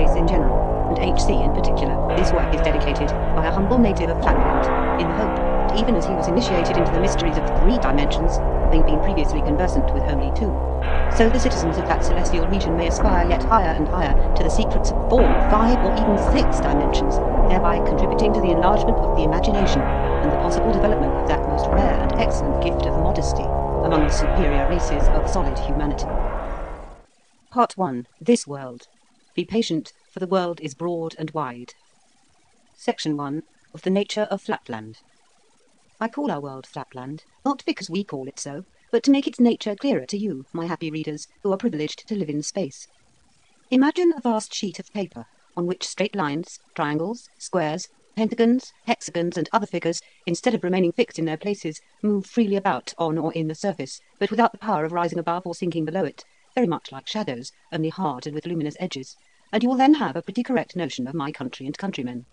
race in general, and HC in particular. This work is dedicated by a humble native of Flatland, in the hope that even as he was initiated into the mysteries of 3 dimensions, having been previously conversant with only 2, so the citizens of that celestial region may aspire yet higher and higher to the secrets of 4, 5, or even 6 dimensions, thereby contributing to the enlargement of the imagination and the possible development of that most rare and excellent gift of modesty among the superior races of solid humanity. Part 1. This world. Be patient, for the world is broad and wide. Section 1. Of the nature of Flatland. I call our world Flatland, not because we call it so, but to make its nature clearer to you, my happy readers, who are privileged to live in space. Imagine a vast sheet of paper, on which straight lines, triangles, squares, pentagons, hexagons, and other figures, instead of remaining fixed in their places, move freely about on or in the surface, but without the power of rising above or sinking below it, very much like shadows, only hard and with luminous edges, and you will then have a pretty correct notion of my country and countrymen.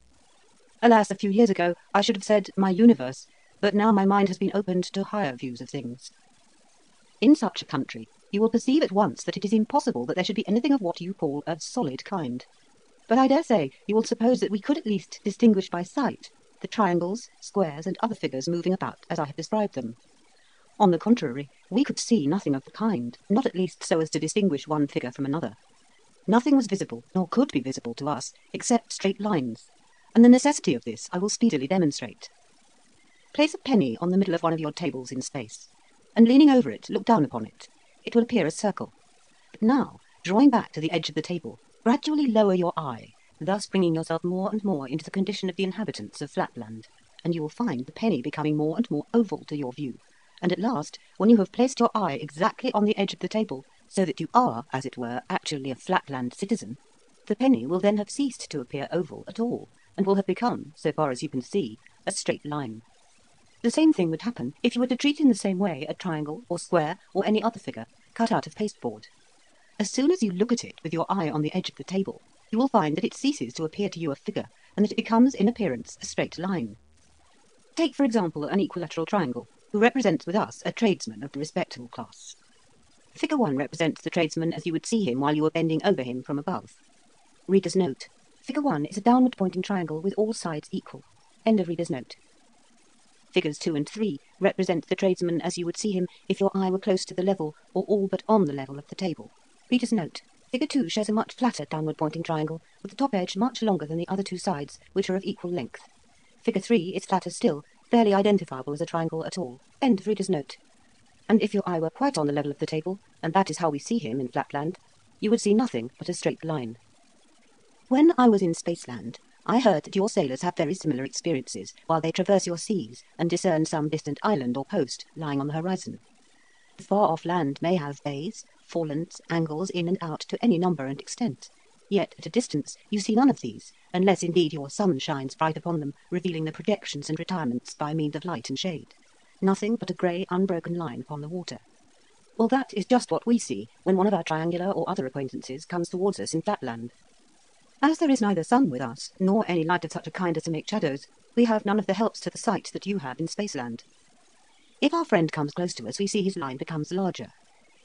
Alas, a few years ago I should have said my universe, but now my mind has been opened to higher views of things. In such a country, you will perceive at once that it is impossible that there should be anything of what you call a solid kind. But I dare say you will suppose that we could at least distinguish by sight the triangles, squares, and other figures moving about as I have described them. On the contrary, we could see nothing of the kind, not at least so as to distinguish one figure from another. Nothing was visible, nor could be visible to us, except straight lines, and the necessity of this I will speedily demonstrate. Place a penny on the middle of one of your tables in space, and leaning over it, look down upon it. It will appear a circle. But now, drawing back to the edge of the table, gradually lower your eye, thus bringing yourself more and more into the condition of the inhabitants of Flatland, and you will find the penny becoming more and more oval to your view, and at last, when you have placed your eye exactly on the edge of the table, so that you are, as it were, actually a Flatland citizen, the penny will then have ceased to appear oval at all, and will have become, so far as you can see, a straight line. The same thing would happen if you were to treat in the same way a triangle or square or any other figure cut out of pasteboard. As soon as you look at it with your eye on the edge of the table, you will find that it ceases to appear to you a figure, and that it becomes in appearance a straight line. Take, for example, an equilateral triangle, who represents with us a tradesman of the respectable class. Figure 1 represents the tradesman as you would see him while you were bending over him from above. Reader's note. Figure 1 is a downward pointing triangle with all sides equal. End of reader's note. Figures 2 and 3 represent the tradesman as you would see him if your eye were close to the level or all but on the level of the table. Reader's note. Figure 2 shows a much flatter downward pointing triangle with the top edge much longer than the other 2 sides, which are of equal length. Figure 3 is flatter still, barely identifiable as a triangle at all. End of reader's note. And if your eye were quite on the level of the table, and that is how we see him in Flatland, you would see nothing but a straight line. When I was in Spaceland, I heard that your sailors have very similar experiences while they traverse your seas and discern some distant island or post lying on the horizon. The far-off land may have bays, forelands, angles in and out to any number and extent. Yet at a distance you see none of these, unless indeed your sun shines bright upon them, revealing the projections and retirements by means of light and shade. Nothing but a grey, unbroken line upon the water. Well, that is just what we see when one of our triangular or other acquaintances comes towards us in Flatland. As there is neither sun with us, nor any light of such a kind as to make shadows, we have none of the helps to the sight that you have in Spaceland. If our friend comes close to us, we see his line becomes larger.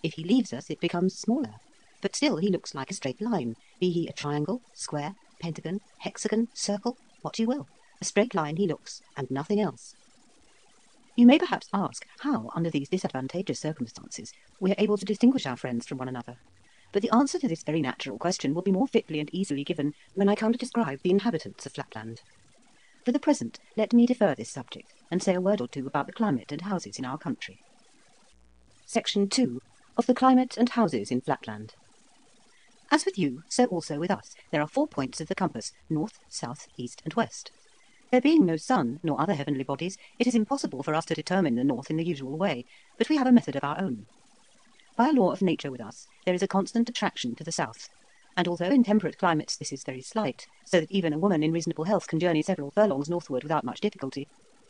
If he leaves us, it becomes smaller. But still he looks like a straight line, be he a triangle, square, pentagon, hexagon, circle, what you will. A straight line he looks, and nothing else. You may perhaps ask how, under these disadvantageous circumstances, we are able to distinguish our friends from one another. But the answer to this very natural question will be more fitly and easily given when I come to describe the inhabitants of Flatland. For the present, let me defer this subject, and say a word or two about the climate and houses in our country. Section 2. Of the climate and houses in Flatland. As with you, so also with us, there are 4 points of the compass, north, south, east, and west. There being no sun, nor other heavenly bodies, it is impossible for us to determine the north in the usual way, but we have a method of our own. By a law of nature with us, there is a constant attraction to the south, and although in temperate climates this is very slight, so that even a woman in reasonable health can journey several furlongs northward without much difficulty,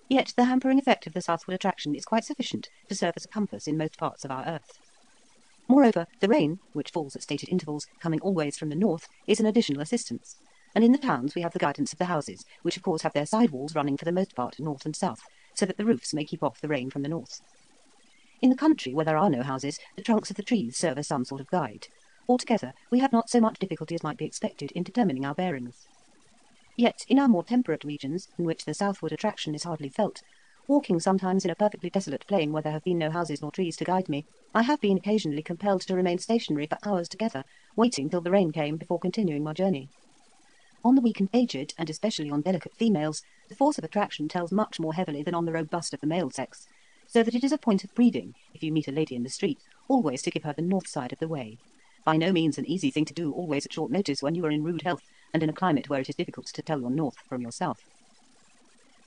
yet the hampering effect of the southward attraction is quite sufficient to serve as a compass in most parts of our earth. Moreover, the rain, which falls at stated intervals, coming always from the north, is an additional assistance, and in the towns we have the guidance of the houses, which of course have their side walls running for the most part north and south, so that the roofs may keep off the rain from the north. In the country, where there are no houses, the trunks of the trees serve as some sort of guide. Altogether, we have not so much difficulty as might be expected in determining our bearings. Yet, in our more temperate regions, in which the southward attraction is hardly felt, walking sometimes in a perfectly desolate plain where there have been no houses nor trees to guide me, I have been occasionally compelled to remain stationary for hours together, waiting till the rain came before continuing my journey. On the weak and aged, and especially on delicate females, the force of attraction tells much more heavily than on the robust of the male sex, so that it is a point of breeding, if you meet a lady in the street, always to give her the north side of the way. By no means an easy thing to do always at short notice when you are in rude health, and in a climate where it is difficult to tell your north from your south.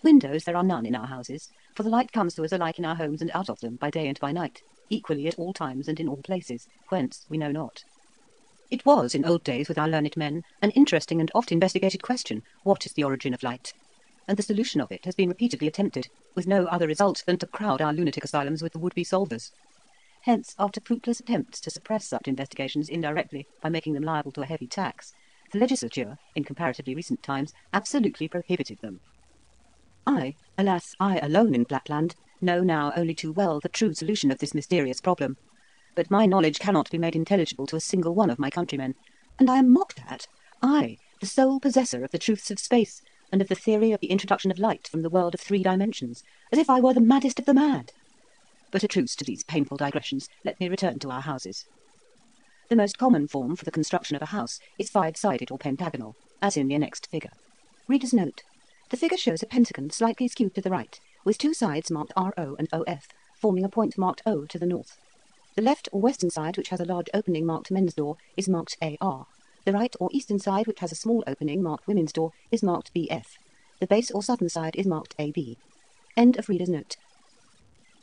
Windows there are none in our houses, for the light comes to us alike in our homes and out of them, by day and by night, equally at all times and in all places, whence we know not. It was, in old days with our learned men, an interesting and oft investigated question, what is the origin of light? And the solution of it has been repeatedly attempted, with no other result than to crowd our lunatic asylums with the would-be solvers. Hence, after fruitless attempts to suppress such investigations indirectly by making them liable to a heavy tax, the legislature, in comparatively recent times, absolutely prohibited them. Alas, I alone in Flatland, know now only too well the true solution of this mysterious problem. But my knowledge cannot be made intelligible to a single one of my countrymen, and I am mocked at, I, the sole possessor of the truths of space, and of the theory of the introduction of light from the world of 3 dimensions, as if I were the maddest of the mad. But a truce to these painful digressions, let me return to our houses. The most common form for the construction of a house is 5-sided or pentagonal, as in the annexed figure. Reader's note. The figure shows a pentagon slightly skewed to the right, with 2 sides marked RO and OF, forming a point marked O to the north. The left or western side, which has a large opening marked men's door, is marked AR. The right or eastern side, which has a small opening marked women's door, is marked BF. The base or southern side is marked AB. End of reader's note.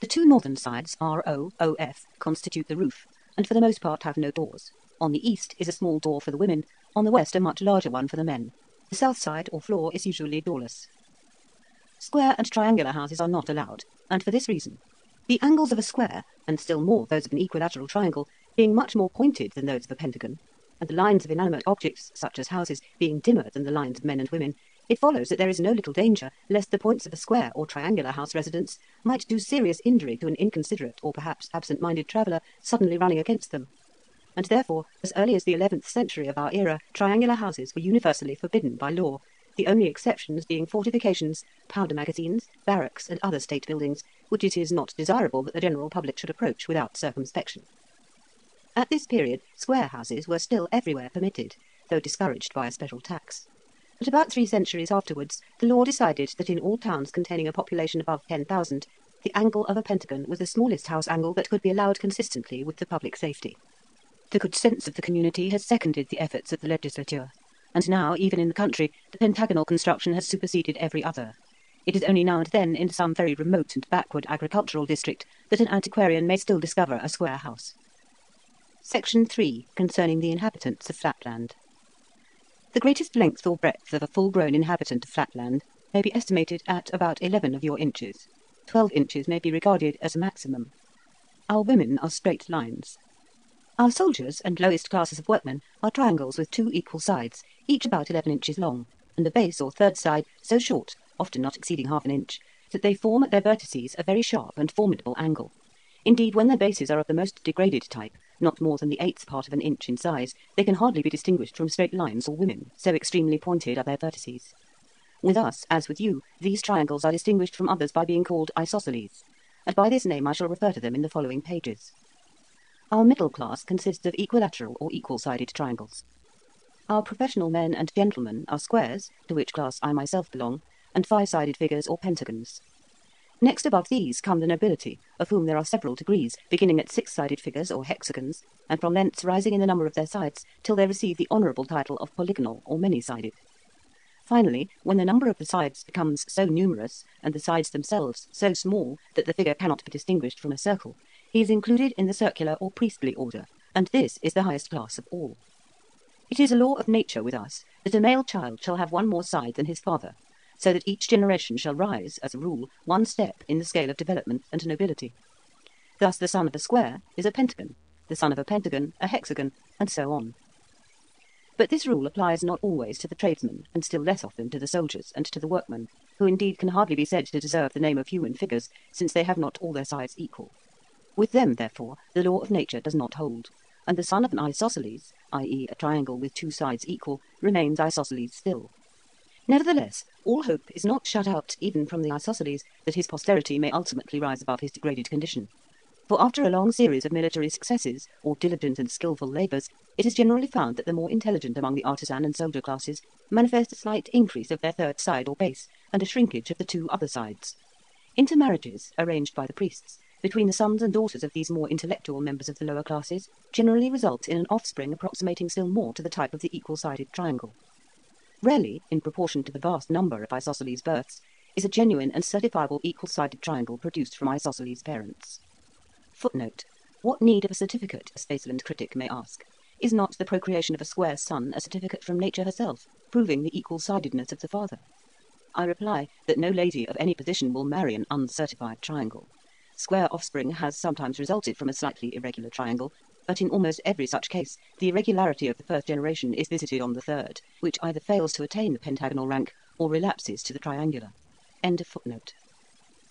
The 2 northern sides, RO, OF, constitute the roof, and for the most part have no doors. On the east is a small door for the women, on the west a much larger one for the men. The south side, or floor, is usually doorless. Square and triangular houses are not allowed, and for this reason. The angles of a square, and still more those of an equilateral triangle, being much more pointed than those of a pentagon, and the lines of inanimate objects, such as houses, being dimmer than the lines of men and women, it follows that there is no little danger lest the points of a square or triangular house residence might do serious injury to an inconsiderate or perhaps absent-minded traveller suddenly running against them. And therefore, as early as the 11th century of our era, triangular houses were universally forbidden by law, the only exceptions being fortifications, powder magazines, barracks, and other state buildings, which it is not desirable that the general public should approach without circumspection. At this period, square houses were still everywhere permitted, though discouraged by a special tax. But about 3 centuries afterwards, the law decided that in all towns containing a population above 10,000, the angle of a pentagon was the smallest house angle that could be allowed consistently with the public safety. The good sense of the community has seconded the efforts of the legislature, and now, even in the country, the pentagonal construction has superseded every other. It is only now and then in some very remote and backward agricultural district that an antiquarian may still discover a square house. Section 3, concerning the inhabitants of Flatland. The greatest length or breadth of a full-grown inhabitant of Flatland may be estimated at about 11 of your inches. 12 inches may be regarded as a maximum. Our women are straight lines. Our soldiers and lowest classes of workmen are triangles with 2 equal sides, each about 11 inches long, and the base or third side so short, often not exceeding half an inch, that they form at their vertices a very sharp and formidable angle. Indeed, when their bases are of the most degraded type, not more than the 1/8 part of an inch in size, they can hardly be distinguished from straight lines or women, so extremely pointed are their vertices. With us, as with you, these triangles are distinguished from others by being called isosceles, and by this name I shall refer to them in the following pages. Our middle class consists of equilateral or equal-sided triangles. Our professional men and gentlemen are squares, to which class I myself belong, and 5-sided figures or pentagons. Next above these come the nobility, of whom there are several degrees, beginning at 6-sided figures or hexagons, and from thence rising in the number of their sides, till they receive the honourable title of polygonal or many-sided. Finally, when the number of the sides becomes so numerous, and the sides themselves so small that the figure cannot be distinguished from a circle, he is included in the circular or priestly order, and this is the highest class of all. It is a law of nature with us that a male child shall have one more side than his father, so that each generation shall rise, as a rule, 1 step in the scale of development and nobility. Thus the son of a square is a pentagon, the son of a pentagon a hexagon, and so on. But this rule applies not always to the tradesmen, and still less often to the soldiers and to the workmen, who indeed can hardly be said to deserve the name of human figures, since they have not all their sides equal. With them, therefore, the law of nature does not hold, and the son of an isosceles, i.e. a triangle with two sides equal, remains isosceles still. Nevertheless, all hope is not shut out even from the isosceles that his posterity may ultimately rise above his degraded condition. For after a long series of military successes, or diligent and skilful labours, it is generally found that the more intelligent among the artisan and soldier classes manifest a slight increase of their third side or base, and a shrinkage of the two other sides. Intermarriages, arranged by the priests, between the sons and daughters of these more intellectual members of the lower classes, generally result in an offspring approximating still more to the type of the equal-sided triangle. Rarely, in proportion to the vast number of isosceles births, is a genuine and certifiable equal-sided triangle produced from isosceles parents. Footnote: what need of a certificate, a Flatland critic may ask? Is not the procreation of a square son a certificate from nature herself, proving the equal-sidedness of the father? I reply that no lady of any position will marry an uncertified triangle. Square offspring has sometimes resulted from a slightly irregular triangle, but in almost every such case, the irregularity of the first generation is visited on the third, which either fails to attain the pentagonal rank or relapses to the triangular. End of footnote.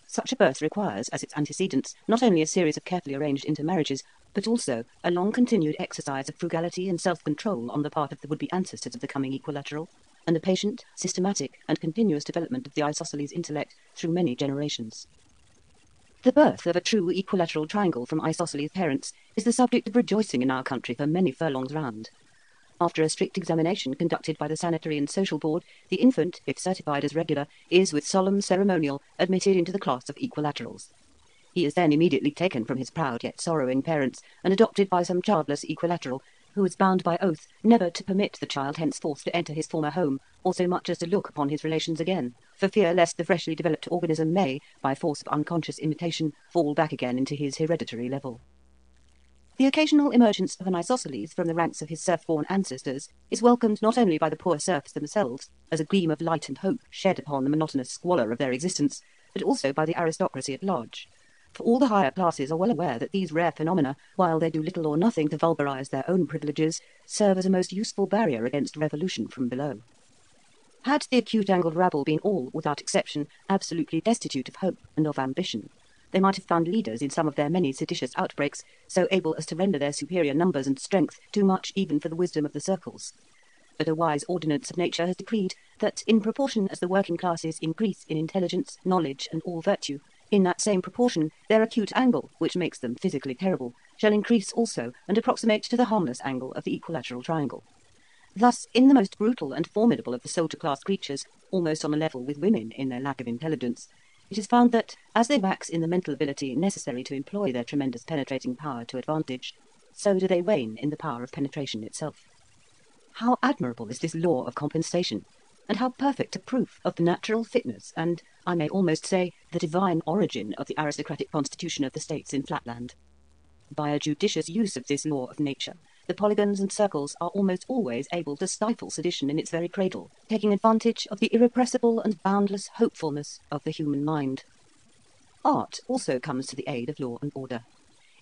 Such a birth requires, as its antecedents, not only a series of carefully arranged intermarriages, but also a long-continued exercise of frugality and self-control on the part of the would-be ancestors of the coming equilateral, and the patient, systematic, and continuous development of the isosceles intellect through many generations. The birth of a true equilateral triangle from isosceles parents is the subject of rejoicing in our country for many furlongs round. After a strict examination conducted by the Sanitary and Social Board, the infant, if certified as regular, is with solemn ceremonial admitted into the class of equilaterals. He is then immediately taken from his proud yet sorrowing parents and adopted by some childless equilateral, who is bound by oath never to permit the child henceforth to enter his former home, or so much as to look upon his relations again, for fear lest the freshly developed organism may, by force of unconscious imitation, fall back again into his hereditary level. The occasional emergence of an isosceles from the ranks of his serf-born ancestors is welcomed not only by the poor serfs themselves, as a gleam of light and hope shed upon the monotonous squalor of their existence, but also by the aristocracy at large. For all the higher classes are well aware that these rare phenomena, while they do little or nothing to vulgarise their own privileges, serve as a most useful barrier against revolution from below. Had the acute-angled rabble been all, without exception, absolutely destitute of hope and of ambition, they might have found leaders in some of their many seditious outbreaks so able as to render their superior numbers and strength too much even for the wisdom of the circles. But a wise ordinance of nature has decreed that, in proportion as the working classes increase in intelligence, knowledge, and all virtue, in that same proportion their acute angle, which makes them physically terrible, shall increase also and approximate to the harmless angle of the equilateral triangle. Thus, in the most brutal and formidable of the soldier-class creatures, almost on a level with women in their lack of intelligence, it is found that, as they wax in the mental ability necessary to employ their tremendous penetrating power to advantage, so do they wane in the power of penetration itself. How admirable is this law of compensation, and how perfect a proof of the natural fitness and, I may almost say, the divine origin of the aristocratic constitution of the states in Flatland. By a judicious use of this law of nature, the polygons and circles are almost always able to stifle sedition in its very cradle, taking advantage of the irrepressible and boundless hopefulness of the human mind. Art also comes to the aid of law and order.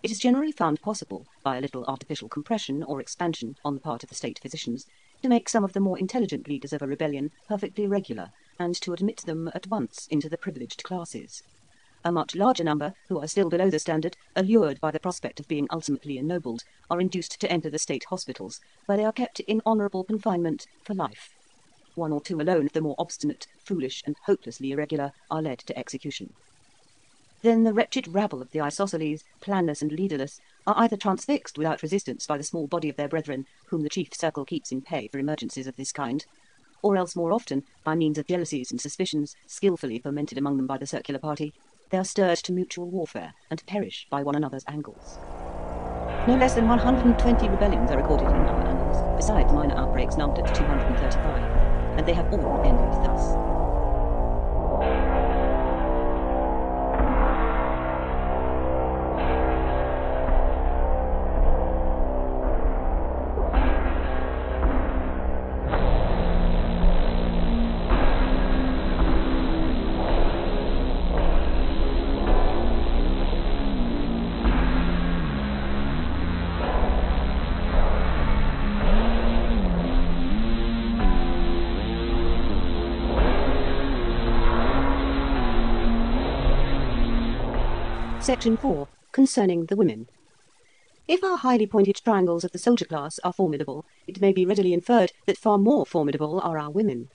It is generally found possible, by a little artificial compression or expansion on the part of the state physicians, to make some of the more intelligent leaders of a rebellion perfectly regular, and to admit them at once into the privileged classes. A much larger number, who are still below the standard, allured by the prospect of being ultimately ennobled, are induced to enter the state hospitals, where they are kept in honourable confinement for life. One or two alone of the more obstinate, foolish, and hopelessly irregular are led to execution. Then the wretched rabble of the isosceles, planless and leaderless, are either transfixed without resistance by the small body of their brethren, whom the chief circle keeps in pay for emergencies of this kind, or else more often, by means of jealousies and suspicions, skilfully fomented among them by the circular party, they are stirred to mutual warfare, and perish by one another's angles. No less than 120 rebellions are recorded in our annals, besides minor outbreaks numbered at 235, and they have all ended thus. Section 4. Concerning the women. If our highly pointed triangles of the soldier class are formidable, it may be readily inferred that far more formidable are our women.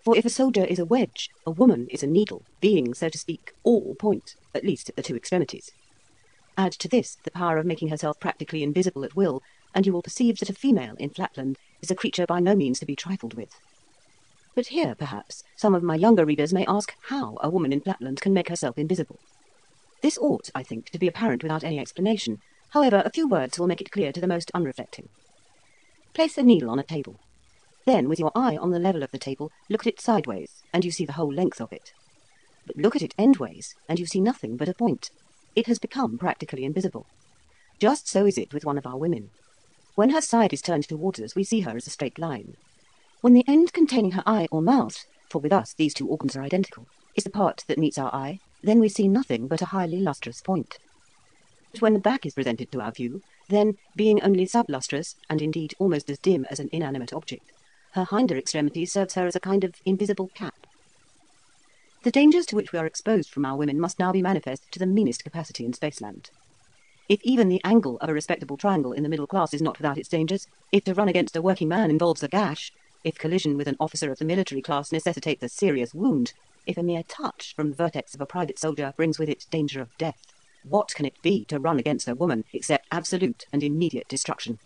For if a soldier is a wedge, a woman is a needle, being, so to speak, all point, at least at the two extremities. Add to this the power of making herself practically invisible at will, and you will perceive that a female in Flatland is a creature by no means to be trifled with. But here, perhaps, some of my younger readers may ask how a woman in Flatland can make herself invisible. This ought, I think, to be apparent without any explanation. However, a few words will make it clear to the most unreflecting. Place a needle on a table. Then, with your eye on the level of the table, look at it sideways, and you see the whole length of it. But look at it endways, and you see nothing but a point. It has become practically invisible. Just so is it with one of our women. When her side is turned towards us, we see her as a straight line. When the end containing her eye or mouth, for with us these two organs are identical, is the part that meets our eye, then we see nothing but a highly lustrous point. But when the back is presented to our view, then, being only sublustrous, and indeed almost as dim as an inanimate object, her hinder extremity serves her as a kind of invisible cap. The dangers to which we are exposed from our women must now be manifest to the meanest capacity in Spaceland. If even the angle of a respectable triangle in the middle class is not without its dangers, if to run against a working man involves a gash, if collision with an officer of the military class necessitates a serious wound, if a mere touch from the vertex of a private soldier brings with it danger of death, what can it be to run against a woman except absolute and immediate destruction?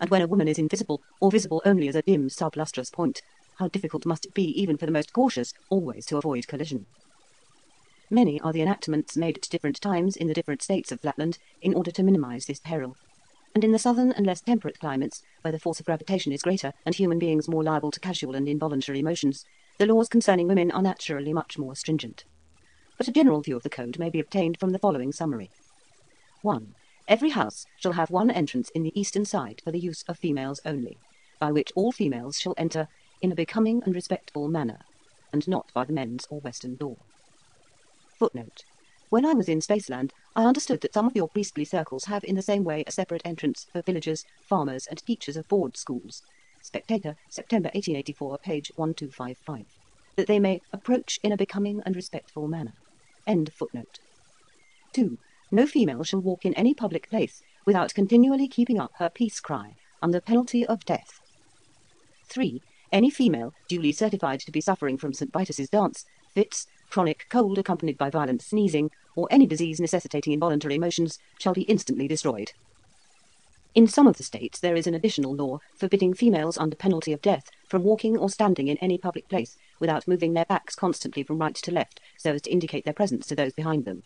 And when a woman is invisible, or visible only as a dim sublustrous point, how difficult must it be, even for the most cautious, always to avoid collision? Many are the enactments made at different times in the different states of Flatland in order to minimise this peril. And in the southern and less temperate climates, where the force of gravitation is greater and human beings more liable to casual and involuntary motions, the laws concerning women are naturally much more stringent. But a general view of the code may be obtained from the following summary. 1. Every house shall have one entrance in the eastern side for the use of females only, by which all females shall enter in a becoming and respectable manner, and not by the men's or western door. Footnote. When I was in Spaceland, I understood that some of your priestly circles have in the same way a separate entrance for villagers, farmers, and teachers of board schools. Spectator, September 1884, page 1255. That they may approach in a becoming and respectful manner. End footnote. 2. No female shall walk in any public place without continually keeping up her peace cry, under penalty of death. 3. Any female duly certified to be suffering from St. Vitus's dance, fits, chronic cold accompanied by violent sneezing, or any disease necessitating involuntary motions, shall be instantly destroyed. In some of the states there is an additional law forbidding females under penalty of death from walking or standing in any public place without moving their backs constantly from right to left so as to indicate their presence to those behind them.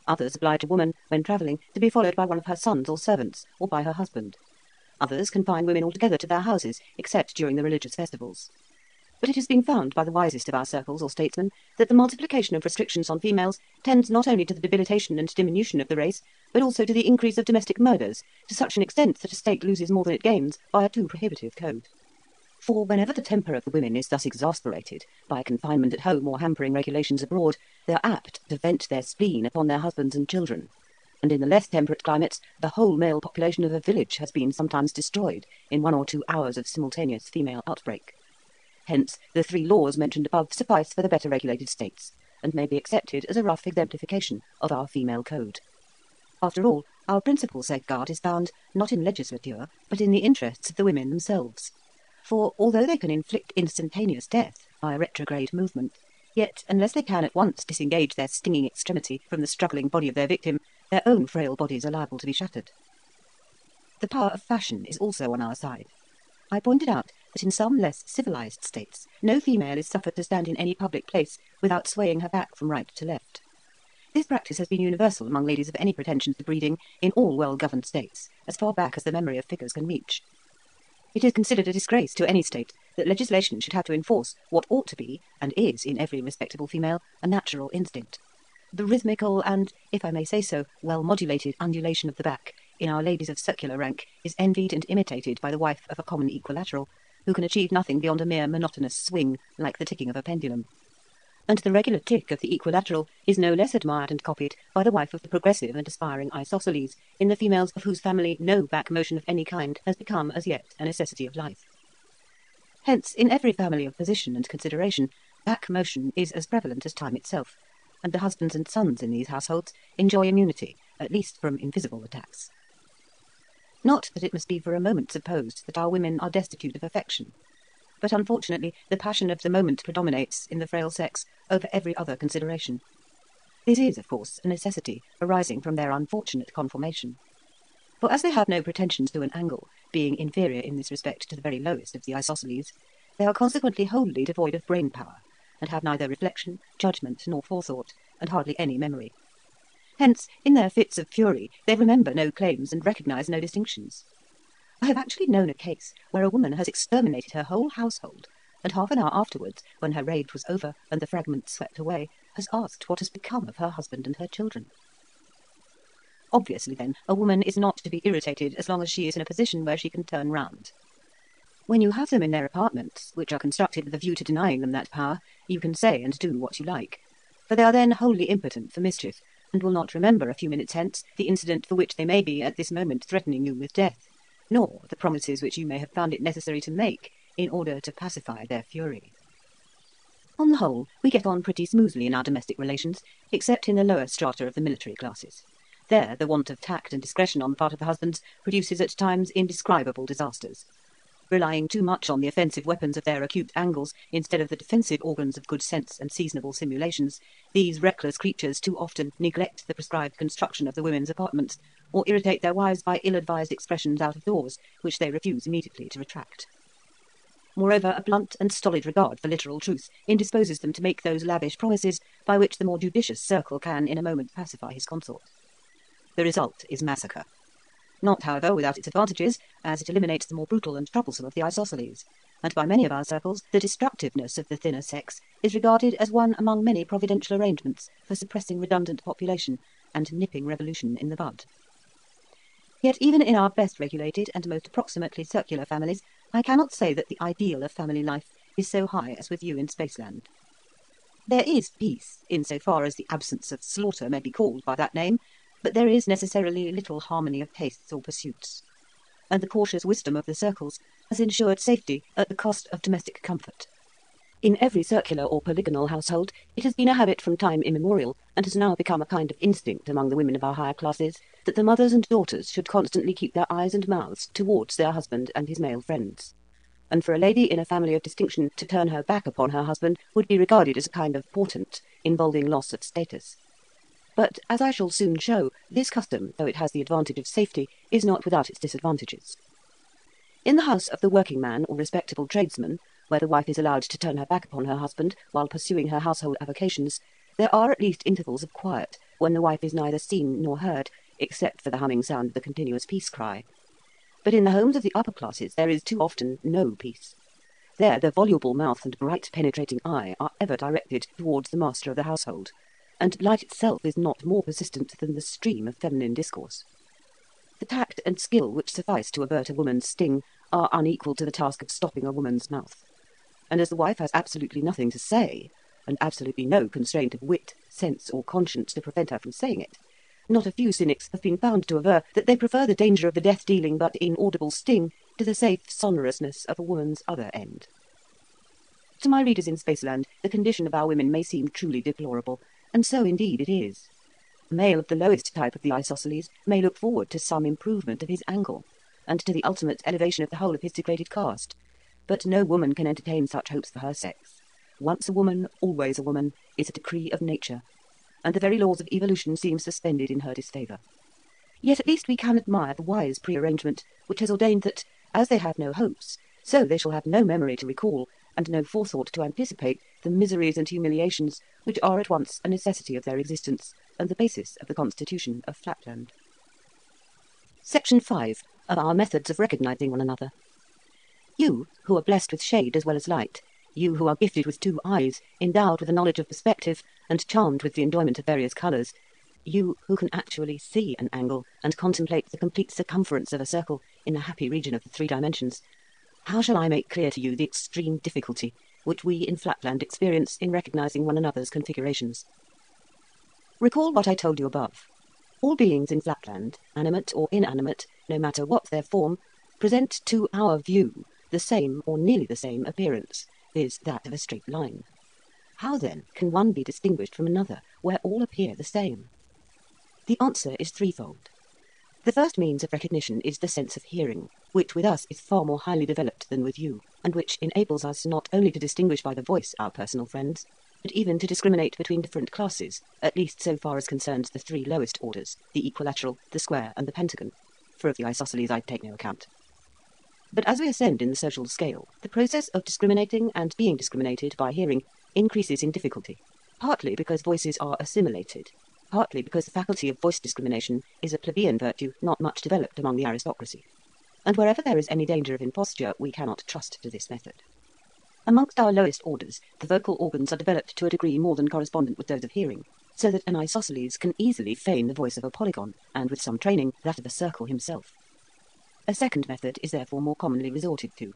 Others oblige a woman, when travelling, to be followed by one of her sons or servants, or by her husband. Others confine women altogether to their houses, except during the religious festivals. But it has been found by the wisest of our circles or statesmen that the multiplication of restrictions on females tends not only to the debilitation and diminution of the race, but also to the increase of domestic murders, to such an extent that a state loses more than it gains by a too prohibitive code. For whenever the temper of the women is thus exasperated by confinement at home or hampering regulations abroad, they are apt to vent their spleen upon their husbands and children. And in the less temperate climates, the whole male population of a village has been sometimes destroyed in 1 or 2 hours of simultaneous female outbreak. Hence, the 3 laws mentioned above suffice for the better regulated states, and may be accepted as a rough exemplification of our female code. After all, our principal safeguard is found not in legislature, but in the interests of the women themselves. For, although they can inflict instantaneous death by a retrograde movement, yet, unless they can at once disengage their stinging extremity from the struggling body of their victim, their own frail bodies are liable to be shattered. The power of fashion is also on our side. I pointed out that in some less civilized states, no female is suffered to stand in any public place without swaying her back from right to left. This practice has been universal among ladies of any pretensions to breeding in all well-governed states, as far back as the memory of figures can reach. It is considered a disgrace to any state that legislation should have to enforce what ought to be, and is in every respectable female, a natural instinct. The rhythmical and, if I may say so, well-modulated undulation of the back in our ladies of circular rank is envied and imitated by the wife of a common equilateral, who can achieve nothing beyond a mere monotonous swing like the ticking of a pendulum. And the regular tick of the equilateral is no less admired and copied by the wife of the progressive and aspiring isosceles, in the females of whose family no back motion of any kind has become as yet a necessity of life. Hence, in every family of position and consideration, back motion is as prevalent as time itself, and the husbands and sons in these households enjoy immunity, at least from invisible attacks. Not that it must be for a moment supposed that our women are destitute of affection, but unfortunately the passion of the moment predominates in the frail sex over every other consideration. This is, of course, a necessity arising from their unfortunate conformation. For as they have no pretensions to an angle, being inferior in this respect to the very lowest of the isosceles, they are consequently wholly devoid of brain power, and have neither reflection, judgment, nor forethought, and hardly any memory. Hence, in their fits of fury, they remember no claims and recognise no distinctions. I have actually known a case where a woman has exterminated her whole household, and half an hour afterwards, when her rage was over and the fragments swept away, has asked what has become of her husband and her children. Obviously, then, a woman is not to be irritated as long as she is in a position where she can turn round. When you have them in their apartments, which are constructed with a view to denying them that power, you can say and do what you like, for they are then wholly impotent for mischief, and will not remember a few minutes hence the incident for which they may be at this moment threatening you with death, nor the promises which you may have found it necessary to make in order to pacify their fury. On the whole, we get on pretty smoothly in our domestic relations, except in the lower strata of the military classes. There, the want of tact and discretion on the part of the husbands produces at times indescribable disasters. Relying too much on the offensive weapons of their acute angles instead of the defensive organs of good sense and seasonable simulations, these reckless creatures too often neglect the prescribed construction of the women's apartments, or irritate their wives by ill-advised expressions out of doors, which they refuse immediately to retract. Moreover, a blunt and stolid regard for literal truth indisposes them to make those lavish promises by which the more judicious circle can in a moment pacify his consort. The result is massacre. Not, however, without its advantages, as it eliminates the more brutal and troublesome of the isosceles, and by many of our circles the destructiveness of the thinner sex is regarded as one among many providential arrangements for suppressing redundant population and nipping revolution in the bud. Yet even in our best regulated and most approximately circular families, I cannot say that the ideal of family life is so high as with you in Spaceland. There is peace, in so far as the absence of slaughter may be called by that name, but there is necessarily little harmony of tastes or pursuits, and the cautious wisdom of the circles has ensured safety at the cost of domestic comfort. In every circular or polygonal household, it has been a habit from time immemorial, and has now become a kind of instinct among the women of our higher classes, that the mothers and daughters should constantly keep their eyes and mouths towards their husband and his male friends. And for a lady in a family of distinction to turn her back upon her husband would be regarded as a kind of portent, involving loss of status. But, as I shall soon show, this custom, though it has the advantage of safety, is not without its disadvantages. In the house of the working man or respectable tradesman, where the wife is allowed to turn her back upon her husband while pursuing her household avocations, there are at least intervals of quiet, when the wife is neither seen nor heard, except for the humming sound of the continuous peace cry. But in the homes of the upper classes there is too often no peace. There the voluble mouth and bright penetrating eye are ever directed towards the master of the household, and light itself is not more persistent than the stream of feminine discourse. The tact and skill which suffice to avert a woman's sting are unequal to the task of stopping a woman's mouth, and as the wife has absolutely nothing to say, and absolutely no constraint of wit, sense, or conscience to prevent her from saying it, not a few cynics have been found to aver that they prefer the danger of the death-dealing but inaudible sting to the safe sonorousness of a woman's other end. To my readers in Spaceland, the condition of our women may seem truly deplorable, and so indeed it is. A male of the lowest type of the isosceles may look forward to some improvement of his angle, and to the ultimate elevation of the whole of his degraded caste, but no woman can entertain such hopes for her sex. Once a woman, always a woman, is a decree of nature, and the very laws of evolution seem suspended in her disfavour. Yet at least we can admire the wise pre-arrangement which has ordained that, as they have no hopes, so they shall have no memory to recall, and no forethought to anticipate the miseries and humiliations which are at once a necessity of their existence and the basis of the constitution of Flatland. Section 5 of our methods of recognising one another. You, who are blessed with shade as well as light, you who are gifted with 2 eyes, endowed with a knowledge of perspective, and charmed with the enjoyment of various colours, you who can actually see an angle and contemplate the complete circumference of a circle in the happy region of the 3 dimensions, how shall I make clear to you the extreme difficulty which we in Flatland experience in recognising one another's configurations? Recall what I told you above. All beings in Flatland, animate or inanimate, no matter what their form, present to our view the same or nearly the same appearance, viz. That of a straight line. How then can one be distinguished from another where all appear the same? The answer is threefold. The first means of recognition is the sense of hearing, which with us is far more highly developed than with you, and which enables us not only to distinguish by the voice our personal friends, but even to discriminate between different classes, at least so far as concerns the three lowest orders, the equilateral, the square, and the pentagon, for of the isosceles I take no account. But as we ascend in the social scale, the process of discriminating and being discriminated by hearing increases in difficulty, partly because voices are assimilated, partly because the faculty of voice discrimination is a plebeian virtue not much developed among the aristocracy, and wherever there is any danger of imposture we cannot trust to this method. Amongst our lowest orders, the vocal organs are developed to a degree more than correspondent with those of hearing, so that an isosceles can easily feign the voice of a polygon, and with some training, that of a circle himself. A second method is therefore more commonly resorted to.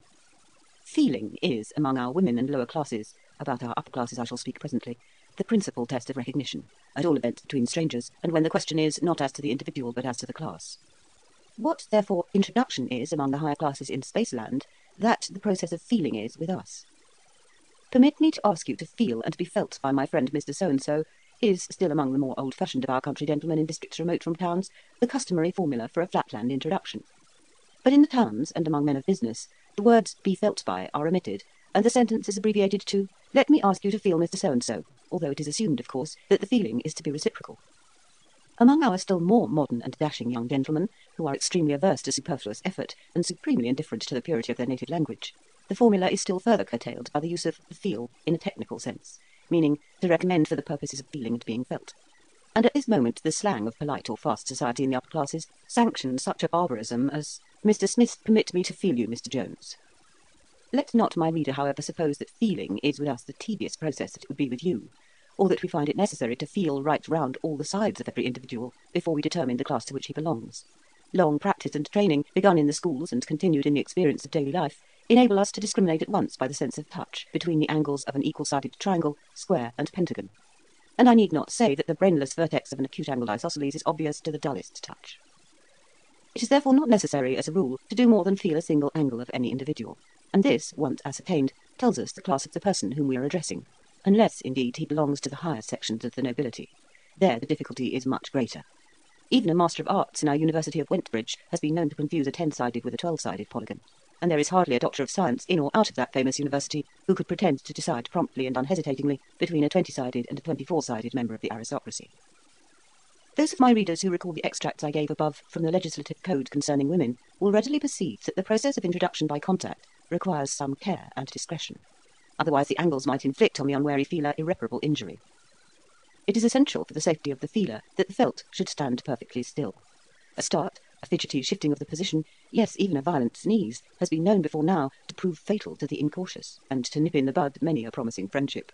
Feeling is, among our women and lower classes, about our upper classes I shall speak presently, the principal test of recognition, at all events between strangers, and when the question is not as to the individual but as to the class. What, therefore, introduction is among the higher classes in Spaceland, that the process of feeling is with us. Permit me to ask you to feel and be felt by my friend Mr. So-and-so is, still among the more old-fashioned of our country gentlemen in districts remote from towns, the customary formula for a Flatland introduction. But in the towns, and among men of business, the words be felt by are omitted, and the sentence is abbreviated to, let me ask you to feel Mr. So-and-so, although it is assumed, of course, that the feeling is to be reciprocal. Among our still more modern and dashing young gentlemen, who are extremely averse to superfluous effort, and supremely indifferent to the purity of their native language, the formula is still further curtailed by the use of feel in a technical sense, meaning to recommend for the purposes of feeling and being felt. And at this moment the slang of polite or fast society in the upper classes sanctions such a barbarism as, Mr. Smith, permit me to feel you, Mr. Jones. Let not my reader, however, suppose that feeling is with us the tedious process that it would be with you, or that we find it necessary to feel right round all the sides of every individual before we determine the class to which he belongs. Long practice and training, begun in the schools and continued in the experience of daily life, enable us to discriminate at once by the sense of touch between the angles of an equal-sided triangle, square, and pentagon. And I need not say that the brainless vertex of an acute-angled isosceles is obvious to the dullest touch. It is therefore not necessary, as a rule, to do more than feel a single angle of any individual, and this, once ascertained, tells us the class of the person whom we are addressing, unless, indeed, he belongs to the higher sections of the nobility. There the difficulty is much greater. Even a Master of Arts in our University of Wentbridge has been known to confuse a 10-sided with a 12-sided polygon, and there is hardly a Doctor of Science in or out of that famous university who could pretend to decide promptly and unhesitatingly between a 20-sided and a 24-sided member of the aristocracy. Those of my readers who recall the extracts I gave above from the legislative code concerning women will readily perceive that the process of introduction by contact requires some care and discretion. Otherwise the angles might inflict on the unwary feeler irreparable injury. It is essential for the safety of the feeler that the felt should stand perfectly still. A start, a fidgety shifting of the position, yes, even a violent sneeze, has been known before now to prove fatal to the incautious, and to nip in the bud many a promising friendship.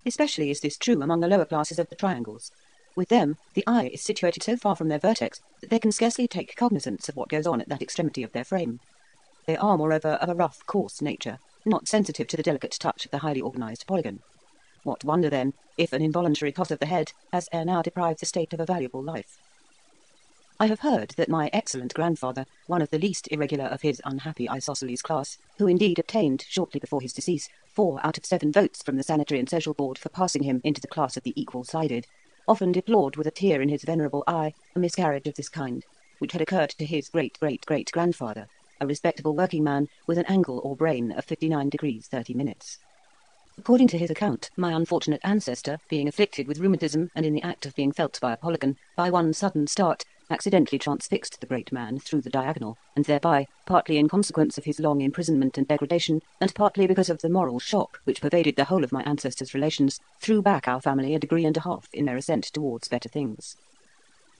Especially is this true among the lower classes of the triangles. With them, the eye is situated so far from their vertex that they can scarcely take cognizance of what goes on at that extremity of their frame. They are, moreover, of a rough, coarse nature, not sensitive to the delicate touch of the highly organised polygon. What wonder, then, if an involuntary toss of the head has ere now deprived the state of a valuable life? I have heard that my excellent grandfather, one of the least irregular of his unhappy isosceles class, who indeed obtained, shortly before his decease, 4 out of 7 votes from the Sanitary and Social Board for passing him into the class of the equal-sided, often deplored with a tear in his venerable eye a miscarriage of this kind, which had occurred to his great-great-great-grandfather, a respectable working man with an angle or brain of 59 degrees 30 minutes. According to his account, my unfortunate ancestor, being afflicted with rheumatism and in the act of being felt by a polygon, by one sudden start, accidentally transfixed the great man through the diagonal, and thereby, partly in consequence of his long imprisonment and degradation, and partly because of the moral shock which pervaded the whole of my ancestor's relations, threw back our family a degree and a half in their ascent towards better things.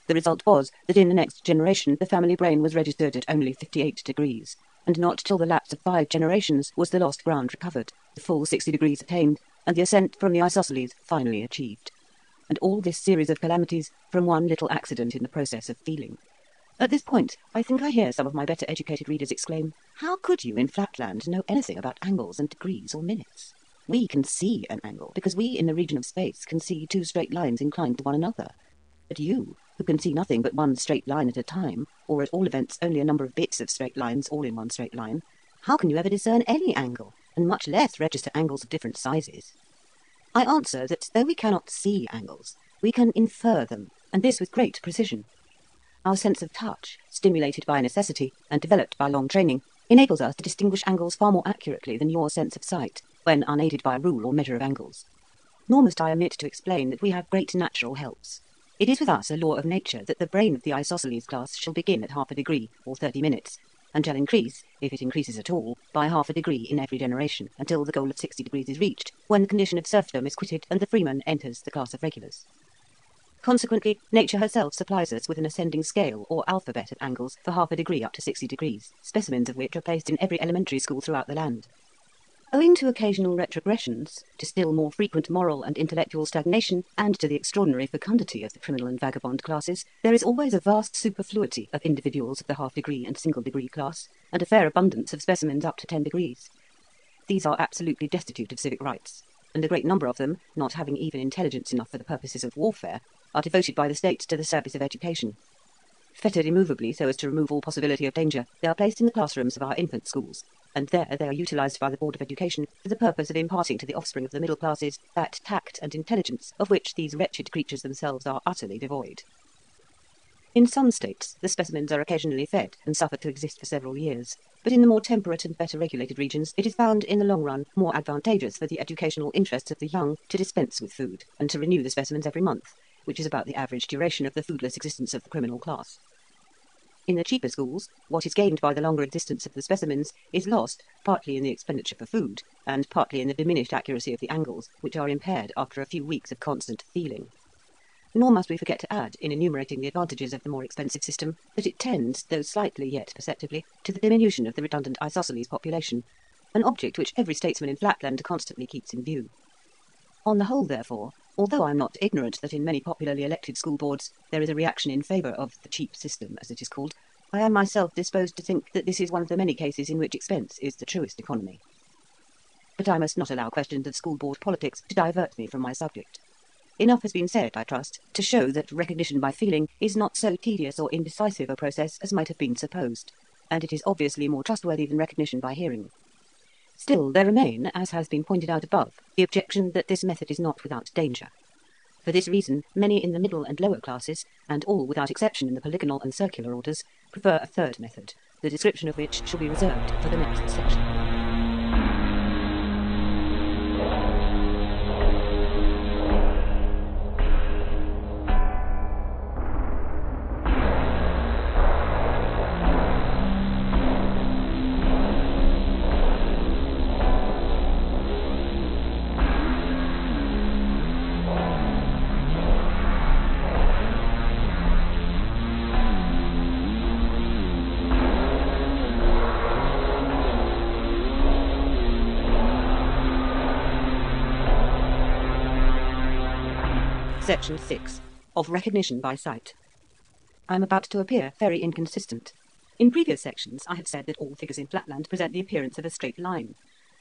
The result was that in the next generation the family brain was registered at only 58 degrees, and not till the lapse of 5 generations was the lost ground recovered, the full 60 degrees attained, and the ascent from the isosceles finally achieved. And all this series of calamities from one little accident in the process of feeling. At this point, I think I hear some of my better educated readers exclaim, how could you in Flatland know anything about angles and degrees or minutes? We can see an angle, because we in the region of space can see 2 straight lines inclined to one another. But you, who can see nothing but one straight line at a time, or at all events only a number of bits of straight lines all in one straight line, how can you ever discern any angle, and much less register angles of different sizes? I answer that though we cannot see angles, we can infer them, and this with great precision. Our sense of touch, stimulated by necessity and developed by long training, enables us to distinguish angles far more accurately than your sense of sight, when unaided by a rule or measure of angles. Nor must I omit to explain that we have great natural helps. It is with us a law of nature that the brain of the isosceles class shall begin at half a degree, or 30 minutes, and shall increase, if it increases at all, by half a degree in every generation, until the goal of 60 degrees is reached, when the condition of serfdom is quitted and the freeman enters the class of regulars. Consequently, nature herself supplies us with an ascending scale or alphabet of angles for half a degree up to 60 degrees, specimens of which are placed in every elementary school throughout the land. Owing to occasional retrogressions, to still more frequent moral and intellectual stagnation, and to the extraordinary fecundity of the criminal and vagabond classes, there is always a vast superfluity of individuals of the half-degree and single-degree class, and a fair abundance of specimens up to 10 degrees. These are absolutely destitute of civic rights, and a great number of them, not having even intelligence enough for the purposes of warfare, are devoted by the state to the service of education. Fettered immovably so as to remove all possibility of danger, they are placed in the classrooms of our infant schools, and there they are utilised by the Board of Education for the purpose of imparting to the offspring of the middle classes that tact and intelligence of which these wretched creatures themselves are utterly devoid. In some states, the specimens are occasionally fed and suffered to exist for several years, but in the more temperate and better regulated regions it is found in the long run more advantageous for the educational interests of the young to dispense with food, and to renew the specimens every month, which is about the average duration of the foodless existence of the criminal class. In the cheaper schools, what is gained by the longer existence of the specimens is lost partly in the expenditure for food, and partly in the diminished accuracy of the angles, which are impaired after a few weeks of constant feeling. Nor must we forget to add, in enumerating the advantages of the more expensive system, that it tends, though slightly yet perceptibly, to the diminution of the redundant isosceles population, an object which every statesman in Flatland constantly keeps in view. On the whole, therefore, although I am not ignorant that in many popularly elected school boards there is a reaction in favour of the cheap system, as it is called, I am myself disposed to think that this is one of the many cases in which expense is the truest economy. But I must not allow questions of school board politics to divert me from my subject. Enough has been said, I trust, to show that recognition by feeling is not so tedious or indecisive a process as might have been supposed, and it is obviously more trustworthy than recognition by hearing. Still, there remain, as has been pointed out above, the objection that this method is not without danger. For this reason, many in the middle and lower classes, and all without exception in the polygonal and circular orders, prefer a third method, the description of which shall be reserved for the next section. Section 6, of recognition by sight. I am about to appear very inconsistent. In previous sections I have said that all figures in Flatland present the appearance of a straight line,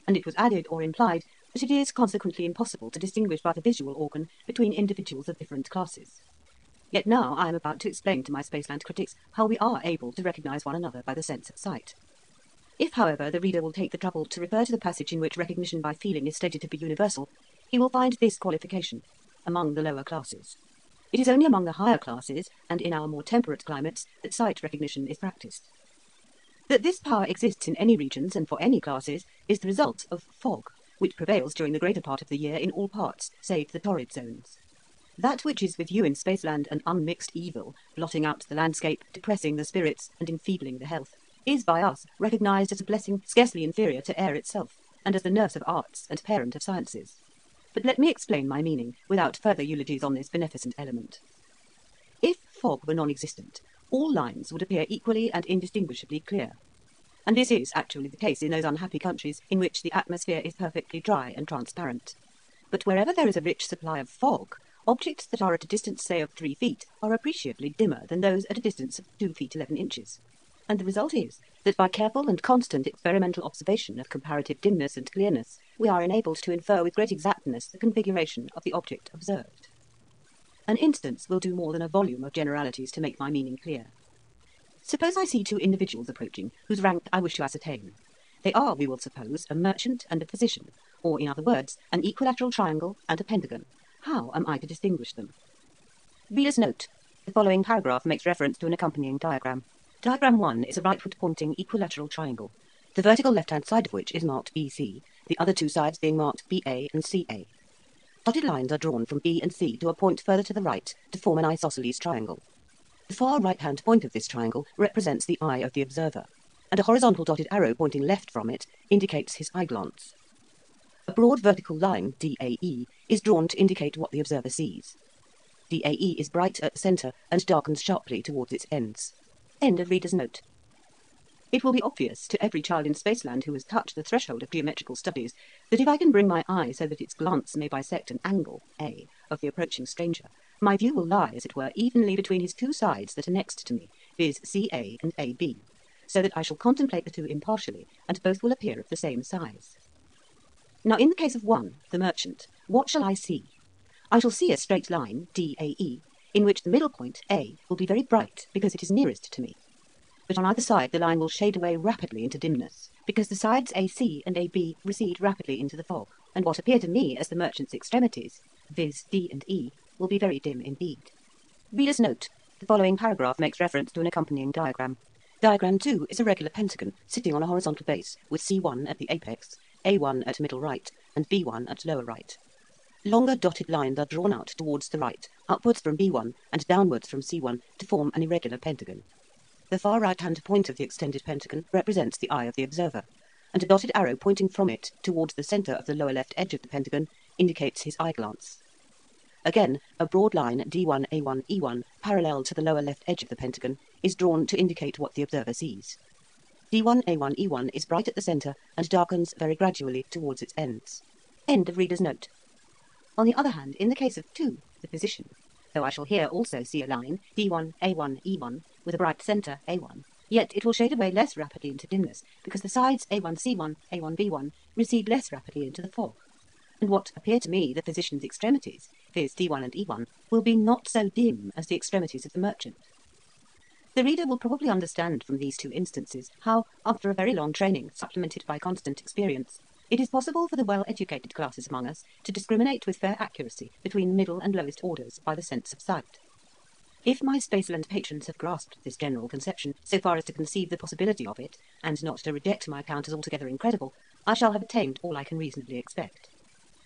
and it was added or implied that it is consequently impossible to distinguish by the visual organ between individuals of different classes. Yet now I am about to explain to my Spaceland critics how we are able to recognise one another by the sense of sight. If, however, the reader will take the trouble to refer to the passage in which recognition by feeling is stated to be universal, he will find this qualification: among the lower classes. It is only among the higher classes, and in our more temperate climates, that sight recognition is practised. That this power exists in any regions and for any classes is the result of fog, which prevails during the greater part of the year in all parts, save the torrid zones. That which is with you in Spaceland an unmixed evil, blotting out the landscape, depressing the spirits, and enfeebling the health, is by us recognised as a blessing scarcely inferior to air itself, and as the nurse of arts and parent of sciences. But let me explain my meaning, without further eulogies on this beneficent element. If fog were non-existent, all lines would appear equally and indistinguishably clear. And this is actually the case in those unhappy countries in which the atmosphere is perfectly dry and transparent. But wherever there is a rich supply of fog, objects that are at a distance, say, of 3 feet, are appreciably dimmer than those at a distance of 2 feet 11 inches. And the result is that by careful and constant experimental observation of comparative dimness and clearness, we are enabled to infer with great exactness the configuration of the object observed. An instance will do more than a volume of generalities to make my meaning clear. Suppose I see 2 individuals approaching, whose rank I wish to ascertain. They are, we will suppose, a merchant and a physician, or, in other words, an equilateral triangle and a pentagon. How am I to distinguish them? Reader's note: The following paragraph makes reference to an accompanying diagram. Diagram 1 is a rightward-pointing equilateral triangle, the vertical left-hand side of which is marked BC, the other two sides being marked BA and CA. Dotted lines are drawn from B and C to a point further to the right to form an isosceles triangle. The far right-hand point of this triangle represents the eye of the observer, and a horizontal dotted arrow pointing left from it indicates his eye glance. A broad vertical line, DAE, is drawn to indicate what the observer sees. DAE is bright at the centre and darkens sharply towards its ends. End of reader's note. It will be obvious to every child in Spaceland who has touched the threshold of geometrical studies that if I can bring my eye so that its glance may bisect an angle, A, of the approaching stranger, my view will lie, as it were, evenly between his two sides that are next to me, viz. CA and AB, so that I shall contemplate the two impartially, and both will appear of the same size. Now, in the case of 1, the merchant, what shall I see? I shall see a straight line, DAE, in which the middle point, A, will be very bright because it is nearest to me. But on either side the line will shade away rapidly into dimness, because the sides AC and AB recede rapidly into the fog, and what appear to me as the merchant's extremities, viz. D and E, will be very dim indeed. Reader's note: the following paragraph makes reference to an accompanying diagram. Diagram 2 is a regular pentagon sitting on a horizontal base with C1 at the apex, A1 at middle right, and B1 at lower right. Longer dotted lines are drawn out towards the right, upwards from B1 and downwards from C1 to form an irregular pentagon. The far right-hand point of the extended pentagon represents the eye of the observer, and a dotted arrow pointing from it towards the centre of the lower left edge of the pentagon indicates his eye glance. Again, a broad line D1A1E1 parallel to the lower left edge of the pentagon is drawn to indicate what the observer sees. D1A1E1 is bright at the centre and darkens very gradually towards its ends. End of reader's note. On the other hand, in the case of 2, the position, though I shall here also see a line, D1A1E1, with a bright centre, A1, yet it will shade away less rapidly into dimness, because the sides A1C1, A1B1 recede less rapidly into the fog, and what appear to me the physician's extremities, viz. D1 and E1, will be not so dim as the extremities of the merchant. The reader will probably understand from these two instances how, after a very long training, supplemented by constant experience, it is possible for the well-educated classes among us to discriminate with fair accuracy between middle and lowest orders by the sense of sight. If my Spaceland patrons have grasped this general conception so far as to conceive the possibility of it, and not to reject my account as altogether incredible, I shall have attained all I can reasonably expect.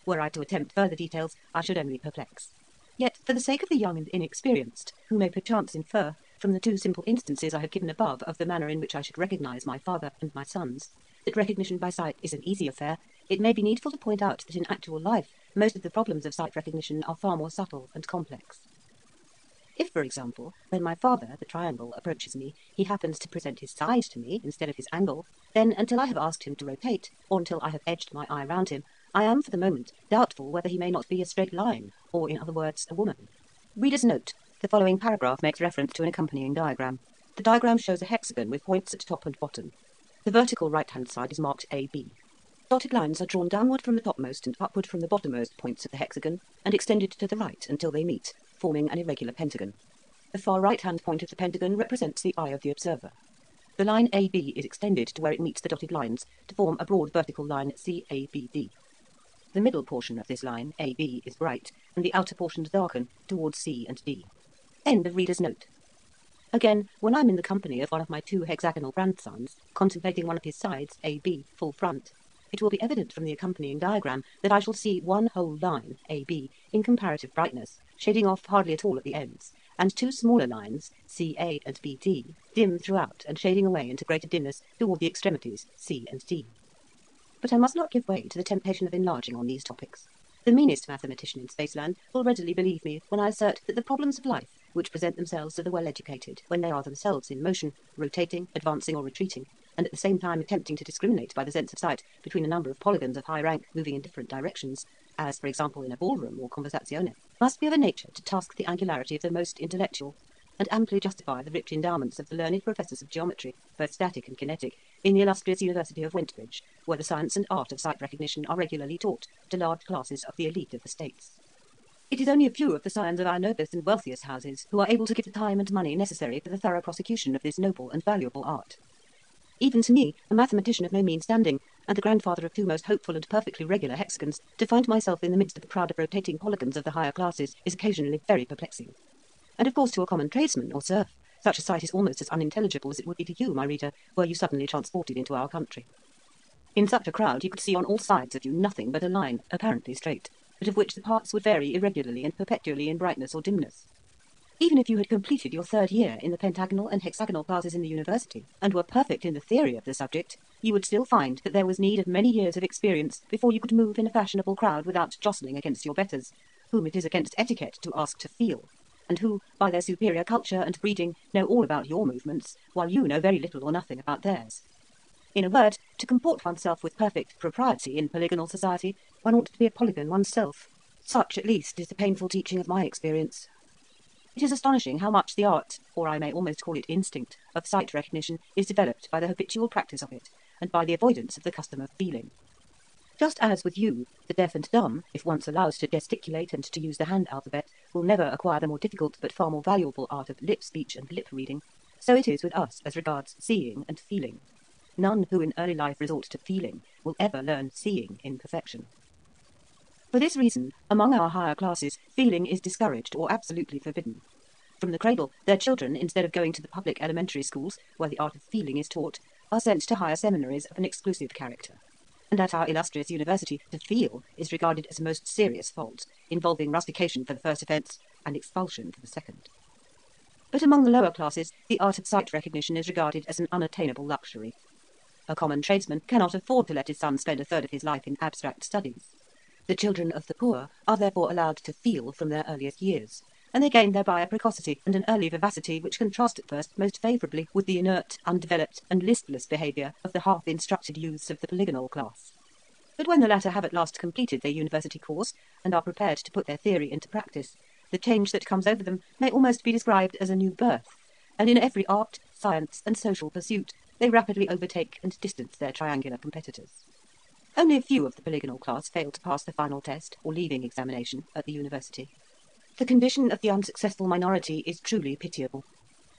Were I to attempt further details, I should only perplex. Yet, for the sake of the young and inexperienced, who may perchance infer, from the two simple instances I have given above of the manner in which I should recognise my father and my sons, that recognition by sight is an easy affair, it may be needful to point out that in actual life most of the problems of sight recognition are far more subtle and complex. If, for example, when my father, the triangle, approaches me, he happens to present his side to me instead of his angle, then until I have asked him to rotate, or until I have edged my eye round him, I am, for the moment, doubtful whether he may not be a straight line, or, in other words, a woman. Reader's note: the following paragraph makes reference to an accompanying diagram. The diagram shows a hexagon with points at top and bottom. The vertical right-hand side is marked AB. Dotted lines are drawn downward from the topmost and upward from the bottommost points of the hexagon, and extended to the right until they meet, forming an irregular pentagon. The far right-hand point of the pentagon represents the eye of the observer. The line AB is extended to where it meets the dotted lines to form a broad vertical line CABD. The middle portion of this line, AB, is bright, and the outer portions darken towards C and D. End of reader's note. Again, when I'm in the company of one of my two hexagonal grandsons, contemplating one of his sides, AB, full front, it will be evident from the accompanying diagram that I shall see one whole line, AB, in comparative brightness, shading off hardly at all at the ends, and two smaller lines, CA and BD, dim throughout and shading away into greater dimness toward the extremities, C and D. But I must not give way to the temptation of enlarging on these topics. The meanest mathematician in Spaceland will readily believe me when I assert that the problems of life, which present themselves to the well-educated when they are themselves in motion, rotating, advancing or retreating, and at the same time attempting to discriminate by the sense of sight between a number of polygons of high rank moving in different directions, as, for example, in a ballroom or conversazione, must be of a nature to task the angularity of the most intellectual, and amply justify the rich endowments of the learned professors of geometry, both static and kinetic, in the illustrious University of Wentbridge, where the science and art of sight recognition are regularly taught to large classes of the elite of the States. It is only a few of the scions of our noblest and wealthiest houses who are able to give the time and money necessary for the thorough prosecution of this noble and valuable art. Even to me, a mathematician of no mean standing, and the grandfather of two most hopeful and perfectly regular hexagons, to find myself in the midst of a crowd of rotating polygons of the higher classes is occasionally very perplexing. And of course to a common tradesman or serf, such a sight is almost as unintelligible as it would be to you, my reader, were you suddenly transported into our country. In such a crowd you could see on all sides of you nothing but a line, apparently straight, but of which the parts would vary irregularly and perpetually in brightness or dimness. Even if you had completed your 3rd year in the pentagonal and hexagonal classes in the university, and were perfect in the theory of the subject, you would still find that there was need of many years of experience before you could move in a fashionable crowd without jostling against your betters, whom it is against etiquette to ask to feel, and who, by their superior culture and breeding, know all about your movements, while you know very little or nothing about theirs. In a word, to comport oneself with perfect propriety in polygonal society, one ought to be a polygon oneself. Such, at least, is the painful teaching of my experience. It is astonishing how much the art, or I may almost call it instinct, of sight recognition is developed by the habitual practice of it, and by the avoidance of the custom of feeling. Just as with you, the deaf and dumb, if once allowed to gesticulate and to use the hand alphabet, will never acquire the more difficult but far more valuable art of lip speech and lip reading, so it is with us as regards seeing and feeling. None who in early life resort to feeling will ever learn seeing in perfection. For this reason, among our higher classes, feeling is discouraged or absolutely forbidden. From the cradle, their children, instead of going to the public elementary schools, where the art of feeling is taught, are sent to higher seminaries of an exclusive character. And at our illustrious university, to feel is regarded as a most serious fault, involving rustication for the first offence and expulsion for the second. But among the lower classes, the art of sight recognition is regarded as an unattainable luxury. A common tradesman cannot afford to let his son spend a 3rd of his life in abstract studies. The children of the poor are therefore allowed to feel from their earliest years, and they gain thereby a precocity and an early vivacity which contrast at first most favourably with the inert, undeveloped, and listless behaviour of the half-instructed youths of the polygonal class. But when the latter have at last completed their university course, and are prepared to put their theory into practice, the change that comes over them may almost be described as a new birth, and in every art, science, and social pursuit they rapidly overtake and distance their triangular competitors. Only a few of the polygonal class fail to pass the final test, or leaving examination, at the university. The condition of the unsuccessful minority is truly pitiable.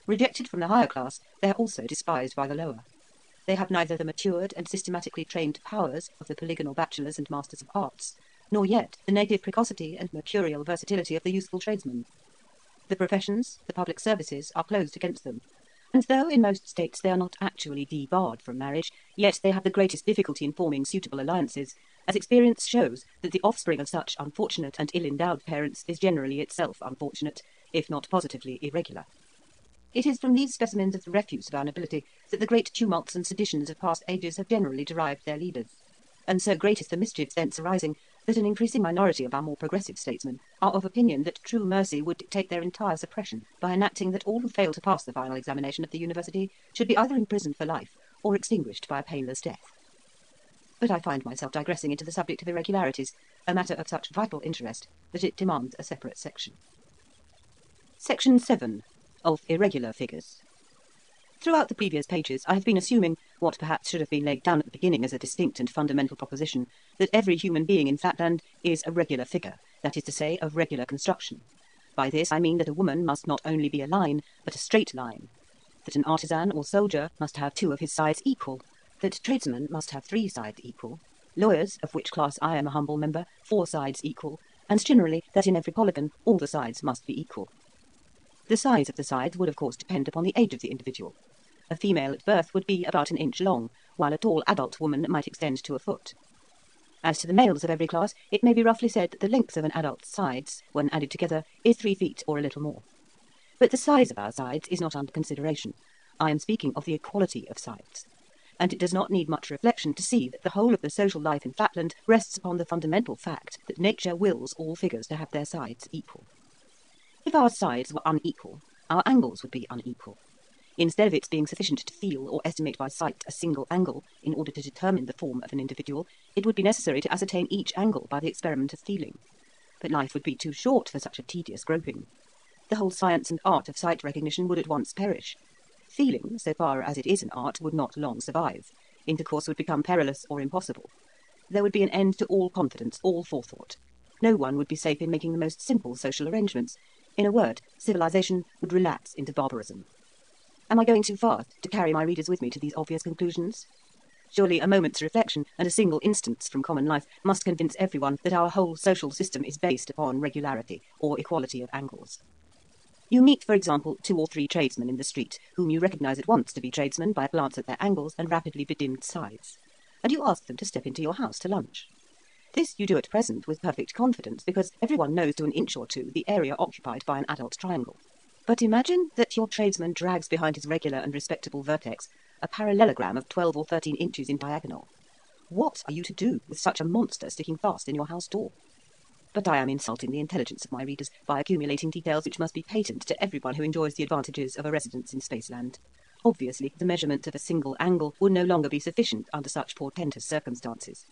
Rejected from the higher class, they are also despised by the lower. They have neither the matured and systematically trained powers of the polygonal bachelors and masters of arts, nor yet the native precocity and mercurial versatility of the youthful tradesman. The professions, the public services, are closed against them, and though in most states they are not actually debarred from marriage, yet they have the greatest difficulty in forming suitable alliances, as experience shows that the offspring of such unfortunate and ill-endowed parents is generally itself unfortunate, if not positively irregular. It is from these specimens of the refuse of our nobility that the great tumults and seditions of past ages have generally derived their leaders, and so great is the mischief thence arising that an increasing minority of our more progressive statesmen are of opinion that true mercy would dictate their entire suppression by enacting that all who fail to pass the final examination of the university should be either imprisoned for life or extinguished by a painless death. But I find myself digressing into the subject of irregularities, a matter of such vital interest that it demands a separate section. Section 7. Of irregular figures. Throughout the previous pages I have been assuming, what perhaps should have been laid down at the beginning as a distinct and fundamental proposition, that every human being in Flatland is a regular figure, that is to say, of regular construction. By this I mean that a woman must not only be a line, but a straight line, that an artisan or soldier must have 2 of his sides equal, that tradesmen must have 3 sides equal, lawyers, of which class I am a humble member, 4 sides equal, and generally that in every polygon all the sides must be equal. The size of the sides would of course depend upon the age of the individual. A female at birth would be about an inch long, while a tall adult woman might extend to a foot. As to the males of every class, it may be roughly said that the length of an adult's sides, when added together, is 3 feet or a little more. But the size of our sides is not under consideration. I am speaking of the equality of sides. And it does not need much reflection to see that the whole of the social life in Flatland rests upon the fundamental fact that nature wills all figures to have their sides equal. If our sides were unequal, our angles would be unequal. Instead of its being sufficient to feel or estimate by sight a single angle in order to determine the form of an individual, it would be necessary to ascertain each angle by the experiment of feeling. But life would be too short for such a tedious groping. The whole science and art of sight recognition would at once perish. Feeling, so far as it is an art, would not long survive. Intercourse would become perilous or impossible. There would be an end to all confidence, all forethought. No one would be safe in making the most simple social arrangements. In a word, civilization would relapse into barbarism. Am I going too far to carry my readers with me to these obvious conclusions? Surely a moment's reflection and a single instance from common life must convince everyone that our whole social system is based upon regularity or equality of angles. You meet, for example, 2 or 3 tradesmen in the street, whom you recognise at once to be tradesmen by a glance at their angles and rapidly bedimmed sides, and you ask them to step into your house to lunch. This you do at present with perfect confidence, because everyone knows to an inch or two the area occupied by an adult triangle. But imagine that your tradesman drags behind his regular and respectable vertex a parallelogram of 12 or 13 inches in diagonal. What are you to do with such a monster sticking fast in your house door? But I am insulting the intelligence of my readers by accumulating details which must be patent to everyone who enjoys the advantages of a residence in Spaceland. Obviously, the measurement of a single angle would no longer be sufficient under such portentous circumstances.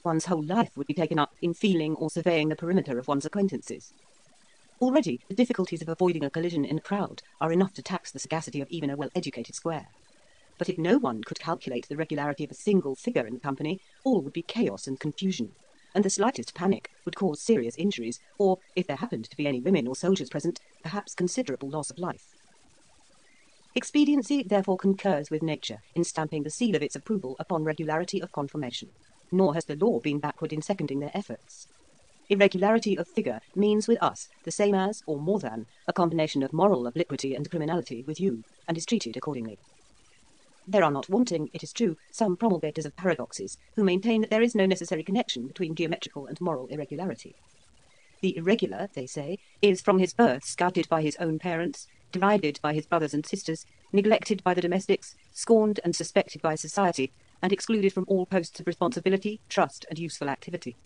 One's whole life would be taken up in feeling or surveying the perimeter of one's acquaintances. Already, the difficulties of avoiding a collision in a crowd are enough to tax the sagacity of even a well-educated square. But if no one could calculate the regularity of a single figure in the company, all would be chaos and confusion, and the slightest panic would cause serious injuries, or, if there happened to be any women or soldiers present, perhaps considerable loss of life. Expediency therefore concurs with nature in stamping the seal of its approval upon regularity of conformation, nor has the law been backward in seconding their efforts. Irregularity of figure means with us the same as, or more than, a combination of moral obliquity and criminality with you, and is treated accordingly. There are not wanting, it is true, some promulgators of paradoxes who maintain that there is no necessary connection between geometrical and moral irregularity. The irregular, they say, is from his birth scouted by his own parents, derided by his brothers and sisters, neglected by the domestics, scorned and suspected by society, and excluded from all posts of responsibility, trust, and useful activity.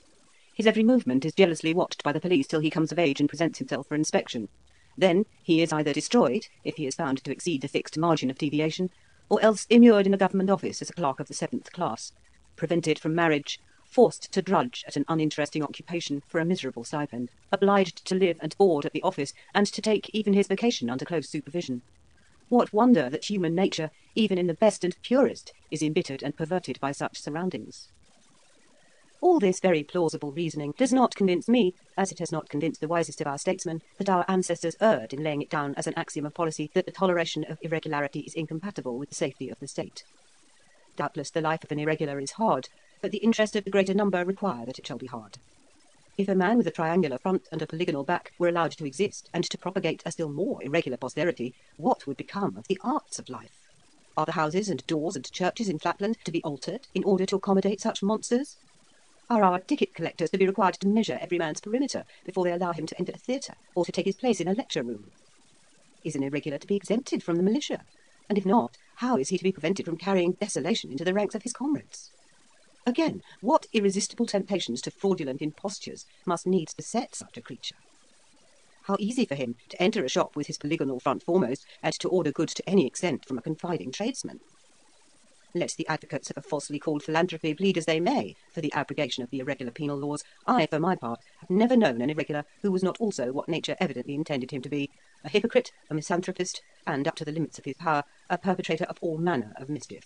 His every movement is jealously watched by the police till he comes of age and presents himself for inspection. Then he is either destroyed, if he is found to exceed the fixed margin of deviation, or else immured in a government office as a clerk of the 7th class, prevented from marriage, forced to drudge at an uninteresting occupation for a miserable stipend, obliged to live and board at the office, and to take even his vacation under close supervision. What wonder that human nature, even in the best and purest, is embittered and perverted by such surroundings? All this very plausible reasoning does not convince me, as it has not convinced the wisest of our statesmen, that our ancestors erred in laying it down as an axiom of policy that the toleration of irregularity is incompatible with the safety of the state. Doubtless the life of an irregular is hard, but the interest of the greater number require that it shall be hard. If a man with a triangular front and a polygonal back were allowed to exist, and to propagate a still more irregular posterity, what would become of the arts of life? Are the houses and doors and churches in Flatland to be altered in order to accommodate such monsters? Are our ticket collectors to be required to measure every man's perimeter before they allow him to enter a theatre, or to take his place in a lecture room? Is an irregular to be exempted from the militia? And if not, how is he to be prevented from carrying desolation into the ranks of his comrades? Again, what irresistible temptations to fraudulent impostures must needs beset such a creature? How easy for him to enter a shop with his polygonal front foremost, and to order goods to any extent from a confiding tradesman. Let the advocates of a falsely called philanthropy plead as they may for the abrogation of the irregular penal laws, I, for my part, have never known an irregular who was not also what nature evidently intended him to be, a hypocrite, a misanthropist, and, up to the limits of his power, a perpetrator of all manner of mischief.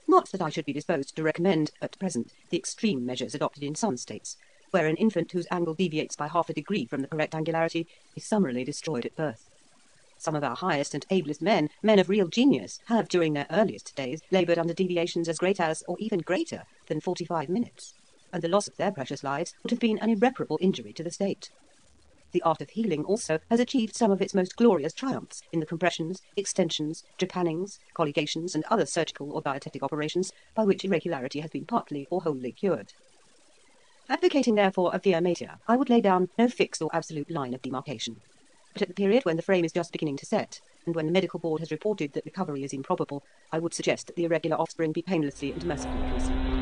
Not that I should be disposed to recommend, at present, the extreme measures adopted in some states, where an infant whose angle deviates by half a degree from the correct angularity is summarily destroyed at birth. Some of our highest and ablest men, men of real genius, have during their earliest days laboured under deviations as great as, or even greater than 45 minutes, and the loss of their precious lives would have been an irreparable injury to the state. The art of healing also has achieved some of its most glorious triumphs in the compressions, extensions, japannings, colligations, and other surgical or dietetic operations by which irregularity has been partly or wholly cured. Advocating therefore a via media, I would lay down no fixed or absolute line of demarcation. But at the period when the frame is just beginning to set, and when the medical board has reported that recovery is improbable, I would suggest that the irregular offspring be painlessly and mercifully conceived.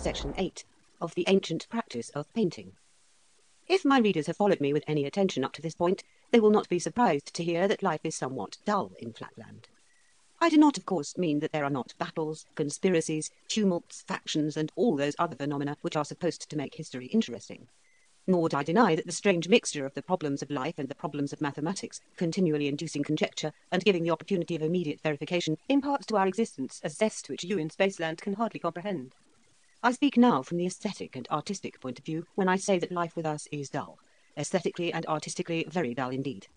Section 8 of the ancient practice of painting. If my readers have followed me with any attention up to this point, they will not be surprised to hear that life is somewhat dull in Flatland. I do not, of course, mean that there are not battles, conspiracies, tumults, factions, and all those other phenomena which are supposed to make history interesting. Nor do I deny that the strange mixture of the problems of life and the problems of mathematics, continually inducing conjecture and giving the opportunity of immediate verification, imparts to our existence a zest which you in Spaceland can hardly comprehend. I speak now from the aesthetic and artistic point of view when I say that life with us is dull, aesthetically and artistically very dull indeed.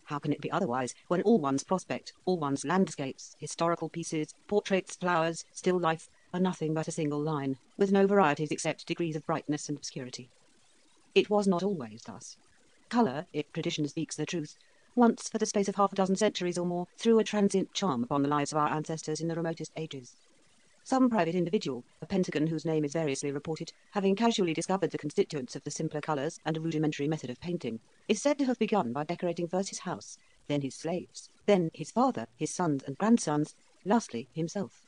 How can it be otherwise when all one's prospect, all one's landscapes, historical pieces, portraits, flowers, still life, are nothing but a single line, with no varieties except degrees of brightness and obscurity? It was not always thus. Colour, if tradition speaks the truth, once for the space of half a dozen centuries or more, threw a transient charm upon the lives of our ancestors in the remotest ages. Some private individual, a pentagon whose name is variously reported, having casually discovered the constituents of the simpler colours and a rudimentary method of painting, is said to have begun by decorating first his house, then his slaves, then his father, his sons and grandsons, lastly himself.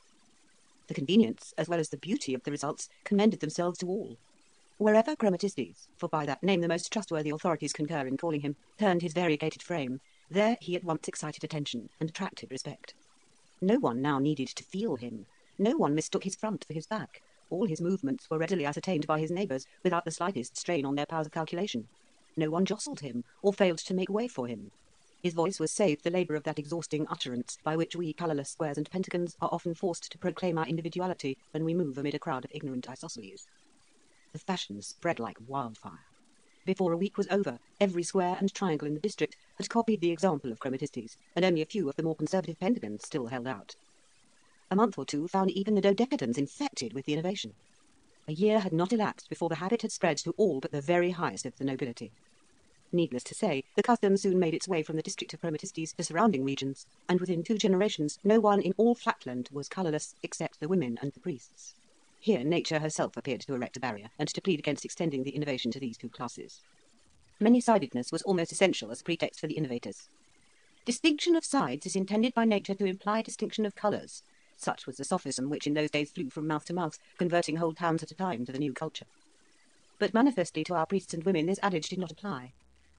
The convenience, as well as the beauty of the results, commended themselves to all. Wherever Chromatistes, for by that name the most trustworthy authorities concur in calling him, turned his variegated frame, there he at once excited attention and attracted respect. No one now needed to feel him. No one mistook his front for his back. All his movements were readily ascertained by his neighbours without the slightest strain on their powers of calculation. No one jostled him or failed to make way for him. His voice was saved the labour of that exhausting utterance by which we colourless squares and pentagons are often forced to proclaim our individuality when we move amid a crowd of ignorant isosceles. The fashion spread like wildfire. Before a week was over, every square and triangle in the district had copied the example of Chromatistes, and only a few of the more conservative pentagons still held out. A month or two found even the dodecagons infected with the innovation. A year had not elapsed before the habit had spread to all but the very highest of the nobility. Needless to say, the custom soon made its way from the district of Chromatistes to surrounding regions, and within 2 generations no one in all Flatland was colourless except the women and the priests. Here nature herself appeared to erect a barrier, and to plead against extending the innovation to these 2 classes. Many-sidedness was almost essential as a pretext for the innovators. Distinction of sides is intended by nature to imply distinction of colours. Such was the sophism which in those days flew from mouth to mouth, converting whole towns at a time to the new culture. But manifestly to our priests and women this adage did not apply.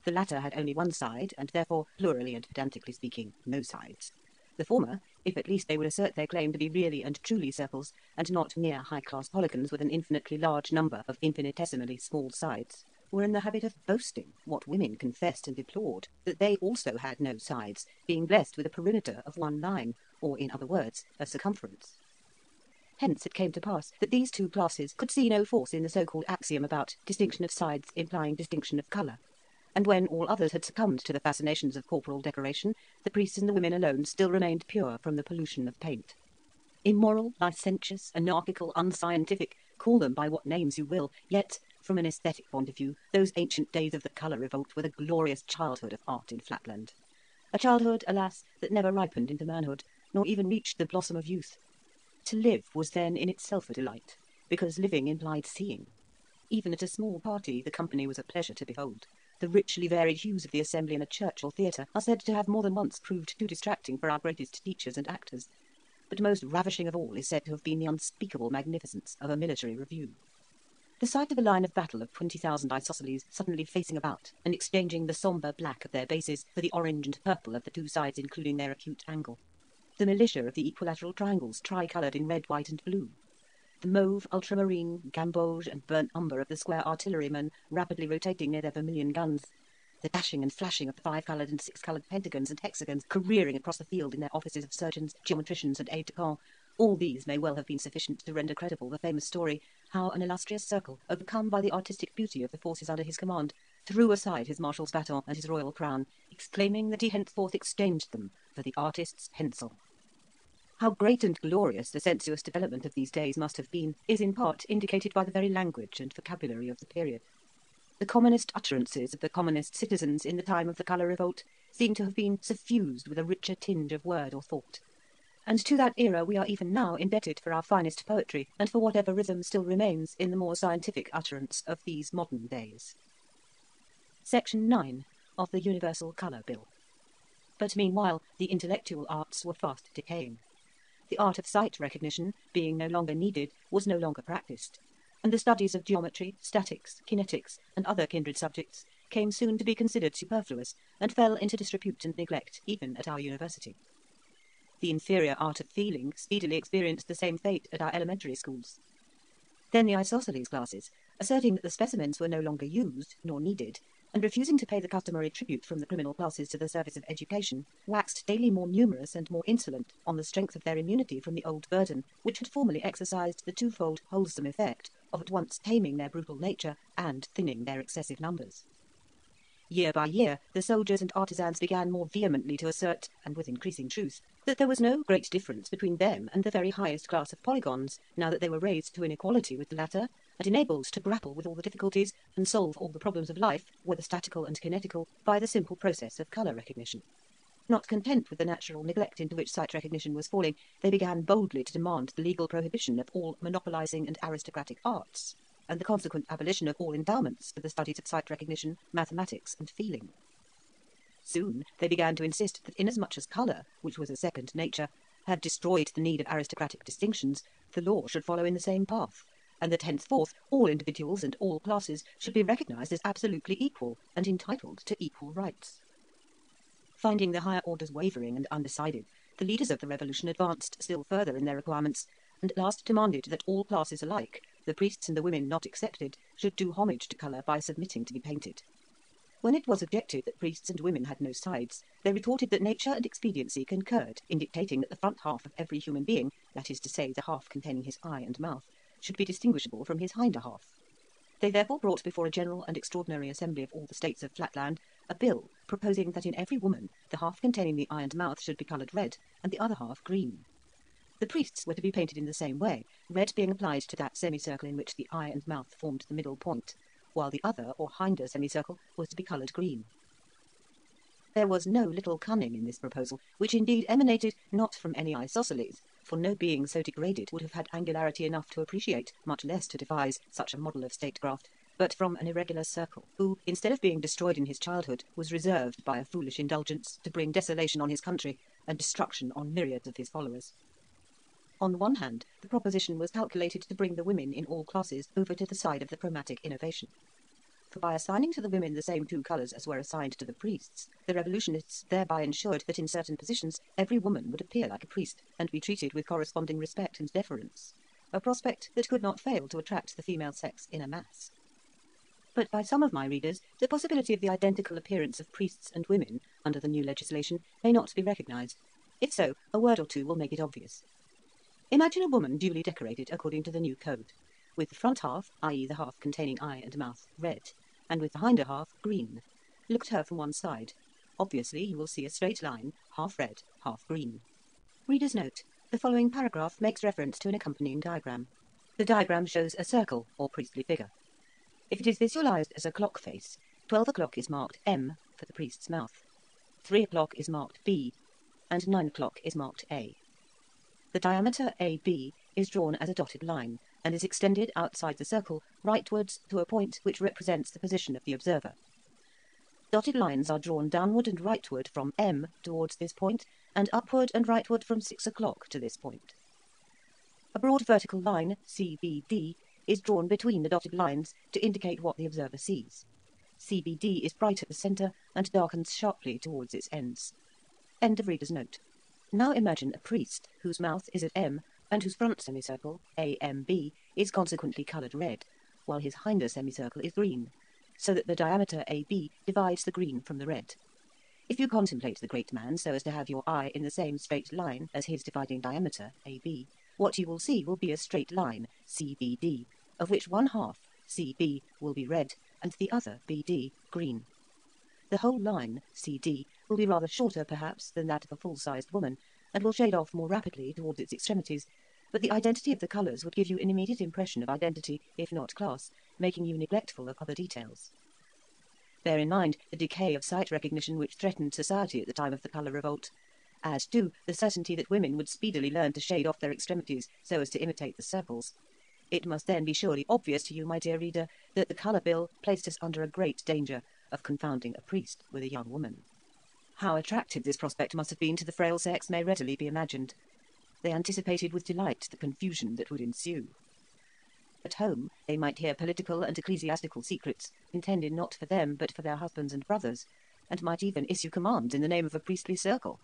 The latter had only one side, and therefore, plurally and pedantically speaking, no sides. The former, if at least they would assert their claim to be really and truly circles, and not mere high-class polygons with an infinitely large number of infinitesimally small sides, were in the habit of boasting, what women confessed and deplored, that they also had no sides, being blessed with a perimeter of 1 line, or, in other words, a circumference. Hence it came to pass that these 2 classes could see no force in the so-called axiom about distinction of sides implying distinction of colour, and when all others had succumbed to the fascinations of corporal decoration, the priests and the women alone still remained pure from the pollution of paint. Immoral, licentious, anarchical, unscientific, call them by what names you will, yet, from an aesthetic point of view, those ancient days of the colour revolt were the glorious childhood of art in Flatland. A childhood, alas, that never ripened into manhood, nor even reached the blossom of youth. To live was then in itself a delight, because living implied seeing. Even at a small party, the company was a pleasure to behold. The richly varied hues of the assembly in a church or theatre are said to have more than once proved too distracting for our greatest teachers and actors. But most ravishing of all is said to have been the unspeakable magnificence of a military review. The sight of a line of battle of 20,000 isosceles suddenly facing about, and exchanging the sombre black of their bases for the orange and purple of the 2 sides including their acute angle. The militia of the equilateral triangles tri-coloured in red, white and blue. The mauve, ultramarine, gamboge and burnt umber of the square artillerymen rapidly rotating near their vermilion guns. The dashing and flashing of the 5-coloured and 6-coloured pentagons and hexagons careering across the field in their offices of surgeons, geometricians and aides-de-camp. All these may well have been sufficient to render credible the famous story how an illustrious circle, overcome by the artistic beauty of the forces under his command, threw aside his marshal's baton and his royal crown, exclaiming that he henceforth exchanged them for the artist's pencil. How great and glorious the sensuous development of these days must have been is in part indicated by the very language and vocabulary of the period. The commonest utterances of the commonest citizens in the time of the colour revolt seem to have been suffused with a richer tinge of word or thought, and to that era we are even now indebted for our finest poetry and for whatever rhythm still remains in the more scientific utterance of these modern days. Section 9 of the Universal Colour Bill. But meanwhile the intellectual arts were fast decaying. The art of sight recognition, being no longer needed, was no longer practised, and the studies of geometry, statics, kinetics, and other kindred subjects came soon to be considered superfluous, and fell into disrepute and neglect even at our university. The inferior art of feeling speedily experienced the same fate at our elementary schools. Then the isosceles classes, asserting that the specimens were no longer used nor needed, and refusing to pay the customary tribute from the criminal classes to the service of education, waxed daily more numerous and more insolent on the strength of their immunity from the old burden, which had formerly exercised the twofold wholesome effect of at once taming their brutal nature and thinning their excessive numbers. Year by year, the soldiers and artisans began more vehemently to assert, and with increasing truth, that there was no great difference between them and the very highest class of polygons, now that they were raised to an equality with the latter, and enabled to grapple with all the difficulties and solve all the problems of life, whether statical and kinetical, by the simple process of colour recognition. Not content with the natural neglect into which sight recognition was falling, they began boldly to demand the legal prohibition of all monopolizing and aristocratic arts, and the consequent abolition of all endowments for the studies of sight recognition, mathematics, and feeling. Soon they began to insist that inasmuch as colour, which was a second nature, had destroyed the need of aristocratic distinctions, the law should follow in the same path, and that henceforth all individuals and all classes should be recognised as absolutely equal and entitled to equal rights. Finding the higher orders wavering and undecided, the leaders of the revolution advanced still further in their requirements, and at last demanded that all classes alike, the priests and the women not excepted, should do homage to colour by submitting to be painted. When it was objected that priests and women had no sides, they retorted that nature and expediency concurred in dictating that the front half of every human being, that is to say, the half containing his eye and mouth, should be distinguishable from his hinder half. They therefore brought before a general and extraordinary assembly of all the states of Flatland a bill proposing that in every woman the half containing the eye and mouth should be coloured red, and the other half green. The priests were to be painted in the same way, red being applied to that semicircle in which the eye and mouth formed the middle point, while the other or hinder semicircle was to be coloured green. There was no little cunning in this proposal, which indeed emanated not from any isosceles, for no being so degraded would have had angularity enough to appreciate, much less to devise, such a model of statecraft, but from an irregular circle, who, instead of being destroyed in his childhood, was reserved by a foolish indulgence to bring desolation on his country and destruction on myriads of his followers. On the one hand, the proposition was calculated to bring the women in all classes over to the side of the chromatic innovation. For by assigning to the women the same two colours as were assigned to the priests, the revolutionists thereby ensured that in certain positions every woman would appear like a priest and be treated with corresponding respect and deference, a prospect that could not fail to attract the female sex in a mass. But by some of my readers, the possibility of the identical appearance of priests and women under the new legislation may not be recognised. If so, a word or two will make it obvious. Imagine a woman duly decorated according to the new code, with the front half, i.e. the half containing eye and mouth, red, and with the hinder half, green. Look at her from one side. Obviously you will see a straight line, half red, half green. Reader's note: the following paragraph makes reference to an accompanying diagram. The diagram shows a circle, or priestly figure. If it is visualised as a clock face, 12 o'clock is marked M for the priest's mouth, 3 o'clock is marked B, and 9 o'clock is marked A. The diameter AB is drawn as a dotted line, and is extended outside the circle rightwards to a point which represents the position of the observer. Dotted lines are drawn downward and rightward from M towards this point, and upward and rightward from 6 o'clock to this point. A broad vertical line, CBD, is drawn between the dotted lines to indicate what the observer sees. CBD is bright at the centre and darkens sharply towards its ends. End of reader's note. Now imagine a priest whose mouth is at M and whose front semicircle, AMB, is consequently coloured red, while his hinder semicircle is green, so that the diameter AB divides the green from the red. If you contemplate the great man so as to have your eye in the same straight line as his dividing diameter, AB, what you will see will be a straight line, CBD, of which one half, CB, will be red, and the other, BD, green. The whole line, CD, will be rather shorter, perhaps, than that of a full-sized woman, and will shade off more rapidly towards its extremities, but the identity of the colours would give you an immediate impression of identity, if not class, making you neglectful of other details. Bear in mind the decay of sight recognition which threatened society at the time of the colour revolt. Add, too, the certainty that women would speedily learn to shade off their extremities so as to imitate the circles. It must then be surely obvious to you, my dear reader, that the colour bill placed us under a great danger of confounding a priest with a young woman. How attractive this prospect must have been to the frail sex may readily be imagined. They anticipated with delight the confusion that would ensue. At home they might hear political and ecclesiastical secrets intended not for them but for their husbands and brothers, and might even issue commands in the name of a priestly circle.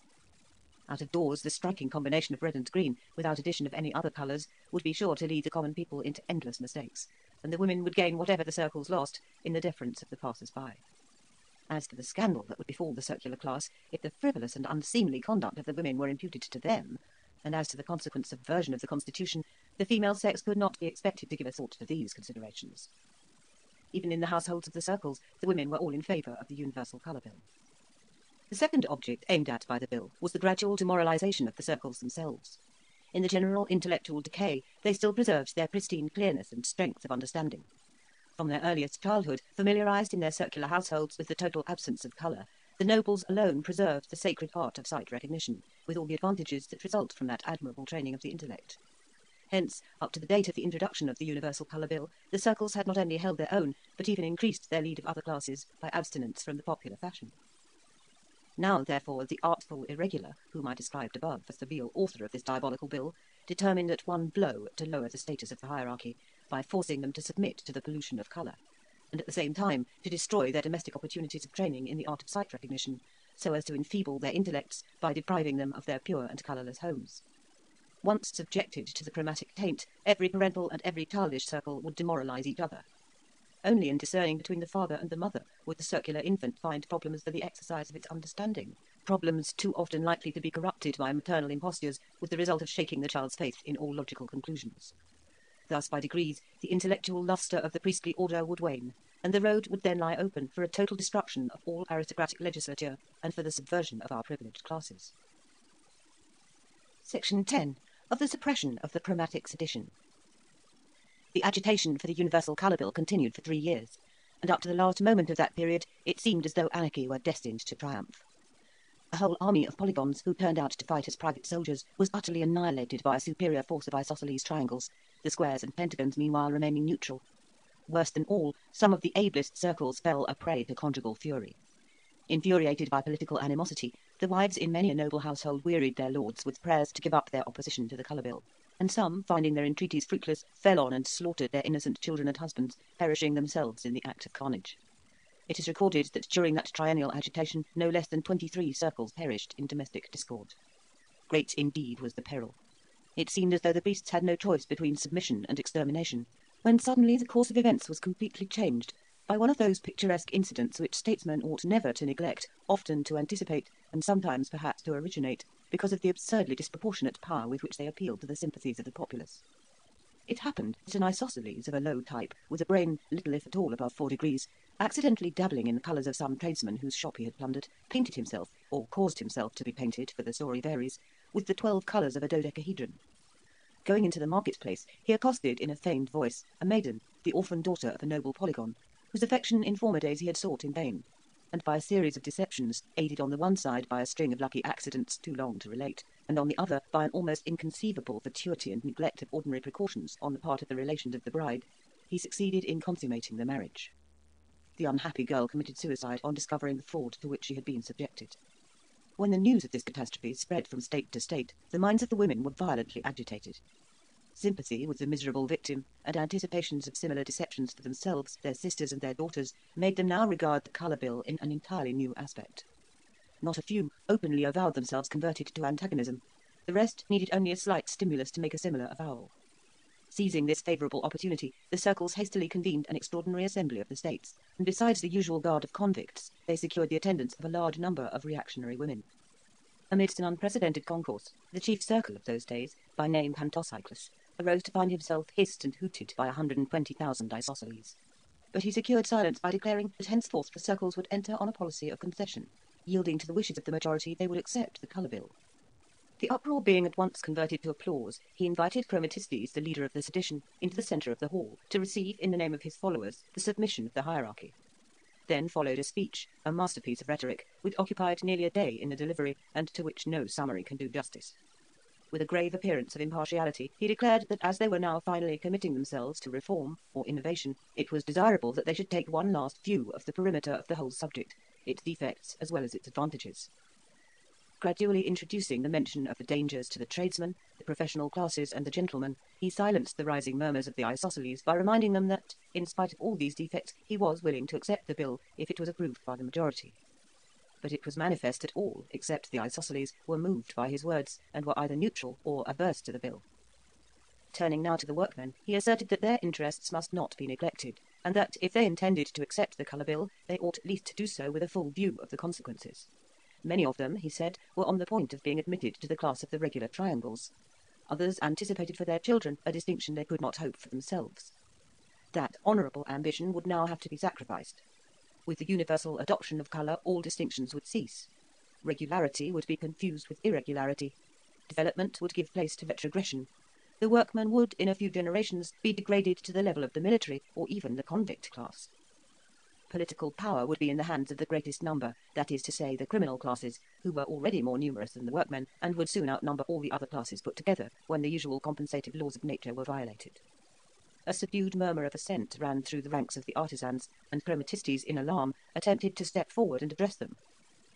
Out of doors, the striking combination of red and green, without addition of any other colours, would be sure to lead the common people into endless mistakes, and the women would gain whatever the circles lost in the deference of the passers-by. As for the scandal that would befall the circular class if the frivolous and unseemly conduct of the women were imputed to them, and as to the consequent subversion of the constitution, the female sex could not be expected to give a thought to these considerations. Even in the households of the circles, the women were all in favour of the Universal Colour Bill. The second object aimed at by the bill was the gradual demoralisation of the circles themselves. In the general intellectual decay, they still preserved their pristine clearness and strength of understanding. From their earliest childhood, familiarised in their circular households with the total absence of colour, the nobles alone preserved the sacred art of sight recognition, with all the advantages that result from that admirable training of the intellect. Hence, up to the date of the introduction of the Universal Colour Bill, the circles had not only held their own, but even increased their lead of other classes by abstinence from the popular fashion. Now, therefore, the artful irregular, whom I described above as the real author of this diabolical bill, determined at one blow to lower the status of the hierarchy by forcing them to submit to the pollution of colour, and at the same time to destroy their domestic opportunities of training in the art of sight recognition, so as to enfeeble their intellects by depriving them of their pure and colourless homes. Once subjected to the chromatic taint, every parental and every childish circle would demoralise each other. Only in discerning between the father and the mother would the circular infant find problems for the exercise of its understanding, problems too often likely to be corrupted by maternal impostures, with the result of shaking the child's faith in all logical conclusions. Thus, by degrees, the intellectual lustre of the priestly order would wane, and the road would then lie open for a total destruction of all aristocratic legislature and for the subversion of our privileged classes. Section 10. Of the suppression of the chromatic sedition. The agitation for the Universal Colour Bill continued for 3 years, and up to the last moment of that period it seemed as though anarchy were destined to triumph. A whole army of polygons, who turned out to fight as private soldiers, was utterly annihilated by a superior force of isosceles triangles, the squares and pentagons meanwhile remaining neutral. Worse than all, some of the ablest circles fell a prey to conjugal fury. Infuriated by political animosity, the wives in many a noble household wearied their lords with prayers to give up their opposition to the Colour Bill, and some, finding their entreaties fruitless, fell on and slaughtered their innocent children and husbands, perishing themselves in the act of carnage. It is recorded that during that triennial agitation no less than 23 circles perished in domestic discord. Great indeed was the peril. It seemed as though the beasts had no choice between submission and extermination, when suddenly the course of events was completely changed by one of those picturesque incidents which statesmen ought never to neglect, often to anticipate, and sometimes perhaps to originate, because of the absurdly disproportionate power with which they appealed to the sympathies of the populace. It happened that an isosceles of a low type, with a brain little if at all above 4 degrees, accidentally dabbling in the colours of some tradesman whose shop he had plundered, painted himself, or caused himself to be painted, for the story varies, with the 12 colours of a dodecahedron. Going into the marketplace, he accosted in a feigned voice a maiden, the orphan daughter of a noble polygon, whose affection in former days he had sought in vain, and by a series of deceptions, aided on the one side by a string of lucky accidents too long to relate, and on the other by an almost inconceivable fatuity and neglect of ordinary precautions on the part of the relations of the bride, he succeeded in consummating the marriage. The unhappy girl committed suicide on discovering the fraud to which she had been subjected. When the news of this catastrophe spread from state to state, the minds of the women were violently agitated. Sympathy with the miserable victim, and anticipations of similar deceptions for themselves, their sisters, and their daughters, made them now regard the Colour Bill in an entirely new aspect. Not a few openly avowed themselves converted to antagonism. The rest needed only a slight stimulus to make a similar avowal. Seizing this favourable opportunity, the circles hastily convened an extraordinary assembly of the states, and besides the usual guard of convicts, they secured the attendance of a large number of reactionary women. Amidst an unprecedented concourse, the chief circle of those days, by name Pantocyclus, arose to find himself hissed and hooted by 120,000 isosceles. But he secured silence by declaring that henceforth the circles would enter on a policy of concession. Yielding to the wishes of the majority, they would accept the Colour Bill. The uproar being at once converted to applause, he invited Chromatistes, the leader of the sedition, into the centre of the hall, to receive, in the name of his followers, the submission of the hierarchy. Then followed a speech, a masterpiece of rhetoric, which occupied nearly a day in the delivery, and to which no summary can do justice. With a grave appearance of impartiality, he declared that as they were now finally committing themselves to reform, or innovation, it was desirable that they should take one last view of the perimeter of the whole subject, its defects as well as its advantages. Gradually introducing the mention of the dangers to the tradesmen, the professional classes, and the gentlemen, he silenced the rising murmurs of the isosceles by reminding them that, in spite of all these defects, he was willing to accept the bill if it was approved by the majority. but it was manifest that all, except the isosceles, were moved by his words, and were either neutral or averse to the bill. Turning now to the workmen, he asserted that their interests must not be neglected, and that if they intended to accept the colour bill, they ought at least to do so with a full view of the consequences. Many of them, he said, were on the point of being admitted to the class of the regular triangles. Others anticipated for their children a distinction they could not hope for themselves. That honourable ambition would now have to be sacrificed. With the universal adoption of colour, all distinctions would cease. Regularity would be confused with irregularity. Development would give place to retrogression. The workman would, in a few generations, be degraded to the level of the military or even the convict class. Political power would be in the hands of the greatest number, that is to say, the criminal classes, who were already more numerous than the workmen, and would soon outnumber all the other classes put together, when the usual compensative laws of nature were violated. A subdued murmur of assent ran through the ranks of the artisans, and Chromatistes, in alarm, attempted to step forward and address them.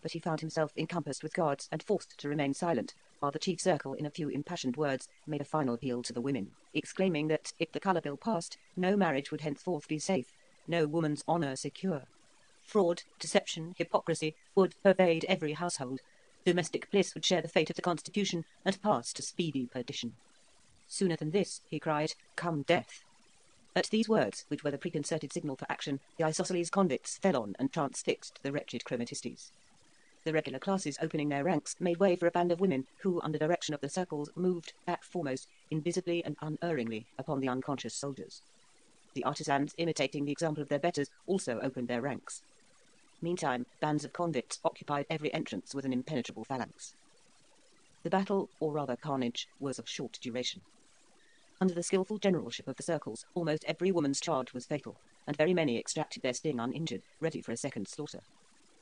But he found himself encompassed with guards and forced to remain silent, while the chief circle, in a few impassioned words, made a final appeal to the women, exclaiming that, if the colour bill passed, no marriage would henceforth be safe, no woman's honour secure. Fraud, deception, hypocrisy would pervade every household. Domestic bliss would share the fate of the Constitution and pass to speedy perdition. Sooner than this, he cried, come death. At these words, which were the preconcerted signal for action, the isosceles convicts fell on and transfixed the wretched Chromatistes. The regular classes, opening their ranks, made way for a band of women who, under direction of the circles, moved back foremost, invisibly and unerringly, upon the unconscious soldiers. The artisans, imitating the example of their betters, also opened their ranks. Meantime, bands of convicts occupied every entrance with an impenetrable phalanx. The battle, or rather carnage, was of short duration. Under the skilful generalship of the circles, almost every woman's charge was fatal, and very many extracted their sting uninjured, ready for a second slaughter.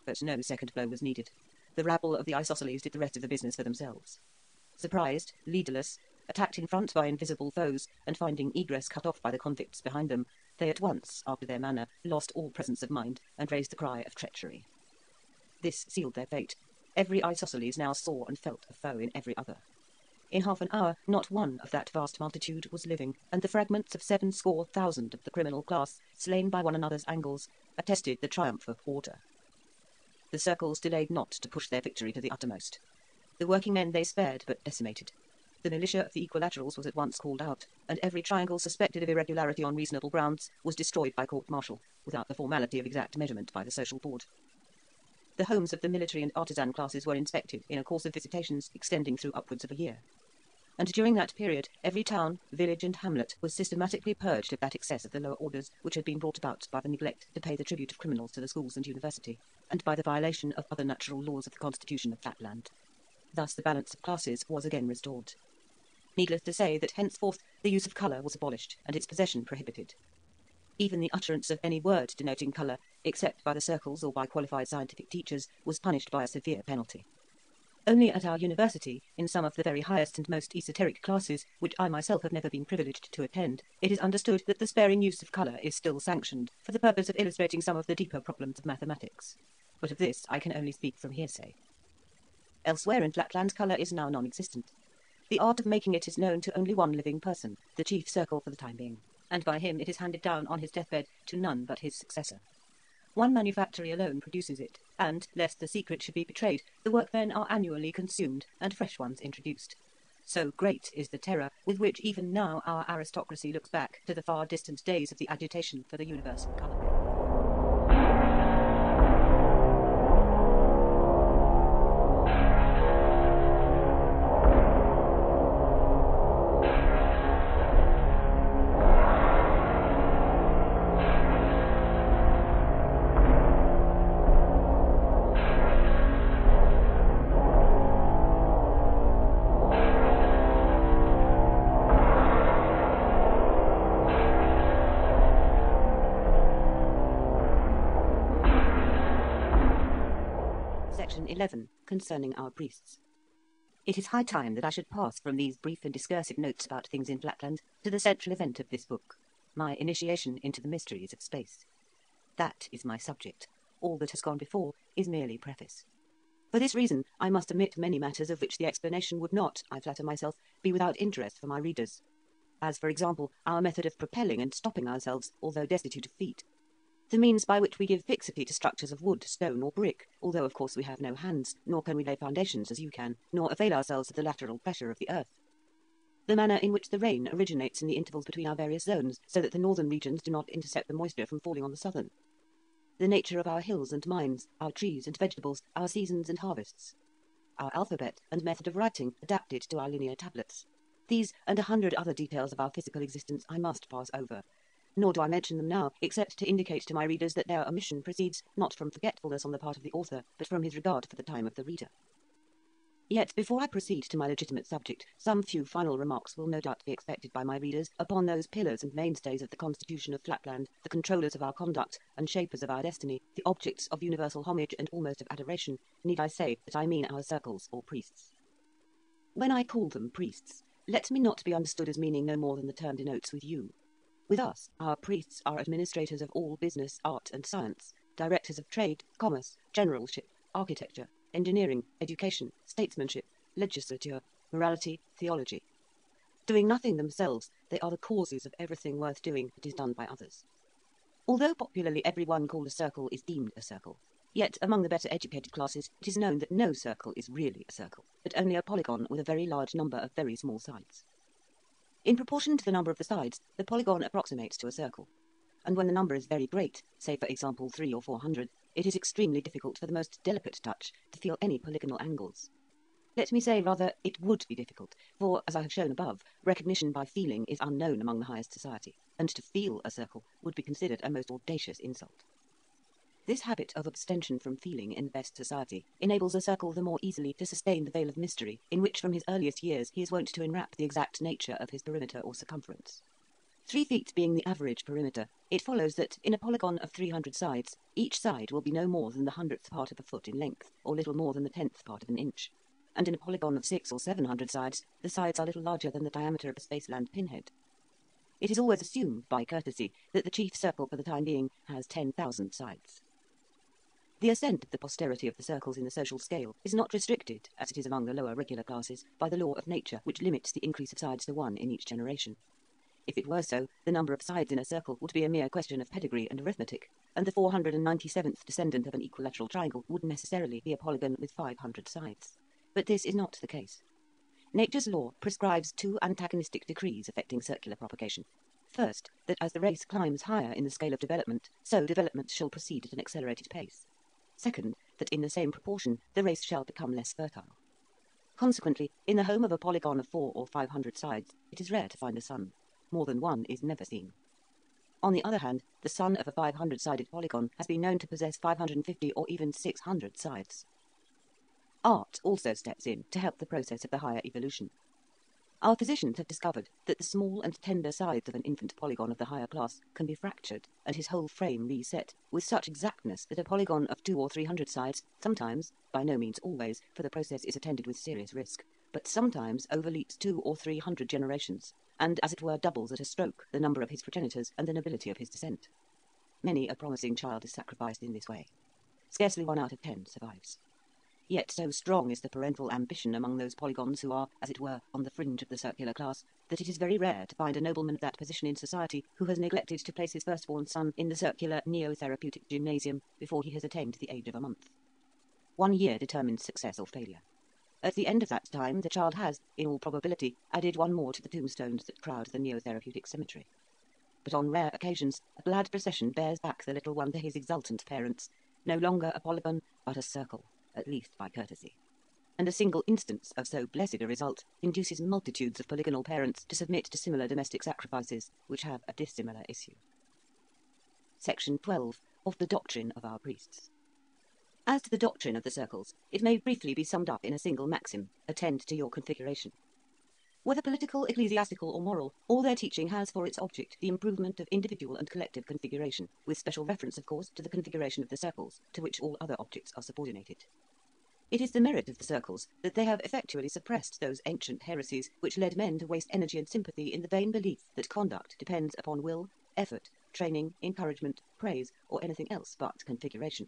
But no second blow was needed. The rabble of the isosceles did the rest of the business for themselves. Surprised, leaderless, attacked in front by invisible foes, and finding egress cut off by the convicts behind them, they at once, after their manner, lost all presence of mind, and raised the cry of treachery. This sealed their fate. Every isosceles now saw and felt a foe in every other. In half an hour, not one of that vast multitude was living, and the fragments of 700,000 of the criminal class, slain by one another's angles, attested the triumph of order. The circles delayed not to push their victory to the uttermost. The working men they spared but decimated. The militia of the equilaterals was at once called out, and every triangle suspected of irregularity on reasonable grounds was destroyed by court-martial, without the formality of exact measurement by the social board. The homes of the military and artisan classes were inspected in a course of visitations extending through upwards of a year. And during that period, every town, village and hamlet was systematically purged of that excess of the lower orders which had been brought about by the neglect to pay the tribute of criminals to the schools and university, and by the violation of other natural laws of the Constitution of Flatland. Thus the balance of classes was again restored. Needless to say that henceforth the use of colour was abolished and its possession prohibited. Even the utterance of any word denoting colour, except by the circles or by qualified scientific teachers, was punished by a severe penalty. Only at our university, in some of the very highest and most esoteric classes, which I myself have never been privileged to attend, it is understood that the sparing use of colour is still sanctioned, for the purpose of illustrating some of the deeper problems of mathematics. But of this I can only speak from hearsay. Elsewhere in Flatland, colour is now non-existent. The art of making it is known to only one living person, the chief circle for the time being, and by him it is handed down on his deathbed to none but his successor. One manufactory alone produces it, and, lest the secret should be betrayed, the workmen are annually consumed and fresh ones introduced. So great is the terror with which even now our aristocracy looks back to the far distant days of the agitation for the universal colour. Section 11, concerning our priests. It is high time that I should pass from these brief and discursive notes about things in Flatland to the central event of this book, my initiation into the mysteries of space. That is my subject. All that has gone before is merely preface. For this reason, I must omit many matters of which the explanation would not, I flatter myself, be without interest for my readers, as, for example, our method of propelling and stopping ourselves, although destitute of feet. the means by which we give fixity to structures of wood, stone, or brick, although of course we have no hands, nor can we lay foundations as you can, nor avail ourselves of the lateral pressure of the earth. The manner in which the rain originates in the intervals between our various zones, so that the northern regions do not intercept the moisture from falling on the southern. The nature of our hills and mines, our trees and vegetables, our seasons and harvests. Our alphabet and method of writing adapted to our linear tablets. These and 100 other details of our physical existence I must pass over, nor do I mention them now, except to indicate to my readers that their omission proceeds not from forgetfulness on the part of the author, but from his regard for the time of the reader. Yet, before I proceed to my legitimate subject, some few final remarks will no doubt be expected by my readers upon those pillars and mainstays of the constitution of Flatland, the controllers of our conduct and shapers of our destiny, the objects of universal homage and almost of adoration. Need I say that I mean our circles or priests? When I call them priests, let me not be understood as meaning no more than the term denotes with you. With us, our priests are administrators of all business, art and science, directors of trade, commerce, generalship, architecture, engineering, education, statesmanship, legislature, morality, theology. Doing nothing themselves, they are the causes of everything worth doing that is done by others. Although popularly every one called a circle is deemed a circle, yet among the better educated classes it is known that no circle is really a circle, but only a polygon with a very large number of very small sides. In proportion to the number of the sides, the polygon approximates to a circle, and when the number is very great, say for example 300 or 400, it is extremely difficult for the most delicate touch to feel any polygonal angles. Let me say rather, it would be difficult, for, as I have shown above, recognition by feeling is unknown among the highest society, and to feel a circle would be considered a most audacious insult. This habit of abstention from feeling in the best society enables a circle the more easily to sustain the veil of mystery in which from his earliest years he is wont to enwrap the exact nature of his perimeter or circumference. 3 feet being the average perimeter, it follows that, in a polygon of 300 sides, each side will be no more than the 100th part of a foot in length, or little more than the 10th part of an inch. And in a polygon of 600 or 700 sides, the sides are little larger than the diameter of a Spaceland pinhead. It is always assumed, by courtesy, that the chief circle for the time being has 10,000 sides. The ascent of the posterity of the circles in the social scale is not restricted, as it is among the lower regular classes, by the law of nature, which limits the increase of sides to 1 in each generation. If it were so, the number of sides in a circle would be a mere question of pedigree and arithmetic, and the 497th descendant of an equilateral triangle would necessarily be a polygon with 500 sides. But this is not the case. Nature's law prescribes 2 antagonistic decrees affecting circular propagation. First, that as the race climbs higher in the scale of development, so development shall proceed at an accelerated pace. Second, that in the same proportion the race shall become less fertile. Consequently, in the home of a polygon of 400 or 500 sides, it is rare to find a son. More than one is never seen. On the other hand, the son of a 500-sided polygon has been known to possess 550 or even 600 sides. Art also steps in to help the process of the higher evolution. Our physicians have discovered that the small and tender sides of an infant polygon of the higher class can be fractured and his whole frame reset with such exactness that a polygon of 200 or 300 sides sometimes, by no means always, for the process is attended with serious risk, but sometimes overleaps 200 or 300 generations, and as it were doubles at a stroke the number of his progenitors and the nobility of his descent. Many a promising child is sacrificed in this way. Scarcely 1 out of 10 survives. Yet so strong is the parental ambition among those polygons who are, as it were, on the fringe of the circular class, that it is very rare to find a nobleman of that position in society who has neglected to place his firstborn son in the circular neo-therapeutic gymnasium before he has attained the age of a month. 1 year determines success or failure. At the end of that time, the child has, in all probability, added 1 more to the tombstones that crowd the neo-therapeutic cemetery. But on rare occasions, a glad procession bears back the little one to his exultant parents, no longer a polygon, but a circle, at least by courtesy. And a single instance of so blessed a result induces multitudes of polygonal parents to submit to similar domestic sacrifices, which have a dissimilar issue. Section 12 of the Doctrine of our Priests. As to the doctrine of the circles, it may briefly be summed up in a single maxim: attend to your configuration. Whether political, ecclesiastical, or moral, all their teaching has for its object the improvement of individual and collective configuration, with special reference, of course, to the configuration of the circles, to which all other objects are subordinated. It is the merit of the circles that they have effectually suppressed those ancient heresies which led men to waste energy and sympathy in the vain belief that conduct depends upon will, effort, training, encouragement, praise, or anything else but configuration.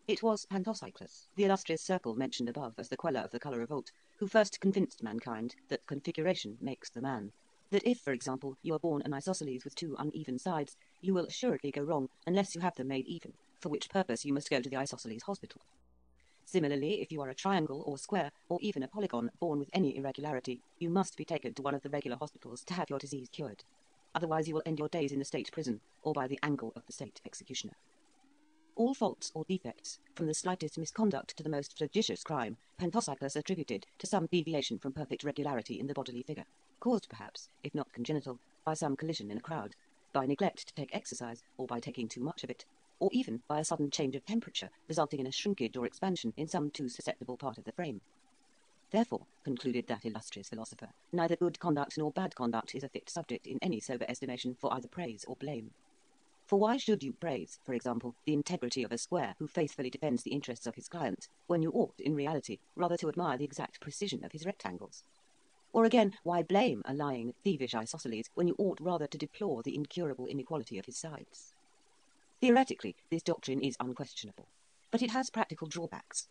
It was Pantocyclus, the illustrious circle mentioned above as the queller of the colour revolt, who first convinced mankind that configuration makes the man. that if, for example, you are born an isosceles with two uneven sides, you will assuredly go wrong unless you have them made even, for which purpose you must go to the isosceles hospital. Similarly, if you are a triangle or square or even a polygon born with any irregularity, you must be taken to one of the regular hospitals to have your disease cured. Otherwise you will end your days in the state prison or by the angle of the state executioner. All faults or defects, from the slightest misconduct to the most flagitious crime, Pantocyclus attributed to some deviation from perfect regularity in the bodily figure, caused perhaps, if not congenital, by some collision in a crowd, by neglect to take exercise or by taking too much of it, or even by a sudden change of temperature resulting in a shrinkage or expansion in some too susceptible part of the frame. Therefore, concluded that illustrious philosopher, neither good conduct nor bad conduct is a fit subject in any sober estimation for either praise or blame. For why should you praise, for example, the integrity of a square who faithfully defends the interests of his client, when you ought, in reality, rather to admire the exact precision of his rectangles? Or again, why blame a lying, thievish isosceles, when you ought rather to deplore the incurable inequality of his sides? Theoretically, this doctrine is unquestionable, but it has practical drawbacks.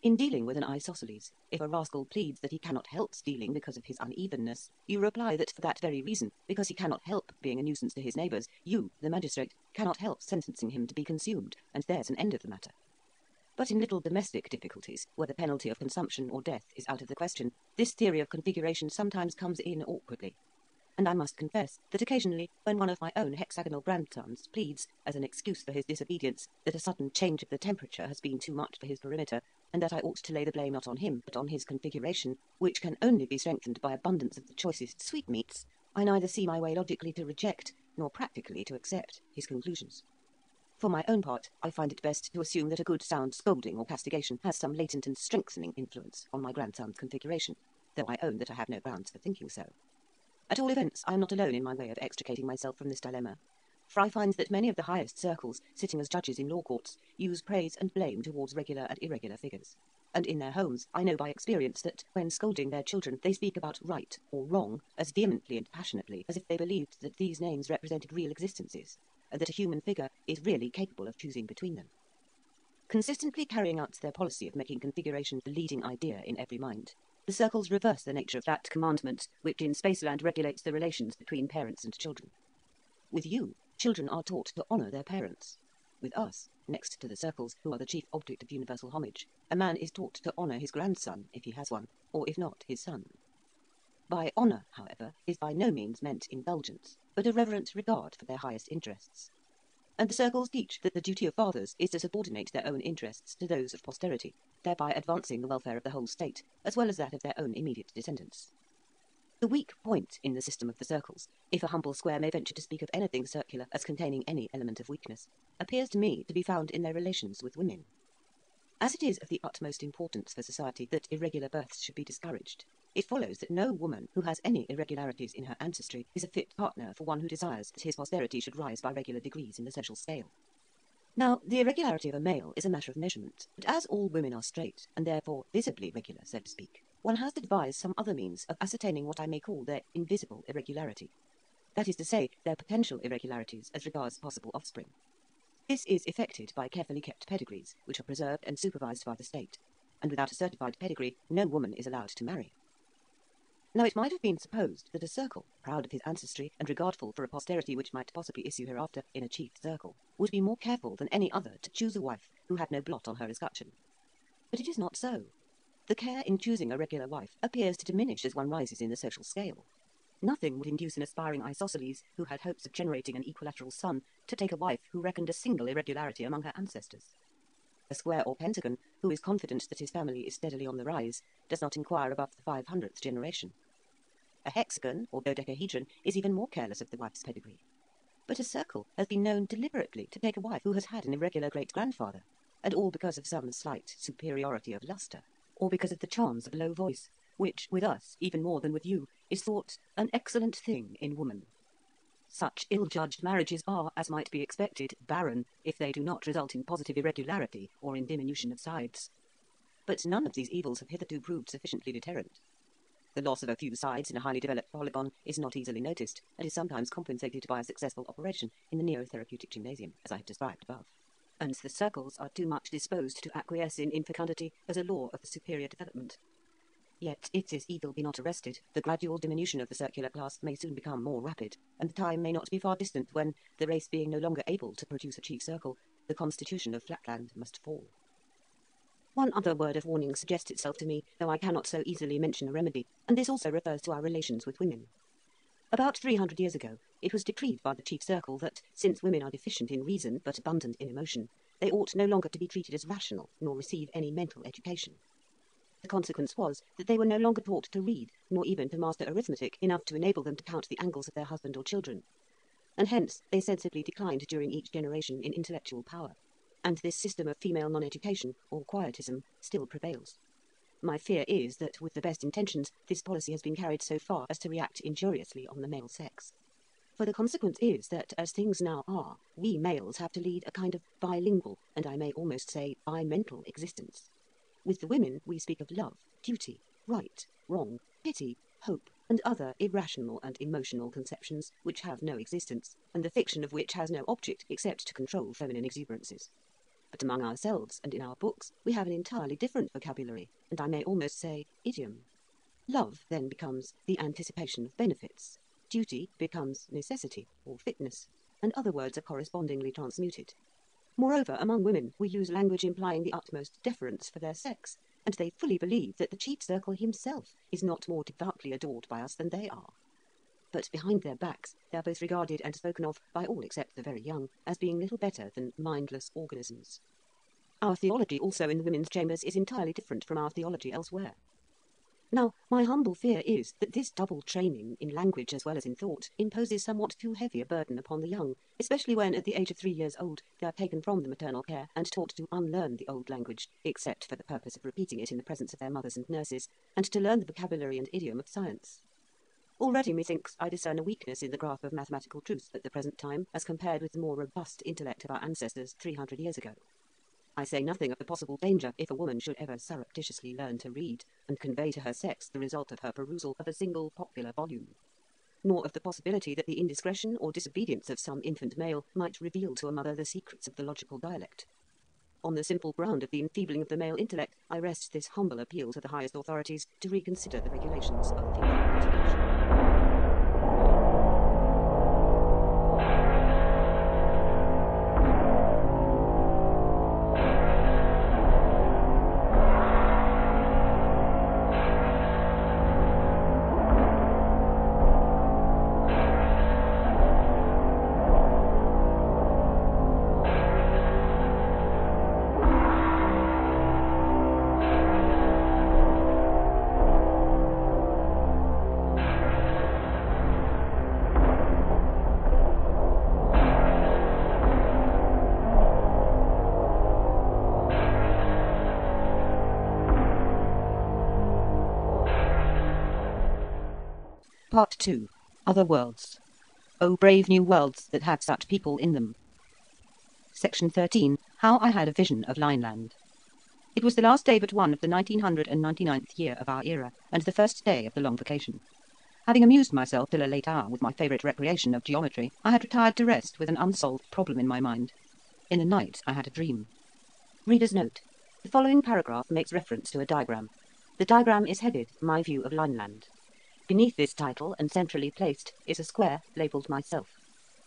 In dealing with an isosceles, if a rascal pleads that he cannot help stealing because of his unevenness, you reply that for that very reason, because he cannot help being a nuisance to his neighbours, you, the magistrate, cannot help sentencing him to be consumed, and there's an end of the matter. But in little domestic difficulties, where the penalty of consumption or death is out of the question, this theory of configuration sometimes comes in awkwardly. And I must confess that occasionally, when one of my own hexagonal grandsons pleads, as an excuse for his disobedience, that a sudden change of the temperature has been too much for his perimeter, and that I ought to lay the blame not on him, but on his configuration, which can only be strengthened by abundance of the choicest sweetmeats, I neither see my way logically to reject, nor practically to accept, his conclusions. For my own part, I find it best to assume that a good sound scolding or castigation has some latent and strengthening influence on my grandson's configuration, though I own that I have no grounds for thinking so. At all events, I am not alone in my way of extricating myself from this dilemma, for I find that many of the highest circles, sitting as judges in law courts, use praise and blame towards regular and irregular figures. And in their homes, I know by experience that, when scolding their children, they speak about right or wrong as vehemently and passionately as if they believed that these names represented real existences, and that a human figure is really capable of choosing between them. Consistently carrying out their policy of making configuration the leading idea in every mind, the circles reverse the nature of that commandment which in Spaceland regulates the relations between parents and children. With you, children are taught to honour their parents. With us, next to the circles, who are the chief object of universal homage, a man is taught to honour his grandson, if he has one, or if not, his son. By honour, however, is by no means meant indulgence, but a reverent regard for their highest interests. And the circles teach that the duty of fathers is to subordinate their own interests to those of posterity, thereby advancing the welfare of the whole state, as well as that of their own immediate descendants. The weak point in the system of the circles, if a humble square may venture to speak of anything circular as containing any element of weakness, appears to me to be found in their relations with women. As it is of the utmost importance for society that irregular births should be discouraged, it follows that no woman who has any irregularities in her ancestry is a fit partner for one who desires that his posterity should rise by regular degrees in the social scale. Now, the irregularity of a male is a matter of measurement, but as all women are straight, and therefore visibly regular, so to speak, one has to devise some other means of ascertaining what I may call their invisible irregularity. That is to say, their potential irregularities as regards possible offspring. This is effected by carefully kept pedigrees, which are preserved and supervised by the state, and without a certified pedigree, no woman is allowed to marry. Now it might have been supposed that a circle, proud of his ancestry and regardful for a posterity which might possibly issue hereafter in a chief circle, would be more careful than any other to choose a wife who had no blot on her escutcheon. But it is not so. The care in choosing a regular wife appears to diminish as one rises in the social scale. Nothing would induce an aspiring isosceles, who had hopes of generating an equilateral son, to take a wife who reckoned a single irregularity among her ancestors. A square or pentagon, who is confident that his family is steadily on the rise, does not inquire above the 500th generation. A hexagon or dodecahedron is even more careless of the wife's pedigree. But a circle has been known deliberately to take a wife who has had an irregular great-grandfather, and all because of some slight superiority of lustre, or because of the charms of low voice, which, with us, even more than with you, is thought an excellent thing in woman. Such ill-judged marriages are, as might be expected, barren, if they do not result in positive irregularity or in diminution of sides. But none of these evils have hitherto proved sufficiently deterrent. The loss of a few sides in a highly developed polygon is not easily noticed, and is sometimes compensated by a successful operation in the neotherapeutic gymnasium, as I have described above. And the circles are too much disposed to acquiesce in infecundity as a law of the superior development. Yet, if this evil be not arrested, the gradual diminution of the circular class may soon become more rapid, and the time may not be far distant when, the race being no longer able to produce a chief circle, the constitution of Flatland must fall. One other word of warning suggests itself to me, though I cannot so easily mention a remedy, and this also refers to our relations with women. About 300 years ago, it was decreed by the chief circle that, since women are deficient in reason but abundant in emotion, they ought no longer to be treated as rational, nor receive any mental education. The consequence was that they were no longer taught to read, nor even to master arithmetic enough to enable them to count the angles of their husband or children, and hence they sensibly declined during each generation in intellectual power, and this system of female non-education, or quietism, still prevails. My fear is that, with the best intentions, this policy has been carried so far as to react injuriously on the male sex. For the consequence is that, as things now are, we males have to lead a kind of bilingual, and I may almost say bimental existence. With the women we speak of love, duty, right, wrong, pity, hope, and other irrational and emotional conceptions which have no existence, and the fiction of which has no object except to control feminine exuberances. But among ourselves and in our books we have an entirely different vocabulary, and I may almost say idiom. Love then becomes the anticipation of benefits, duty becomes necessity or fitness, and other words are correspondingly transmuted. Moreover, among women we use language implying the utmost deference for their sex, and they fully believe that the chief circle himself is not more devoutly adored by us than they are. But behind their backs they are both regarded and spoken of, by all except the very young, as being little better than mindless organisms. Our theology also in the women's chambers is entirely different from our theology elsewhere. Now, my humble fear is that this double training, in language as well as in thought, imposes somewhat too heavy a burden upon the young, especially when, at the age of 3 years old, they are taken from the maternal care and taught to unlearn the old language, except for the purpose of repeating it in the presence of their mothers and nurses, and to learn the vocabulary and idiom of science. Already, methinks, I discern a weakness in the grasp of mathematical truth at the present time, as compared with the more robust intellect of our ancestors 300 years ago. I say nothing of the possible danger if a woman should ever surreptitiously learn to read, and convey to her sex the result of her perusal of a single popular volume, nor of the possibility that the indiscretion or disobedience of some infant male might reveal to a mother the secrets of the logical dialect. On the simple ground of the enfeebling of the male intellect, I rest this humble appeal to the highest authorities to reconsider the regulations of female education. Part 2. Other Worlds. O brave new worlds that have such people in them. Section 13. How I had a vision of Lineland. It was the last day but one of the 1999th year of our era, and the first day of the long vacation. Having amused myself till a late hour with my favourite recreation of geometry, I had retired to rest with an unsolved problem in my mind. In the night I had a dream. Reader's note. The following paragraph makes reference to a diagram. The diagram is headed, My View of Lineland. Beneath this title, and centrally placed, is a square labelled Myself.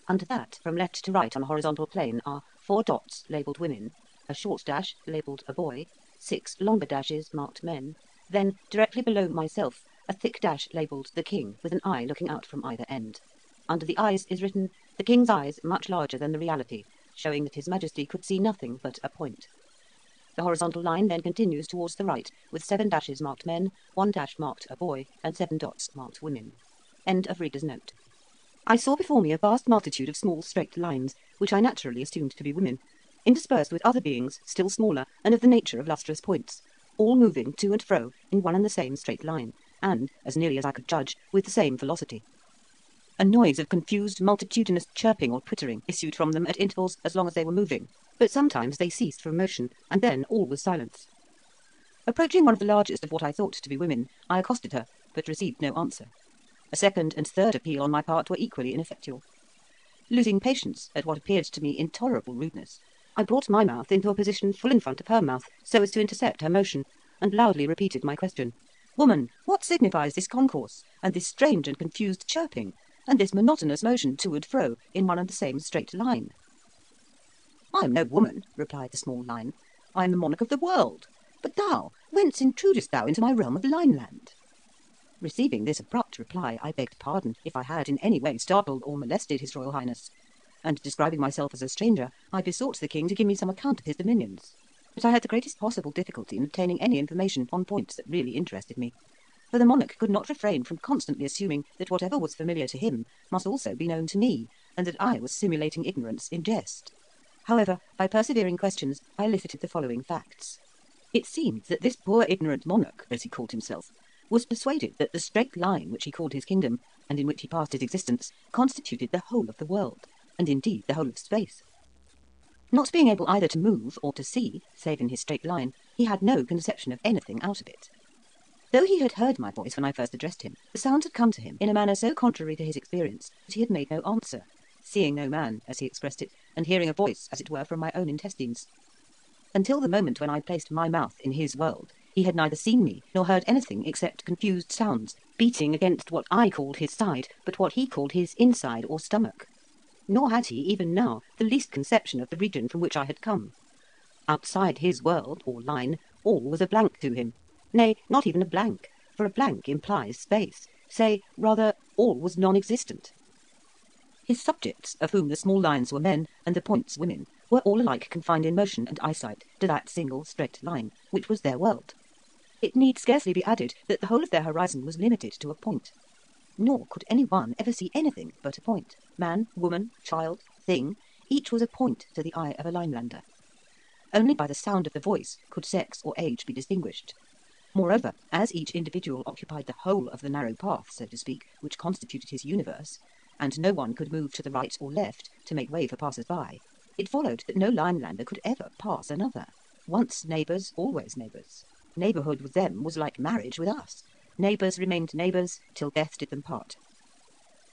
Under that, from left to right on a horizontal plane, are 4 dots labelled Women, a short dash labelled A Boy, 6 longer dashes marked Men, then, directly below Myself, a thick dash labelled The King, with an eye looking out from either end. Under the eyes is written, The King's eyes much larger than the reality, showing that His Majesty could see nothing but a point. The horizontal line then continues towards the right, with 7 dashes marked Men, 1 dash marked A Boy, and 7 dots marked Women. End of reader's note. I saw before me a vast multitude of small straight lines, which I naturally assumed to be women, interspersed with other beings, still smaller, and of the nature of lustrous points, all moving to and fro in one and the same straight line, and, as nearly as I could judge, with the same velocity. A noise of confused, multitudinous chirping or twittering issued from them at intervals as long as they were moving, but sometimes they ceased from motion, and then all was silence. Approaching one of the largest of what I thought to be women, I accosted her, but received no answer. A second and third appeal on my part were equally ineffectual. Losing patience at what appeared to me intolerable rudeness, I brought my mouth into a position full in front of her mouth, so as to intercept her motion, and loudly repeated my question. Woman, what signifies this concourse, and this strange and confused chirping, and this monotonous motion to and fro in one and the same straight line? I am no woman, replied the small line. I am the monarch of the world. But thou, whence intrudest thou into my realm of Lineland? Receiving this abrupt reply, I begged pardon if I had in any way startled or molested his Royal Highness, and describing myself as a stranger, I besought the king to give me some account of his dominions. But I had the greatest possible difficulty in obtaining any information on points that really interested me, for the monarch could not refrain from constantly assuming that whatever was familiar to him must also be known to me, and that I was simulating ignorance in jest. However, by persevering questions, I elicited the following facts. It seemed that this poor ignorant monarch, as he called himself, was persuaded that the straight line which he called his kingdom, and in which he passed his existence, constituted the whole of the world, and indeed the whole of space. Not being able either to move or to see, save in his straight line, he had no conception of anything out of it. Though he had heard my voice when I first addressed him, the sounds had come to him in a manner so contrary to his experience that he had made no answer, seeing no man, as he expressed it, and hearing a voice, as it were, from my own intestines. Until the moment when I placed my mouth in his world, he had neither seen me nor heard anything except confused sounds, beating against what I called his side, but what he called his inside or stomach. Nor had he, even now, the least conception of the region from which I had come. Outside his world, or line, all was a blank to him. Nay, not even a blank, for a blank implies space. Say, rather, all was non-existent. His subjects, of whom the small lines were men and the points women, were all alike confined in motion and eyesight to that single straight line, which was their world. It need scarcely be added that the whole of their horizon was limited to a point. Nor could any one ever see anything but a point. Man, woman, child, thing, each was a point to the eye of a Linelander. Only by the sound of the voice could sex or age be distinguished. Moreover, as each individual occupied the whole of the narrow path, so to speak, which constituted his universe, and no one could move to the right or left to make way for passers-by, it followed that no Linelander could ever pass another. Once neighbours, always neighbours. Neighbourhood with them was like marriage with us. Neighbours remained neighbours till death did them part.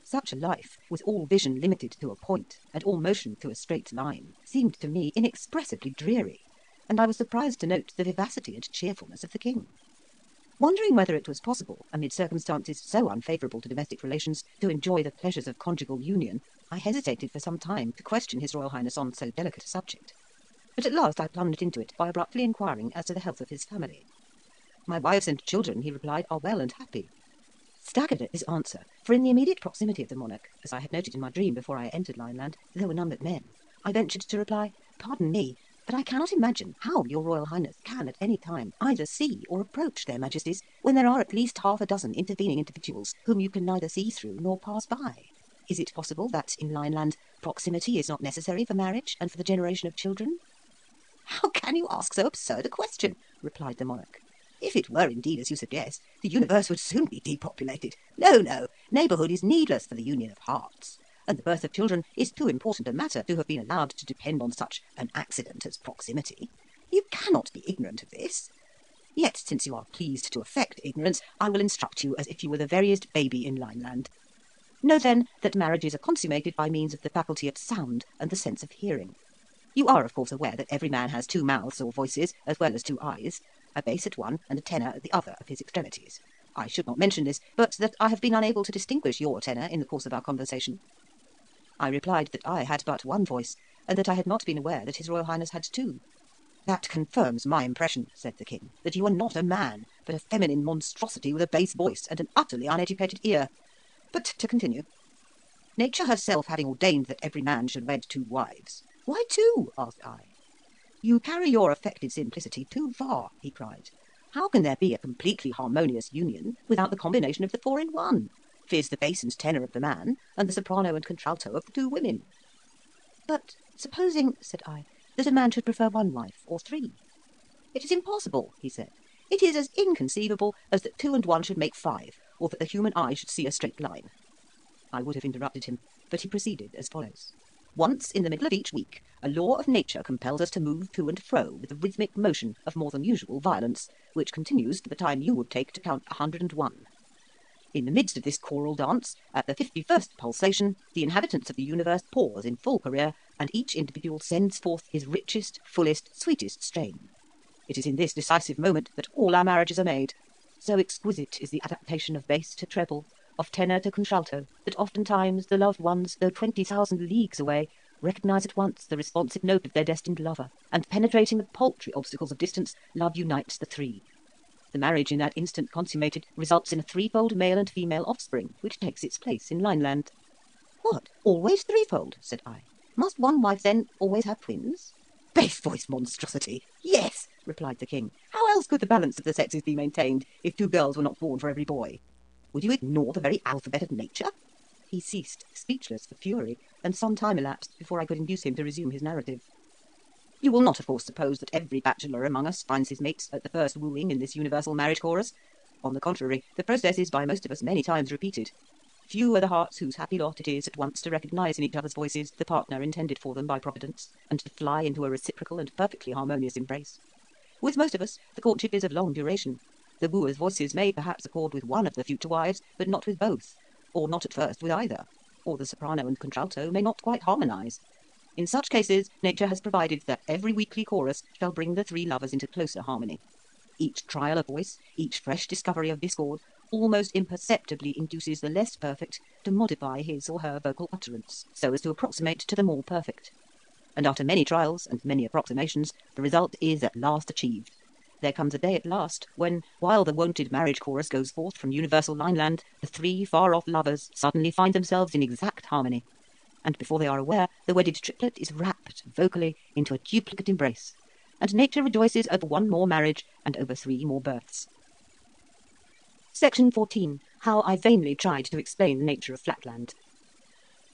Such a life, with all vision limited to a point, and all motion to a straight line, seemed to me inexpressibly dreary, and I was surprised to note the vivacity and cheerfulness of the king. Wondering whether it was possible, amid circumstances so unfavourable to domestic relations, to enjoy the pleasures of conjugal union, I hesitated for some time to question his Royal Highness on so delicate a subject. But at last I plunged into it by abruptly inquiring as to the health of his family. My wives and children, he replied, are well and happy. Staggered at this answer, for in the immediate proximity of the monarch, as I had noted in my dream before I entered Lineland, there were none but men, I ventured to reply, "Pardon me, but I cannot imagine how your Royal Highness can at any time either see or approach their Majesties when there are at least half a dozen intervening individuals whom you can neither see through nor pass by. Is it possible that in Lineland proximity is not necessary for marriage and for the generation of children?" "How can you ask so absurd a question?" replied the monarch. "If it were indeed as you suggest, the universe would soon be depopulated. No, neighbourhood is needless for the union of hearts, and the birth of children is too important a matter to have been allowed to depend on such an accident as proximity. You cannot be ignorant of this. Yet, since you are pleased to affect ignorance, I will instruct you as if you were the veriest baby in Lineland. Know then that marriages are consummated by means of the faculty of sound and the sense of hearing. You are, of course, aware that every man has two mouths or voices, as well as two eyes, a bass at one and a tenor at the other of his extremities. I should not mention this, but that I have been unable to distinguish your tenor in the course of our conversation." I replied that I had but one voice, and that I had not been aware that his Royal Highness had two. "That confirms my impression," said the king, "that you are not a man, but a feminine monstrosity with a bass voice and an utterly uneducated ear. But to continue. Nature herself having ordained that every man should wed two wives." "Why two?" asked I. "You carry your affected simplicity too far," he cried. "How can there be a completely harmonious union without the combination of the four in one, viz. the bass and tenor of the man, and the soprano and contralto of the two women?" "But supposing," said I, "that a man should prefer one wife, or three?" "It is impossible," he said. "It is as inconceivable as that two and one should make five, or that the human eye should see a straight line." I would have interrupted him, but he proceeded as follows. "Once in the middle of each week, a law of nature compels us to move to and fro with a rhythmic motion of more than usual violence, which continues for the time you would take to count 101. In the midst of this choral dance, at the 51st pulsation, the inhabitants of the universe pause in full career, and each individual sends forth his richest, fullest, sweetest strain. It is in this decisive moment that all our marriages are made. So exquisite is the adaptation of bass to treble, of tenor to contralto, that oftentimes the loved ones, though 20,000 leagues away, recognise at once the responsive note of their destined lover, and penetrating the paltry obstacles of distance, love unites the three. The marriage in that instant consummated results in a threefold male and female offspring, which takes its place in Lineland. What, always threefold? Said I. Must one wife then always have twins? Base-voiced monstrosity! Yes, replied the king. How else could the balance of the sexes be maintained if 2 girls were not born for every boy? Would you ignore the very alphabet of nature? He ceased, speechless for fury, and some time elapsed before I could induce him to resume his narrative. You will not, of course, suppose that every bachelor among us finds his mates at the first wooing in this universal marriage chorus. On the contrary, the process is by most of us many times repeated. Few are the hearts whose happy lot it is at once to recognise in each other's voices the partner intended for them by Providence, and to fly into a reciprocal and perfectly harmonious embrace. With most of us, the courtship is of long duration. The wooer's voices may perhaps accord with one of the future wives, but not with both, or not at first with either, or the soprano and contralto may not quite harmonise. In such cases, nature has provided that every weekly chorus shall bring the 3 lovers into closer harmony. Each trial of voice, each fresh discovery of discord, almost imperceptibly induces the less perfect to modify his or her vocal utterance, so as to approximate to the more perfect. And after many trials and many approximations, the result is at last achieved. There comes a day at last when, while the wonted marriage chorus goes forth from universal Lineland, the 3 far-off lovers suddenly find themselves in exact harmony, and before they are aware, the wedded triplet is wrapped vocally into a duplicate embrace, and nature rejoices over 1 more marriage and over 3 more births. Section 14. How I vainly tried to explain the nature of Flatland.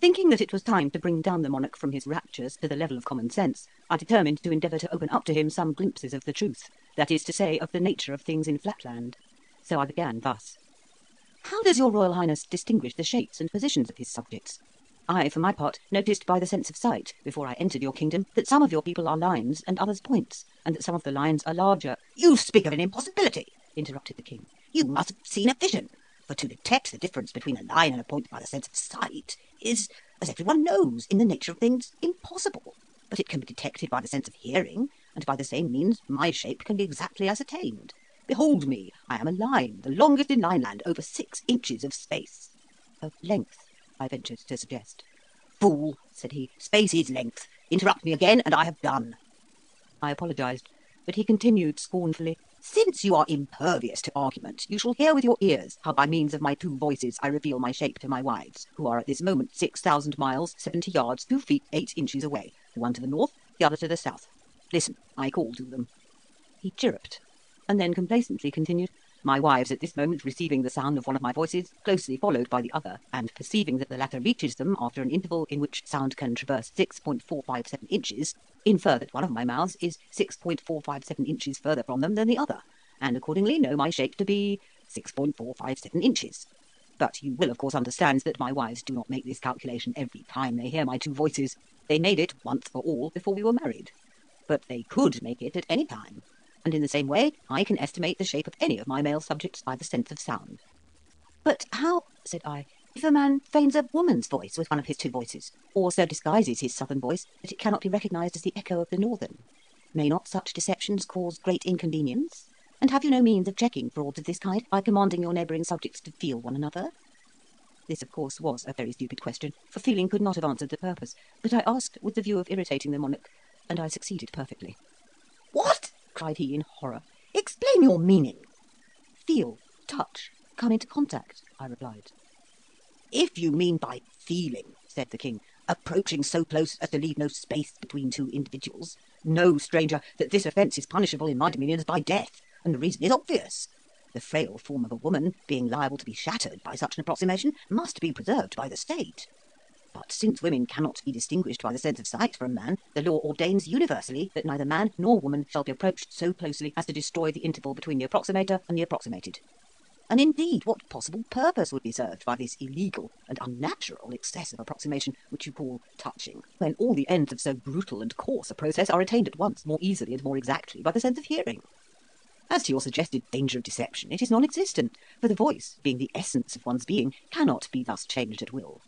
Thinking that it was time to bring down the monarch from his raptures to the level of common sense, I determined to endeavour to open up to him some glimpses of the truth, that is to say, of the nature of things in Flatland. So I began thus. How does your Royal Highness distinguish the shapes and positions of his subjects? I, for my part, noticed by the sense of sight, before I entered your kingdom, that some of your people are lines and others points, and that some of the lines are larger. You speak of an impossibility, interrupted the king. You must have seen a vision, for to detect the difference between a line and a point by the sense of sight is, as everyone knows, in the nature of things, impossible. But it can be detected by the sense of hearing, and by the same means my shape can be exactly ascertained. Behold me, I am a line, the longest in Lineland, over 6 inches of space. Of length, I ventured to suggest. Fool, said he, space is length. Interrupt me again, and I have done. I apologised, but he continued scornfully, Since you are impervious to argument, you shall hear with your ears how by means of my 2 voices I reveal my shape to my wives, who are at this moment 6,000 miles, 70 yards, 2 feet, 8 inches away, the one to the north, the other to the south. Listen, I call to them. He chirruped, and then complacently continued, My wives at this moment receiving the sound of one of my voices, closely followed by the other, and perceiving that the latter reaches them after an interval in which sound can traverse 6.457 inches, infer that one of my mouths is 6.457 inches further from them than the other, and accordingly know my shape to be 6.457 inches. But you will of course understand that my wives do not make this calculation every time they hear my 2 voices. They made it once for all before we were married. But they could make it at any time. And in the same way, I can estimate the shape of any of my male subjects by the sense of sound. But how, said I, if a man feigns a woman's voice with one of his 2 voices, or so disguises his southern voice that it cannot be recognised as the echo of the northern? May not such deceptions cause great inconvenience? And have you no means of checking frauds of this kind by commanding your neighbouring subjects to feel one another? This, of course, was a very stupid question, for feeling could not have answered the purpose, but I asked with the view of irritating the monarch, and I succeeded perfectly. What? Cried he in horror. Explain your meaning. Feel, touch, come into contact, I replied. If you mean by feeling, said the king, approaching so close as to leave no space between 2 individuals, know, stranger, that this offence is punishable in my dominions by death, and the reason is obvious. The frail form of a woman, being liable to be shattered by such an approximation, must be preserved by the state. But since women cannot be distinguished by the sense of sight from man, the law ordains universally that neither man nor woman shall be approached so closely as to destroy the interval between the approximator and the approximated. And indeed, what possible purpose would be served by this illegal and unnatural excess of approximation which you call touching, when all the ends of so brutal and coarse a process are attained at once more easily and more exactly by the sense of hearing? As to your suggested danger of deception, it is non-existent, for the voice, being the essence of one's being, cannot be thus changed at will.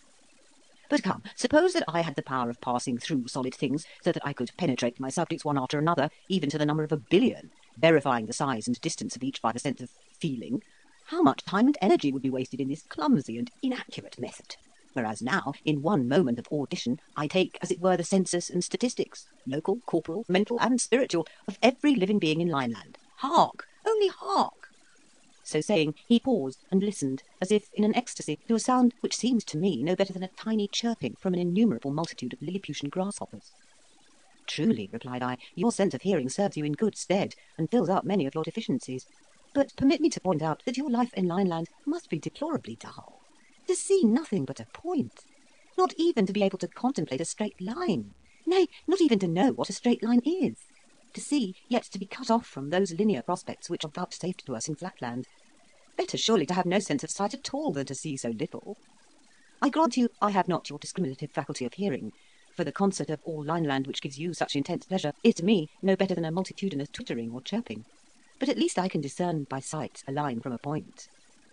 But come, suppose that I had the power of passing through solid things, so that I could penetrate my subjects one after another, even to the number of 1 billion. verifying the size and distance of each by the sense of feeling, how much time and energy would be wasted in this clumsy and inaccurate method? Whereas now, in one moment of audition, I take, as it were, the census and statistics, local, corporal, mental, and spiritual, of every living being in Lineland. Hark! Only hark! So saying, he paused and listened, as if in an ecstasy, to a sound which seemed to me no better than a tiny chirping from an innumerable multitude of Lilliputian grasshoppers. Truly, replied I, your sense of hearing serves you in good stead, and fills up many of your deficiencies. But permit me to point out that your life in Lineland must be deplorably dull. To see nothing but a point, not even to be able to contemplate a straight line, nay, not even to know what a straight line is. To see, yet to be cut off from those linear prospects which are vouchsafed to us in Flatland. Better surely to have no sense of sight at all than to see so little. I grant you I have not your discriminative faculty of hearing, for the concert of all Lineland which gives you such intense pleasure is to me no better than a multitudinous twittering or chirping. But at least I can discern by sight a line from a point.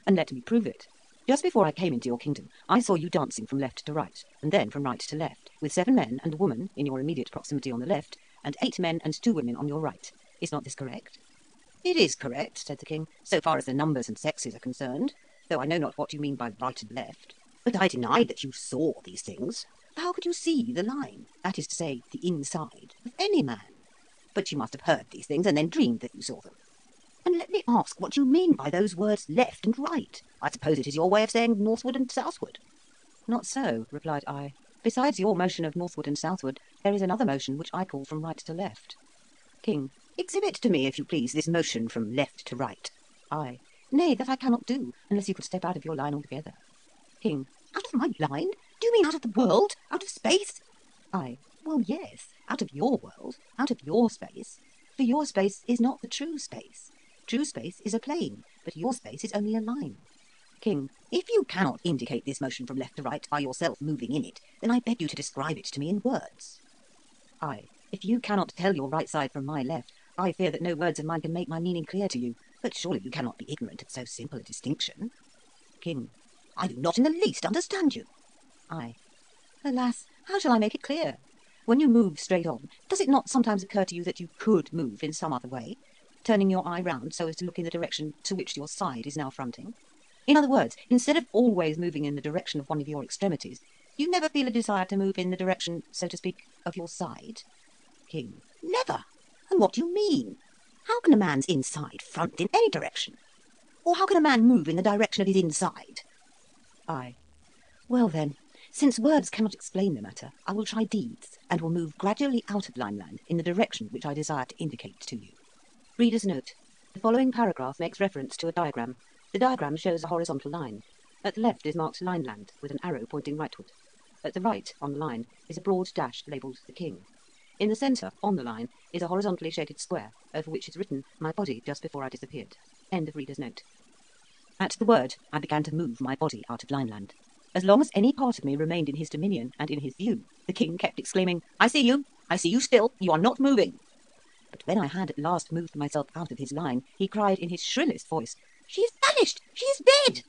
And let me prove it. Just before I came into your kingdom, I saw you dancing from left to right, and then from right to left, with 7 men and a woman in your immediate proximity on the left, and 8 men and 2 women on your right. Is not this correct? It is correct, said the king, so far as the numbers and sexes are concerned, though I know not what you mean by right and left. But I deny that you saw these things. How could you see the line, that is to say, the inside, of any man? But you must have heard these things and then dreamed that you saw them. And let me ask what you mean by those words left and right. I suppose it is your way of saying northward and southward. Not so, replied I. Besides your motion of northward and southward, there is another motion which I call from right to left. King. Exhibit to me, if you please, this motion from left to right. I. Nay, that I cannot do, unless you could step out of your line altogether. King. Out of my line? Do you mean out of the world? Out of space? I. Well, yes, out of your world, out of your space. For your space is not the true space. True space is a plane, but your space is only a line. King. If you cannot indicate this motion from left to right by yourself moving in it, then I beg you to describe it to me in words. I. If you cannot tell your right side from my left, I fear that no words of mine can make my meaning clear to you, but surely you cannot be ignorant of so simple a distinction. King. I do not in the least understand you. I. Alas, how shall I make it clear? When you move straight on, does it not sometimes occur to you that you could move in some other way, turning your eye round so as to look in the direction to which your side is now fronting? In other words, instead of always moving in the direction of one of your extremities, you never feel a desire to move in the direction, so to speak, of your side? King. Never. And what do you mean? How can a man's inside front in any direction? Or how can a man move in the direction of his inside? I. Well then, since words cannot explain the matter, I will try deeds, and will move gradually out of Lineland in the direction which I desire to indicate to you. Reader's note. The following paragraph makes reference to a diagram. The diagram shows a horizontal line. At the left is marked Lineland, with an arrow pointing rightward. At the right, on the line, is a broad dash labelled the King. In the centre, on the line, is a horizontally shaded square, over which is written, my body just before I disappeared. End of reader's note. At the word, I began to move my body out of Lineland. As long as any part of me remained in his dominion and in his view, the King kept exclaiming, I see you still, you are not moving. But when I had at last moved myself out of his line, he cried in his shrillest voice, She is vanished! She is dead!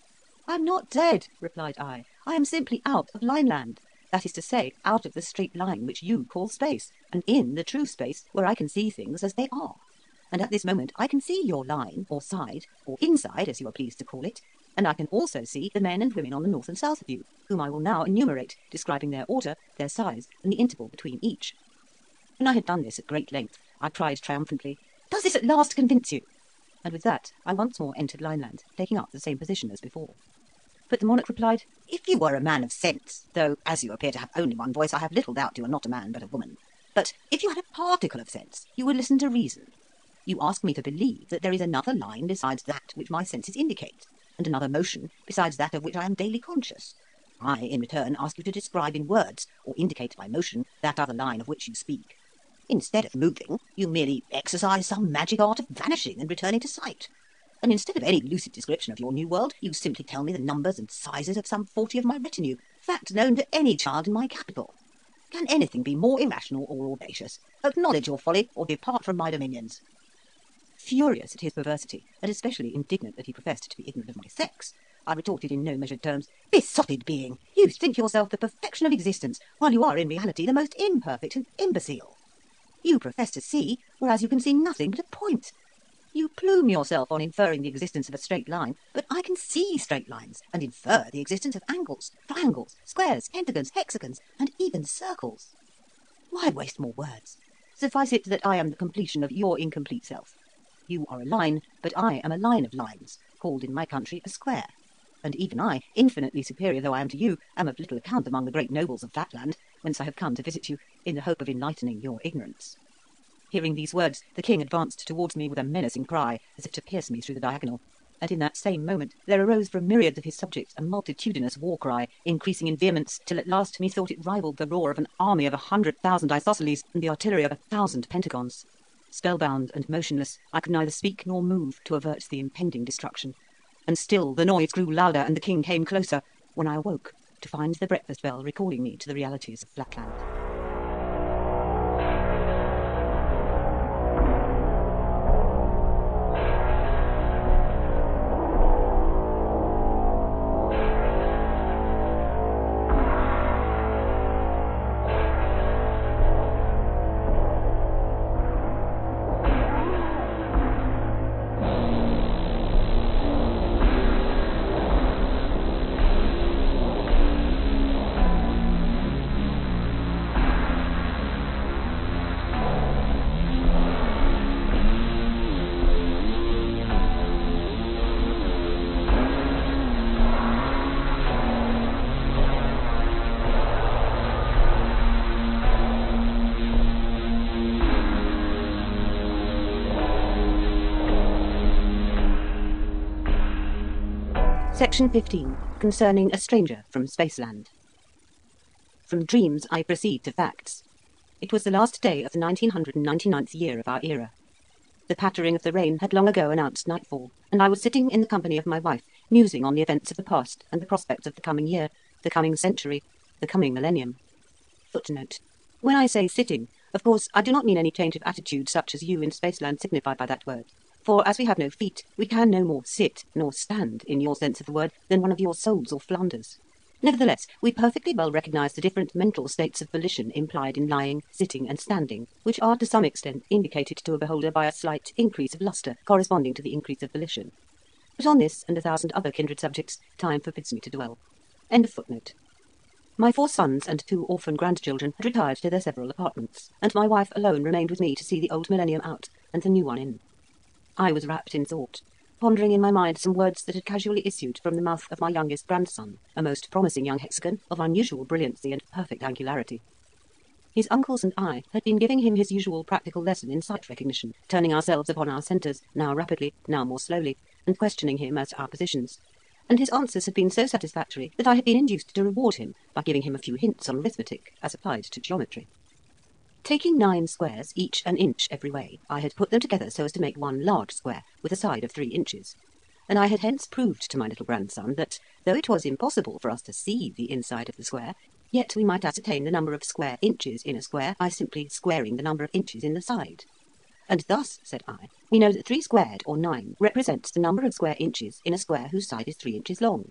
I am not dead, replied I am simply out of Lineland. That is to say, out of the straight line which you call space, and in the true space where I can see things as they are. And at this moment I can see your line, or side, or inside, as you are pleased to call it, and I can also see the men and women on the north and south of you, whom I will now enumerate, describing their order, their size, and the interval between each. When I had done this at great length, I cried triumphantly, Does this at last convince you? And with that I once more entered Lineland, taking up the same position as before. But the monarch replied, If you were a man of sense, though as you appear to have only one voice, I have little doubt you are not a man but a woman, but if you had a particle of sense, you would listen to reason. You ask me to believe that there is another line besides that which my senses indicate, and another motion besides that of which I am daily conscious. I, in return, ask you to describe in words, or indicate by motion, that other line of which you speak. Instead of moving, you merely exercise some magic art of vanishing and returning to sight. And instead of any lucid description of your new world, you simply tell me the numbers and sizes of some 40 of my retinue, fact known to any child in my capital. Can anything be more irrational or audacious? Acknowledge your folly, or depart from my dominions. Furious at his perversity, and especially indignant that he professed to be ignorant of my sex, I retorted in no measured terms, Besotted being, you think yourself the perfection of existence, while you are in reality the most imperfect and imbecile. You profess to see, whereas you can see nothing but a point. You plume yourself on inferring the existence of a straight line, but I can see straight lines and infer the existence of angles, triangles, squares, pentagons, hexagons, and even circles. Why waste more words? Suffice it that I am the completion of your incomplete self. You are a line, but I am a line of lines, called in my country a square. And even I, infinitely superior though I am to you, am of little account among the great nobles of Flatland, whence I have come to visit you, in the hope of enlightening your ignorance. Hearing these words, the king advanced towards me with a menacing cry, as if to pierce me through the diagonal. And in that same moment there arose from myriads of his subjects a multitudinous war-cry, increasing in vehemence, till at last methought it rivalled the roar of an army of 100,000 isosceles and the artillery of 1,000 pentagons. Spellbound and motionless, I could neither speak nor move to avert the impending destruction. And still the noise grew louder and the king came closer, when I awoke to find the breakfast bell recalling me to the realities of Flatland. Section 15, concerning a stranger from Spaceland. From dreams I proceed to facts. It was the last day of the 1999th year of our era. The pattering of the rain had long ago announced nightfall, and I was sitting in the company of my wife, musing on the events of the past and the prospects of the coming year, the coming century, the coming millennium. Footnote. When I say sitting, of course I do not mean any change of attitude such as you in Spaceland signify by that word. For as we have no feet, we can no more sit nor stand, in your sense of the word, than one of your souls or Flanders. Nevertheless, we perfectly well recognise the different mental states of volition implied in lying, sitting, and standing, which are to some extent indicated to a beholder by a slight increase of lustre corresponding to the increase of volition. But on this, and 1,000 other kindred subjects, time forbids me to dwell. End of footnote. My 4 sons and 2 orphan grandchildren had retired to their several apartments, and my wife alone remained with me to see the old millennium out, and the new one in. I was wrapped in thought, pondering in my mind some words that had casually issued from the mouth of my youngest grandson, a most promising young hexagon of unusual brilliancy and perfect angularity. His uncles and I had been giving him his usual practical lesson in sight recognition, turning ourselves upon our centres, now rapidly, now more slowly, and questioning him as to our positions, and his answers had been so satisfactory that I had been induced to reward him by giving him a few hints on arithmetic as applied to geometry. Taking 9 squares, each an inch every way, I had put them together so as to make one large square, with a side of 3 inches, and I had hence proved to my little grandson that, though it was impossible for us to see the inside of the square, yet we might ascertain the number of square inches in a square by simply squaring the number of inches in the side. And thus, said I, we know that 3 squared, or 9, represents the number of square inches in a square whose side is 3 inches long.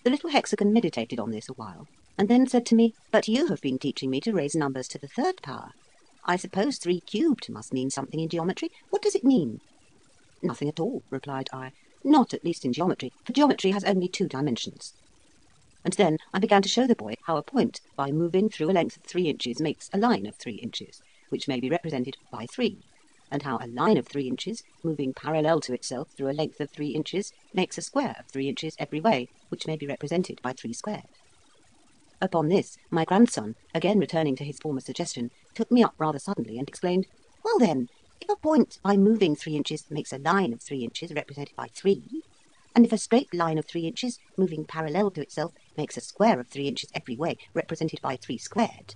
The little hexagon meditated on this a while, and then said to me, "But you have been teaching me to raise numbers to the 3rd power. I suppose 3 cubed must mean something in geometry. What does it mean?" "Nothing at all," replied I. "Not at least in geometry, for geometry has only 2 dimensions." And then I began to show the boy how a point, by moving through a length of 3 inches, makes a line of 3 inches, which may be represented by 3, and how a line of 3 inches, moving parallel to itself through a length of 3 inches, makes a square of 3 inches every way, which may be represented by 3 squared. Upon this, my grandson, again returning to his former suggestion, took me up rather suddenly and exclaimed, "Well then, if a point by moving 3 inches makes a line of 3 inches represented by 3, and if a straight line of 3 inches, moving parallel to itself, makes a square of 3 inches every way represented by 3 squared,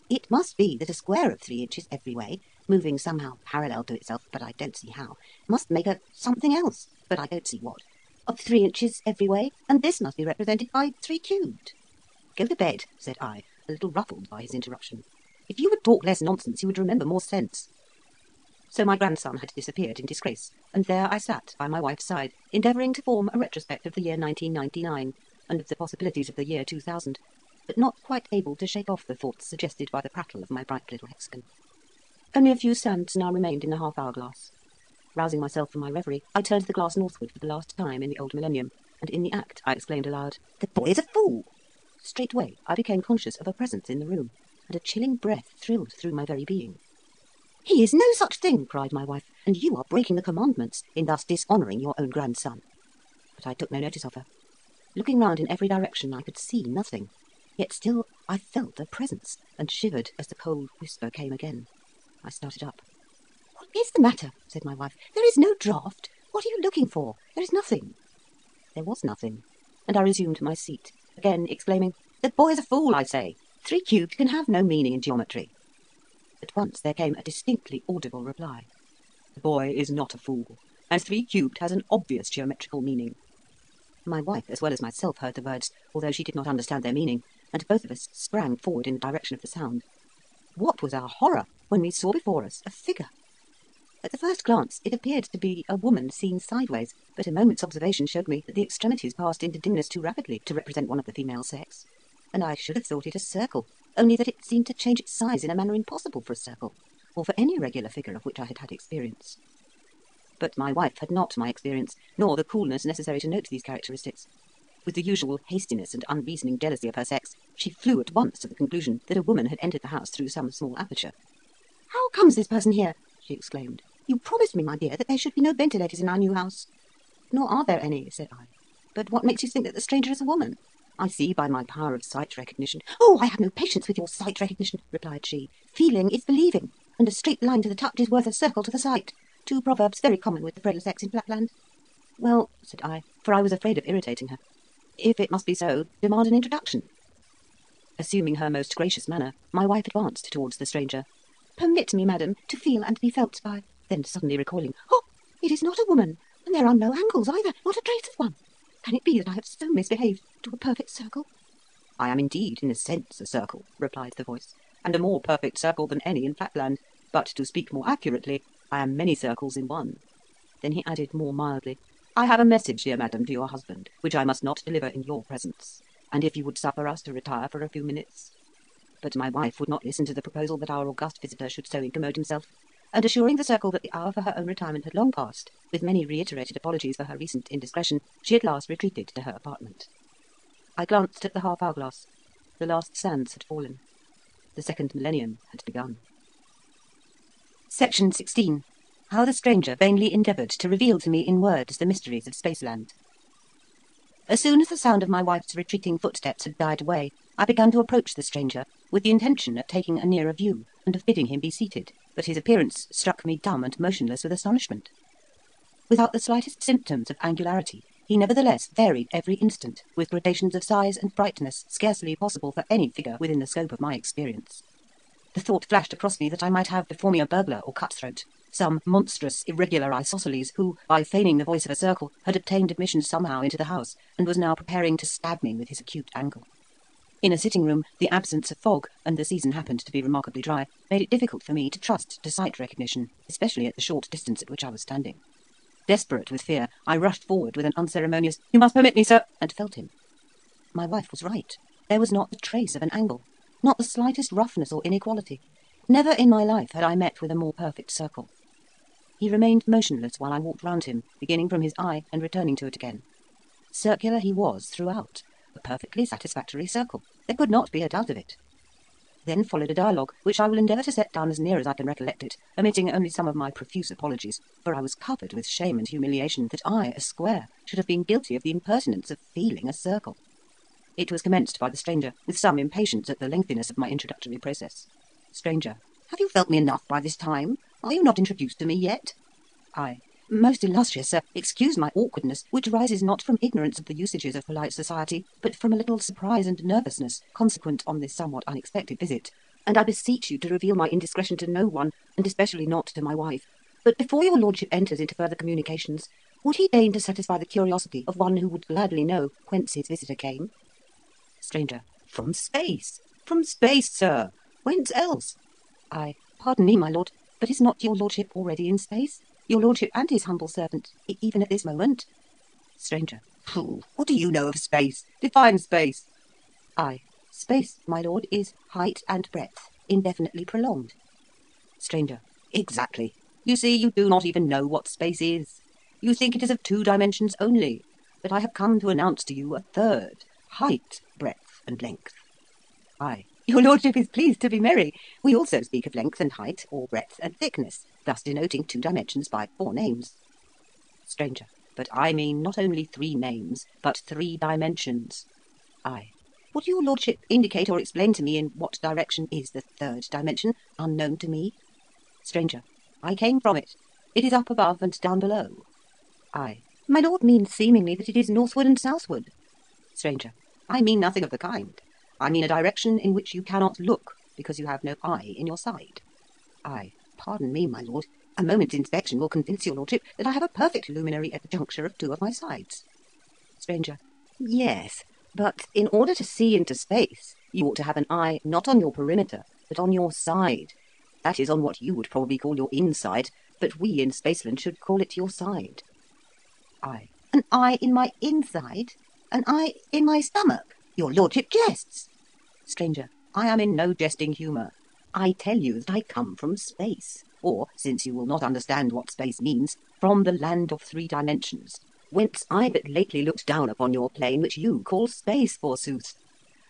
it must be that a square of 3 inches every way, moving somehow parallel to itself, but I don't see how, must make a something else, but I don't see what, of 3 inches every way, and this must be represented by 3 cubed." "Go to bed," said I, a little ruffled by his interruption. "If you would talk less nonsense, you would remember more sense." So my grandson had disappeared in disgrace, and there I sat by my wife's side, endeavouring to form a retrospect of the year 1999, and of the possibilities of the year 2000, but not quite able to shake off the thoughts suggested by the prattle of my bright little hexagon. Only a few sands now remained in the half-hour glass. Rousing myself from my reverie, I turned the glass northward for the last time in the old millennium, and in the act I exclaimed aloud, "The boy is a fool!" Straightway I became conscious of a presence in the room, and a chilling breath thrilled through my very being. "He is no such thing," cried my wife, "and you are breaking the commandments in thus dishonouring your own grandson." But I took no notice of her. Looking round in every direction, I could see nothing, yet still I felt a presence, and shivered as the cold whisper came again. I started up. "What is the matter?" said my wife. "There is no draught. What are you looking for? There is nothing." There was nothing, and I resumed my seat, again exclaiming, "The boy is a fool, I say. 3 cubed can have no meaning in geometry." At once there came a distinctly audible reply. "The boy is not a fool, and 3 cubed has an obvious geometrical meaning." My wife, as well as myself, heard the words, although she did not understand their meaning, and both of us sprang forward in the direction of the sound. What was our horror when we saw before us a figure! At the first glance it appeared to be a woman seen sideways, but a moment's observation showed me that the extremities passed into dimness too rapidly to represent one of the female sex, and I should have thought it a circle, only that it seemed to change its size in a manner impossible for a circle, or for any irregular figure of which I had had experience. But my wife had not my experience, nor the coolness necessary to note these characteristics. With the usual hastiness and unreasoning jealousy of her sex, she flew at once to the conclusion that a woman had entered the house through some small aperture. "How comes this person here?" she exclaimed. "You promised me, my dear, that there should be no ventilators in our new house." "Nor are there any," said I. "But what makes you think that the stranger is a woman?" "I see by my power of sight recognition." "Oh, I have no patience with your sight recognition," replied she. "Feeling is believing, and a straight line to the touch is worth a circle to the sight. 2 proverbs very common with the frail sex in Flatland." "Well," said I, for I was afraid of irritating her, "if it must be so, demand an introduction." Assuming her most gracious manner, my wife advanced towards the stranger. "Permit me, madam, to feel and be felt by—" Then suddenly recoiling, "Oh, it is not a woman, and there are no angles either, not a trace of one. Can it be that I have so misbehaved to a perfect circle?" "I am indeed, in a sense, a circle," replied the voice, "and a more perfect circle than any in Flatland. But, to speak more accurately, I am many circles in one." Then he added more mildly, "I have a message, dear madam, to your husband, which I must not deliver in your presence, and if you would suffer us to retire for a few minutes—" But my wife would not listen to the proposal that our august visitor should so incommode himself, and assuring the circle that the hour for her own retirement had long passed, with many reiterated apologies for her recent indiscretion, she at last retreated to her apartment. I glanced at the half-hour glass. The last sands had fallen. The second millennium had begun. Section 16. How the stranger vainly endeavoured to reveal to me in words the mysteries of Spaceland. As soon as the sound of my wife's retreating footsteps had died away, I began to approach the stranger, with the intention of taking a nearer view, and of bidding him be seated, but his appearance struck me dumb and motionless with astonishment. Without the slightest symptoms of angularity, he nevertheless varied every instant, with gradations of size and brightness scarcely possible for any figure within the scope of my experience. The thought flashed across me that I might have before me a burglar or cutthroat, some monstrous, irregular isosceles, who, by feigning the voice of a circle, had obtained admission somehow into the house, and was now preparing to stab me with his acute angle. In a sitting-room, the absence of fog, and the season happened to be remarkably dry, made it difficult for me to trust to sight recognition, especially at the short distance at which I was standing. Desperate with fear, I rushed forward with an unceremonious, "You must permit me, sir," and felt him. My wife was right. There was not the trace of an angle, not the slightest roughness or inequality. Never in my life had I met with a more perfect circle. He remained motionless while I walked round him, beginning from his eye and returning to it again. Circular he was throughout, a perfectly satisfactory circle. There could not be a doubt of it. Then followed a dialogue, which I will endeavour to set down as near as I can recollect it, omitting only some of my profuse apologies, for I was covered with shame and humiliation that I, a square, should have been guilty of the impertinence of feeling a circle. It was commenced by the stranger, with some impatience at the lengthiness of my introductory process. Stranger: "Have you felt me enough by this time? Are you not introduced to me yet?" I: "Most illustrious sir, excuse my awkwardness, which arises not from ignorance of the usages of polite society, but from a little surprise and nervousness consequent on this somewhat unexpected visit, and I beseech you to reveal my indiscretion to no one, and especially not to my wife. But before your lordship enters into further communications, would he deign to satisfy the curiosity of one who would gladly know whence his visitor came?" Stranger: "From space. From space, sir. Whence else?" I: "Pardon me, my lord, but is not your lordship already in space? Your lordship and his humble servant, even at this moment?" Stranger: "Pooh! What do you know of space? Define space." I: "Space, my lord, is height and breadth, indefinitely prolonged." Stranger: "Exactly. You see, you do not even know what space is. You think it is of 2 dimensions only, but I have come to announce to you a third, height, breadth, and length. Aye, your lordship is pleased to be merry. We also speak of length and height, or breadth and thickness, thus denoting 2 dimensions by 4 names. Stranger, but I mean not only 3 names, but 3 dimensions. Aye. Would your lordship indicate or explain to me in what direction is the 3rd dimension, unknown to me? Stranger, I came from it. It is up above and down below. Aye. My lord means seemingly that it is northward and southward. Stranger, I mean nothing of the kind. I mean a direction in which you cannot look, because you have no eye in your side. Aye. Pardon me, my lord. A moment's inspection will convince your lordship that I have a perfect luminary at the juncture of 2 of my sides. Stranger, yes, but in order to see into space, you ought to have an eye not on your perimeter, but on your side. That is, on what you would probably call your inside, but we in Spaceland should call it your side. Aye. An eye in my inside? An eye in my stomach? Your lordship jests. Stranger, I am in no jesting humour. I tell you that I come from space, or, since you will not understand what space means, from the land of 3 dimensions, whence I but lately looked down upon your plane, which you call space, forsooth.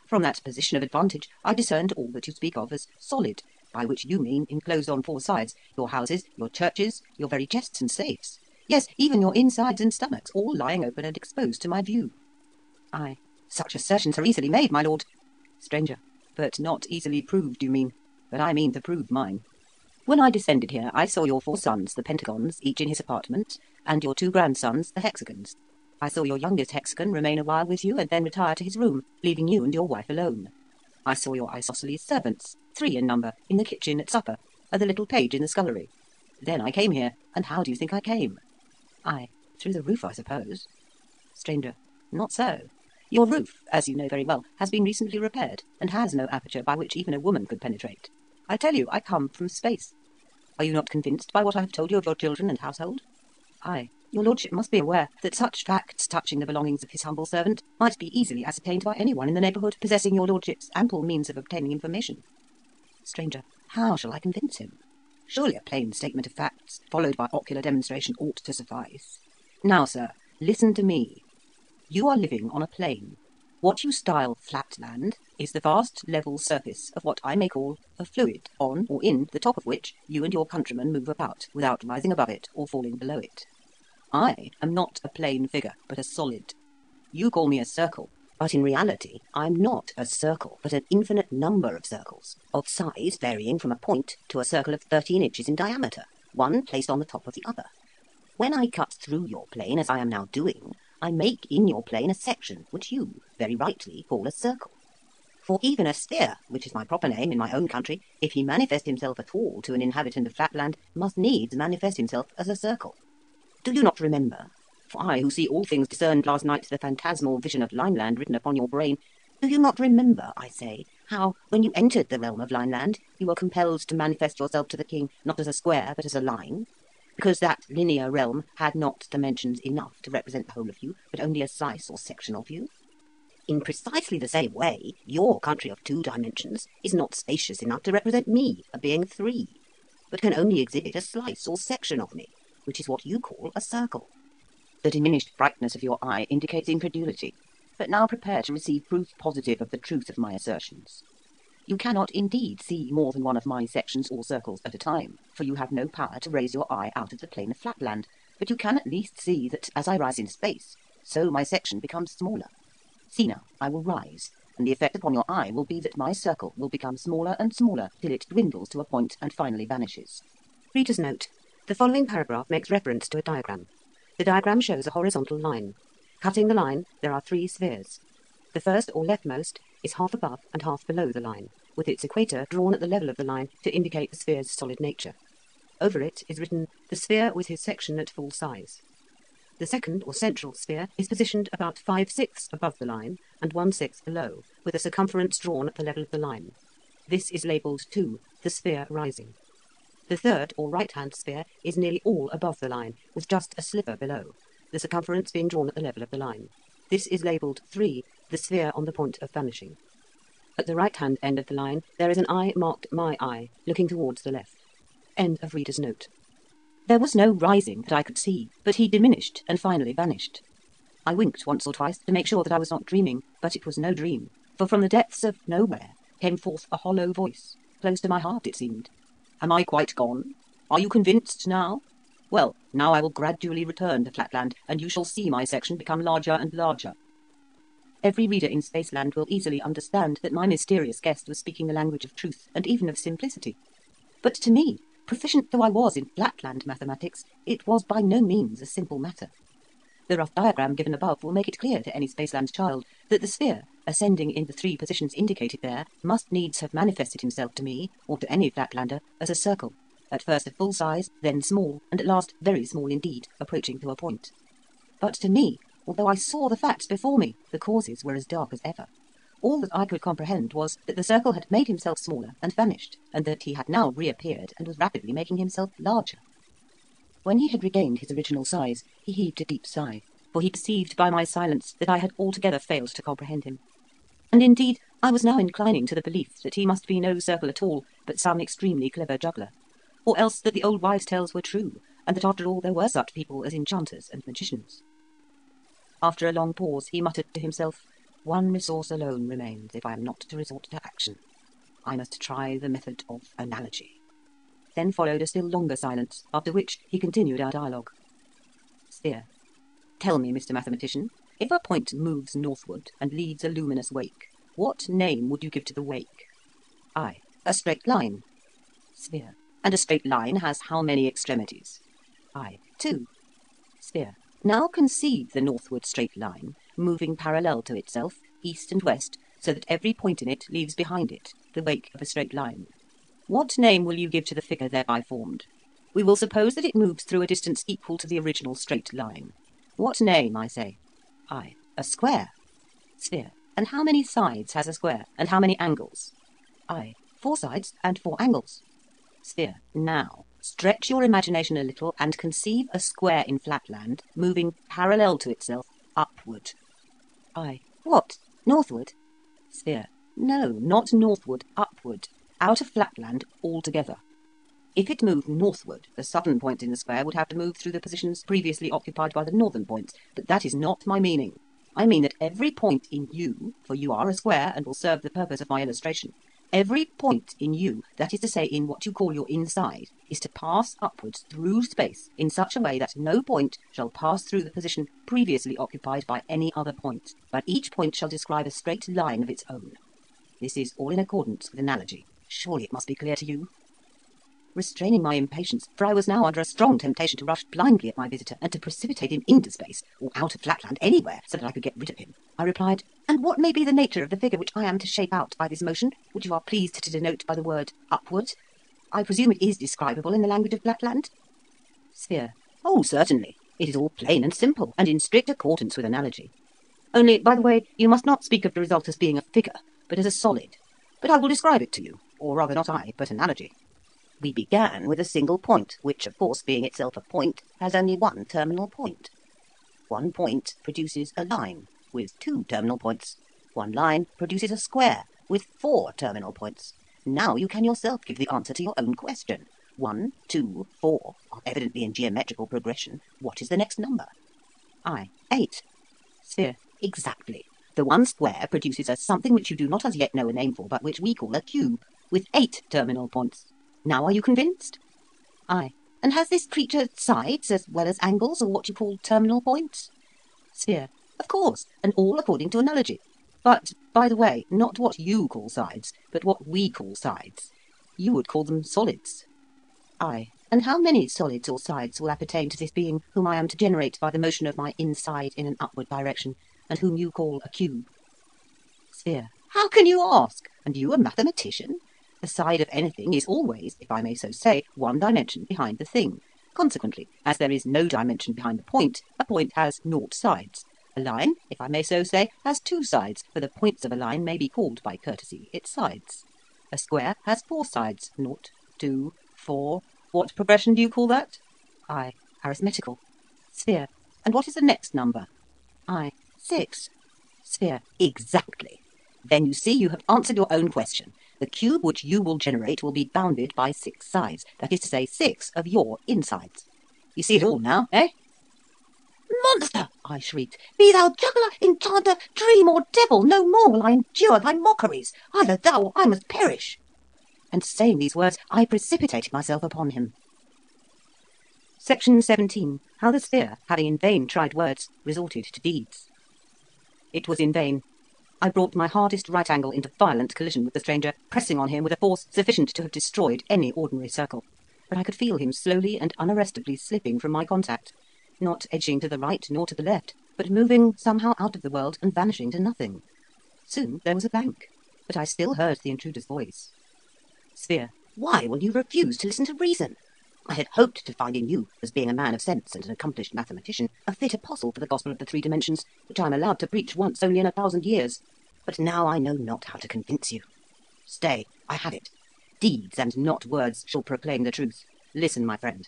From that position of advantage I discerned all that you speak of as solid, by which you mean enclosed on 4 sides, your houses, your churches, your very chests and safes. Yes, even your insides and stomachs, all lying open and exposed to my view. Aye, such assertions are easily made, my lord. Stranger, but not easily proved, you mean. But I mean to prove mine. When I descended here, I saw your 4 sons, the pentagons, each in his apartment, and your 2 grandsons, the hexagons. I saw your youngest hexagon remain a while with you, and then retire to his room, leaving you and your wife alone. I saw your isosceles servants, 3 in number, in the kitchen at supper, and the little page in the scullery. Then I came here, and how do you think I came? Aye, through the roof, I suppose. Stranger, not so. Your roof, as you know very well, has been recently repaired, and has no aperture by which even a woman could penetrate. I tell you, I come from space. Are you not convinced by what I have told you of your children and household? Aye, your lordship must be aware that such facts touching the belongings of his humble servant might be easily ascertained by anyone in the neighbourhood possessing your lordship's ample means of obtaining information. Stranger, how shall I convince him? Surely a plain statement of facts, followed by ocular demonstration, ought to suffice. Now, sir, listen to me. You are living on a plain. What you style Flatland is the vast level surface of what I may call a fluid, on or in the top of which you and your countrymen move about, without rising above it or falling below it. I am not a plane figure, but a solid. You call me a circle, but in reality I'm not a circle, but an infinite number of circles, of size varying from a point to a circle of 13 inches in diameter, one placed on the top of the other. When I cut through your plane, as I am now doing, I make in your plane a section which you, very rightly, call a circle. For even a sphere, which is my proper name in my own country, if he manifest himself at all to an inhabitant of Flatland, must needs manifest himself as a circle. Do you not remember, for I who see all things discerned last night the phantasmal vision of Lineland written upon your brain, do you not remember, I say, how, when you entered the realm of Lineland, you were compelled to manifest yourself to the king, not as a square, but as a line? Because that linear realm had not dimensions enough to represent the whole of you, but only a slice or section of you. In precisely the same way, your country of 2 dimensions is not spacious enough to represent me, a being 3, but can only exhibit a slice or section of me, which is what you call a circle. The diminished brightness of your eye indicates incredulity, but now prepare to receive proof positive of the truth of my assertions. You cannot indeed see more than one of my sections or circles at a time, for you have no power to raise your eye out of the plane of Flatland, but you can at least see that as I rise in space, so my section becomes smaller. See now, I will rise, and the effect upon your eye will be that my circle will become smaller and smaller till it dwindles to a point and finally vanishes. Reader's note: the following paragraph makes reference to a diagram. The diagram shows a horizontal line. Cutting the line, there are 3 spheres. The first, or leftmost, is half above and half below the line, with its equator drawn at the level of the line to indicate the sphere's solid nature. Over it is written, "The sphere with his section at full size." The second, or central sphere, is positioned about 5/6 above the line and 1/6 below, with a circumference drawn at the level of the line. This is labelled 2, the sphere rising. The third, or right-hand sphere, is nearly all above the line, with just a sliver below, the circumference being drawn at the level of the line. This is labelled 3, the sphere on the point of vanishing. At the right-hand end of the line, there is an eye marked My Eye, looking towards the left. End of reader's note. There was no rising that I could see, but he diminished and finally vanished. I winked once or twice to make sure that I was not dreaming, but it was no dream, for from the depths of nowhere came forth a hollow voice, close to my heart it seemed. Am I quite gone? Are you convinced now? Well, now I will gradually return to Flatland, and you shall see my section become larger and larger. Every reader in Spaceland will easily understand that my mysterious guest was speaking the language of truth and even of simplicity. But to me, proficient though I was in Flatland mathematics, it was by no means a simple matter. The rough diagram given above will make it clear to any Spaceland child that the sphere, ascending in the 3 positions indicated there, must needs have manifested himself to me, or to any Flatlander, as a circle, at first of full size, then small, and at last very small indeed, approaching to a point. But to me, although I saw the facts before me, the causes were as dark as ever. All that I could comprehend was that the circle had made himself smaller and vanished, and that he had now reappeared and was rapidly making himself larger. When he had regained his original size, he heaved a deep sigh, for he perceived by my silence that I had altogether failed to comprehend him. And indeed, I was now inclining to the belief that he must be no circle at all, but some extremely clever juggler, or else that the old wives' tales were true, and that after all there were such people as enchanters and magicians. After a long pause, he muttered to himself, "One resource alone remains if I am not to resort to action. I must try the method of analogy." Then followed a still longer silence, after which he continued our dialogue. Sphere. Tell me, Mr. Mathematician, if a point moves northward and leaves a luminous wake, what name would you give to the wake? I. A straight line. Sphere. And a straight line has how many extremities? I. 2. Sphere. Now conceive the northward straight line, moving parallel to itself, east and west, so that every point in it leaves behind it the wake of a straight line. What name will you give to the figure thereby formed? We will suppose that it moves through a distance equal to the original straight line. What name, I say? I. A square. Sphere. And how many sides has a square, and how many angles? I. 4 sides and 4 angles. Sphere. Now, stretch your imagination a little and conceive a square in Flatland moving parallel to itself upward. I. What? Northward? Sphere. No, not northward, upward. Out of Flatland altogether. If it moved northward, the southern points in the square would have to move through the positions previously occupied by the northern points, but that is not my meaning. I mean that every point in you, for you are a square and will serve the purpose of my illustration, every point in you, that is to say in what you call your inside, is to pass upwards through space in such a way that no point shall pass through the position previously occupied by any other point, but each point shall describe a straight line of its own. This is all in accordance with analogy. Surely it must be clear to you. Restraining my impatience, for I was now under a strong temptation to rush blindly at my visitor and to precipitate him into space, or out of Flatland anywhere, so that I could get rid of him, I replied, "And what may be the nature of the figure which I am to shape out by this motion, which you are pleased to denote by the word upward? I presume it is describable in the language of Flatland?" Sphere. Oh, certainly. It is all plain and simple, and in strict accordance with analogy. Only, by the way, you must not speak of the result as being a figure, but as a solid. But I will describe it to you, or rather not I, but analogy. We began with a single point, which, of course, being itself a point, has only one terminal point. One point produces a line, with 2 terminal points. One line produces a square, with 4 terminal points. Now you can yourself give the answer to your own question. 1, 2, 4 are evidently in geometrical progression. What is the next number? I. 8. Sphere. Exactly. The one square produces a something which you do not as yet know a name for, but which we call a cube, with 8 terminal points. Now are you convinced? I. And has this creature sides as well as angles, or what you call terminal points? Sphere. Of course, and all according to analogy. But, by the way, not what you call sides, but what we call sides. You would call them solids. I. And how many solids or sides will appertain to this being whom I am to generate by the motion of my inside in an upward direction, and whom you call a cube? Sphere. How can you ask? And you a mathematician? The side of anything is always, if I may so say, one dimension behind the thing. Consequently, as there is no dimension behind the point, a point has 0 sides. A line, if I may so say, has 2 sides, for the points of a line may be called by courtesy its sides. A square has 4 sides, 0, 2, 4. What progression do you call that? I. Arithmetical. Sphere. And what is the next number? I. 6. Sphere. Exactly. Then you see you have answered your own question. The cube which you will generate will be bounded by 6 sides, that is to say, 6 of your insides. You see it all now, eh? Monster! I shrieked. Be thou juggler, enchanter, dream, or devil, no more will I endure thy mockeries. Either thou or I must perish. And saying these words, I precipitated myself upon him. Section 17. How the sphere, having in vain tried words, resorted to deeds. It was in vain. I brought my hardest right angle into violent collision with the stranger, pressing on him with a force sufficient to have destroyed any ordinary circle. But I could feel him slowly and unarrestably slipping from my contact, not edging to the right nor to the left, but moving somehow out of the world and vanishing to nothing. Soon there was a blank, but I still heard the intruder's voice. Sphere, why will you refuse to listen to reason? I had hoped to find in you, as being a man of sense and an accomplished mathematician, a fit apostle for the gospel of the 3 dimensions, which I am allowed to preach once only in 1,000 years. But now I know not how to convince you. Stay, I have it. Deeds and not words shall proclaim the truth. Listen, my friend.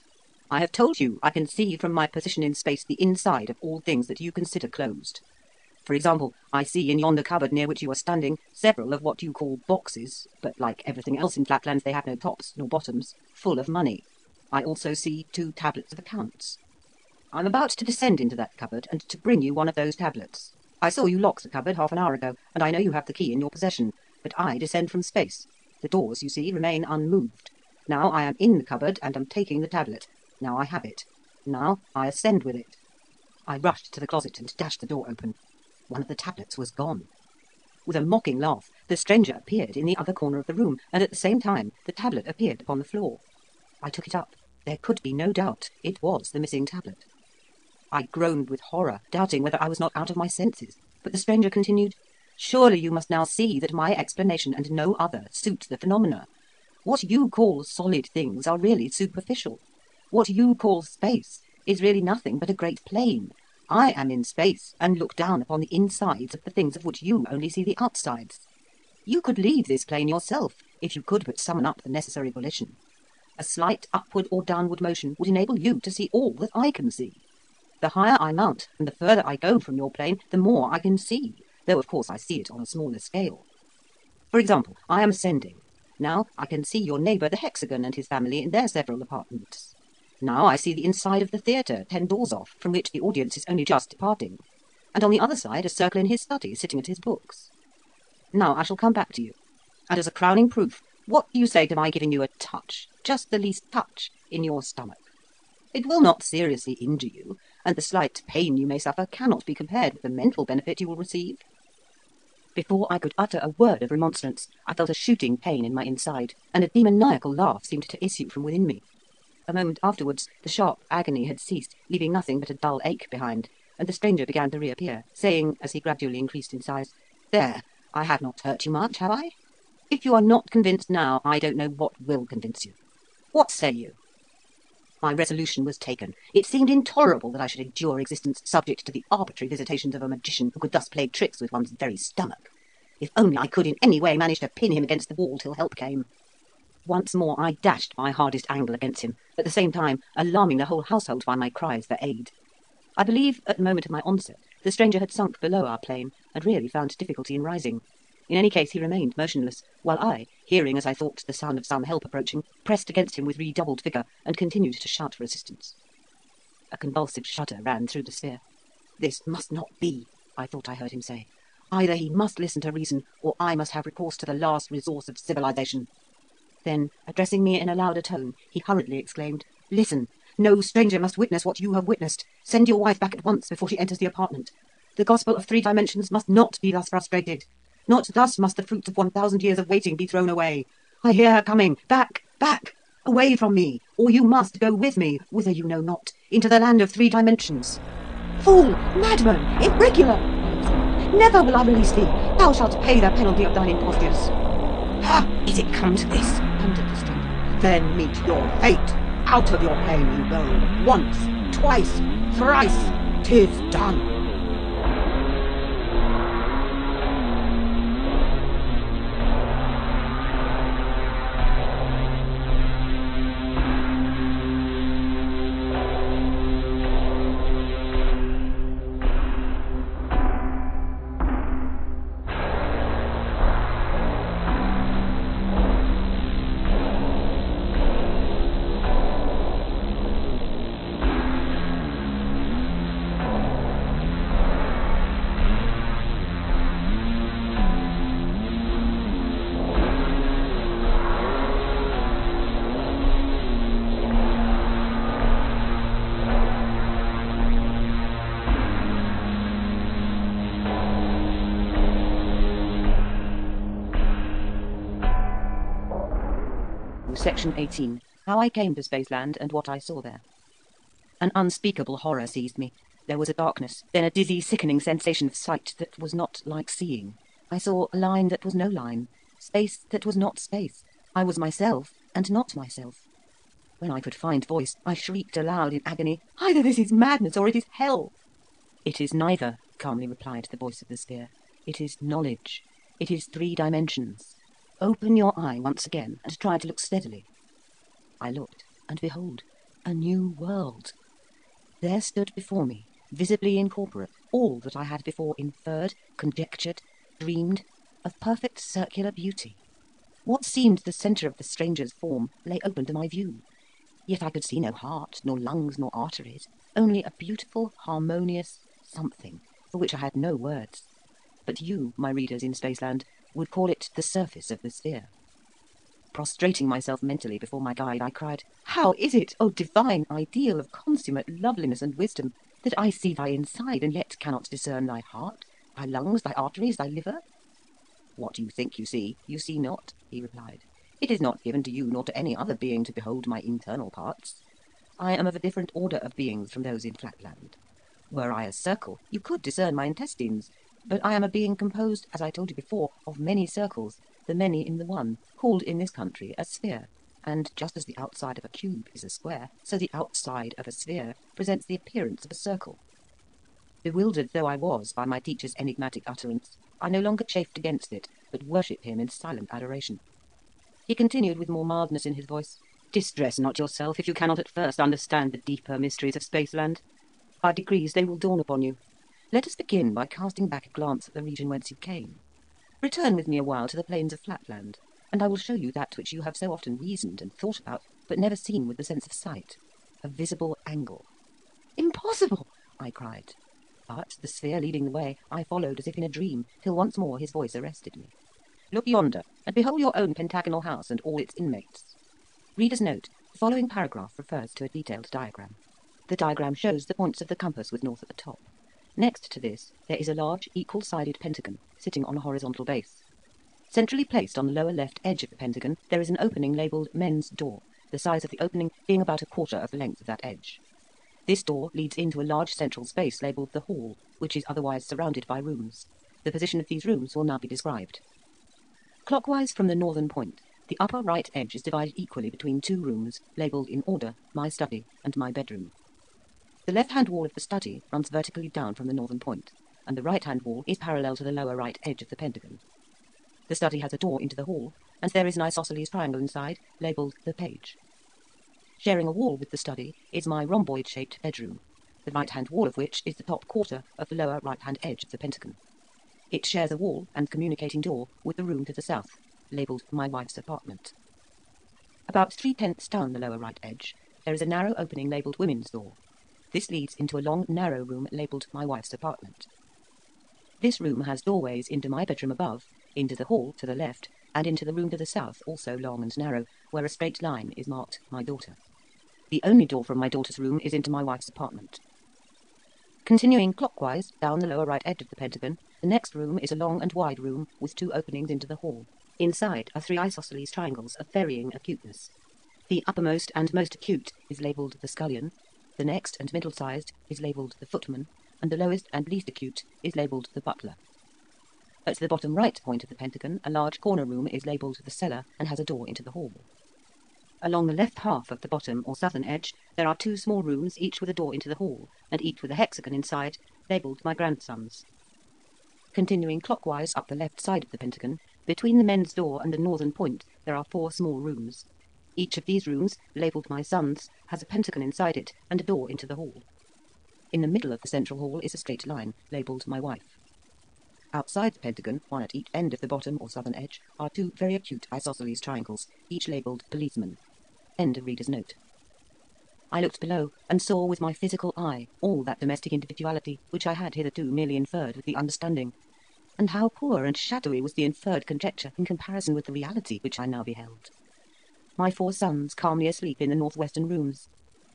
I have told you I can see from my position in space the inside of all things that you consider closed. For example, I see in yonder cupboard near which you are standing several of what you call boxes, but like everything else in Flatland they have no tops nor bottoms, full of money. I also see 2 tablets of accounts. I'm about to descend into that cupboard and to bring you one of those tablets. I saw you lock the cupboard half an hour ago, and I know you have the key in your possession, but I descend from space. The doors, you see, remain unmoved. Now I am in the cupboard and am taking the tablet. Now I have it. Now I ascend with it. I rushed to the closet and dashed the door open. One of the tablets was gone. With a mocking laugh, the stranger appeared in the other corner of the room, and at the same time the tablet appeared upon the floor. I took it up. There could be no doubt. It was the missing tablet. I groaned with horror, doubting whether I was not out of my senses. But the stranger continued, "Surely you must now see that my explanation and no other suit the phenomena. What you call solid things are really superficial. What you call space is really nothing but a great plain. I am in space and look down upon the insides of the things of which you only see the outsides. You could leave this plane yourself, if you could but summon up the necessary volition. A slight upward or downward motion would enable you to see all that I can see. The higher I mount and the further I go from your plane, the more I can see, though of course I see it on a smaller scale. For example, I am ascending. Now I can see your neighbour the hexagon and his family in their several apartments. Now I see the inside of the theatre, 10 doors off, from which the audience is only just departing, and on the other side a circle in his study, sitting at his books. Now I shall come back to you, and as a crowning proof, what do you say to my giving you a touch, just the least touch, in your stomach? It will not seriously injure you, and the slight pain you may suffer cannot be compared with the mental benefit you will receive." Before I could utter a word of remonstrance, I felt a shooting pain in my inside, and a demoniacal laugh seemed to issue from within me. A moment afterwards, the sharp agony had ceased, leaving nothing but a dull ache behind, and the stranger began to reappear, saying, as he gradually increased in size, "There, I have not hurt you much, have I? If you are not convinced now, I don't know what will convince you. What say you?" My resolution was taken. It seemed intolerable that I should endure existence subject to the arbitrary visitations of a magician who could thus play tricks with one's very stomach. If only I could in any way manage to pin him against the wall till help came. Once more I dashed my hardest angle against him, at the same time alarming the whole household by my cries for aid. I believe, at the moment of my onset, the stranger had sunk below our plane, and really found difficulty in rising. In any case, he remained motionless, while I, hearing, as I thought, the sound of some help approaching, pressed against him with redoubled vigour, and continued to shout for assistance. A convulsive shudder ran through the sphere. "This must not be," I thought I heard him say. "Either he must listen to reason, or I must have recourse to the last resource of civilization." Then, addressing me in a louder tone, he hurriedly exclaimed, "Listen! No stranger must witness what you have witnessed. Send your wife back at once before she enters the apartment. The gospel of 3 dimensions must not be thus frustrated. Not thus must the fruits of 1,000 years of waiting be thrown away. I hear her coming. Back, back, away from me, or you must go with me, whither you know not, into the land of 3 dimensions." "Fool, madman, irregular!" I exclaimed. "Never will I release thee. Thou shalt pay the penalty of thine impostures." "Ha! Is it come to this?" thundered the stranger. "Then meet your fate. Out of your plane you go. Once, twice, thrice. 'Tis done." Section 18. How I came to Spaceland and what I saw there. An unspeakable horror seized me. There was a darkness, then a dizzy, sickening sensation of sight that was not like seeing. I saw a line that was no line, space that was not space. I was myself, and not myself. When I could find voice, I shrieked aloud in agony, "Either this is madness or it is hell!" "It is neither," calmly replied the voice of the sphere. "It is knowledge. It is 3 dimensions. Open your eye once again and try to look steadily." I looked, and behold, a new world. There stood before me, visibly incorporate, all that I had before inferred, conjectured, dreamed, of perfect circular beauty. What seemed the centre of the stranger's form lay open to my view. Yet I could see no heart, nor lungs, nor arteries, only a beautiful, harmonious something, for which I had no words. But you, my readers in Spaceland, would call it the surface of the sphere. Prostrating myself mentally before my guide, I cried, "How is it, O divine ideal of consummate loveliness and wisdom, that I see thy inside, and yet cannot discern thy heart, thy lungs, thy arteries, thy liver?" "What you think you see not," he replied. "It is not given to you nor to any other being to behold my internal parts. I am of a different order of beings from those in Flatland. Were I a circle, you could discern my intestines, but I am a being composed, as I told you before, of many circles, the many in the one, called in this country a sphere, and just as the outside of a cube is a square, so the outside of a sphere presents the appearance of a circle." Bewildered though I was by my teacher's enigmatic utterance, I no longer chafed against it, but worshipped him in silent adoration. He continued with more mildness in his voice, "Distress not yourself if you cannot at first understand the deeper mysteries of Spaceland. By degrees they will dawn upon you. Let us begin by casting back a glance at the region whence you came. Return with me a while to the plains of Flatland, and I will show you that which you have so often reasoned and thought about, but never seen with the sense of sight, a visible angle." "Impossible!" I cried. But, the sphere leading the way, I followed as if in a dream, till once more his voice arrested me. "Look yonder, and behold your own pentagonal house and all its inmates." Reader's note: the following paragraph refers to a detailed diagram. The diagram shows the points of the compass with north at the top. Next to this, there is a large, equal-sided pentagon, sitting on a horizontal base. Centrally placed on the lower left edge of the pentagon, there is an opening labelled Men's Door, the size of the opening being about a quarter of the length of that edge. This door leads into a large central space labelled the Hall, which is otherwise surrounded by rooms. The position of these rooms will now be described. Clockwise from the northern point, the upper right edge is divided equally between 2 rooms, labelled in order my study and my bedroom. The left-hand wall of the study runs vertically down from the northern point, and the right-hand wall is parallel to the lower right edge of the pentagon. The study has a door into the hall, and there is an isosceles triangle inside, labelled the page. Sharing a wall with the study is my rhomboid-shaped bedroom, the right-hand wall of which is the top quarter of the lower right-hand edge of the pentagon. It shares a wall and communicating door with the room to the south, labelled my wife's apartment. About 3/10 down the lower right edge, there is a narrow opening labelled women's door. This leads into a long, narrow room labelled my wife's apartment. This room has doorways into my bedroom above, into the hall to the left, and into the room to the south, also long and narrow, where a straight line is marked my daughter. The only door from my daughter's room is into my wife's apartment. Continuing clockwise down the lower right edge of the pentagon, the next room is a long and wide room with 2 openings into the hall. Inside are 3 isosceles triangles of varying acuteness. The uppermost and most acute is labelled the scullion, the next and middle-sized is labelled the footman, and the lowest and least acute is labelled the butler. At the bottom right point of the pentagon, a large corner room is labelled the cellar and has a door into the hall. Along the left half of the bottom or southern edge, there are 2 small rooms, each with a door into the hall, and each with a hexagon inside, labelled my grandson's. Continuing clockwise up the left side of the pentagon, between the men's door and the northern point, there are 4 small rooms. Each of these rooms, labelled my son's, has a pentagon inside it and a door into the hall. In the middle of the central hall is a straight line, labelled my wife. Outside the pentagon, one at each end of the bottom or southern edge, are 2 very acute isosceles triangles, each labelled policeman. End of reader's note. I looked below, and saw with my physical eye all that domestic individuality which I had hitherto merely inferred with the understanding. And how poor and shadowy was the inferred conjecture in comparison with the reality which I now beheld. My 4 sons calmly asleep in the northwestern rooms,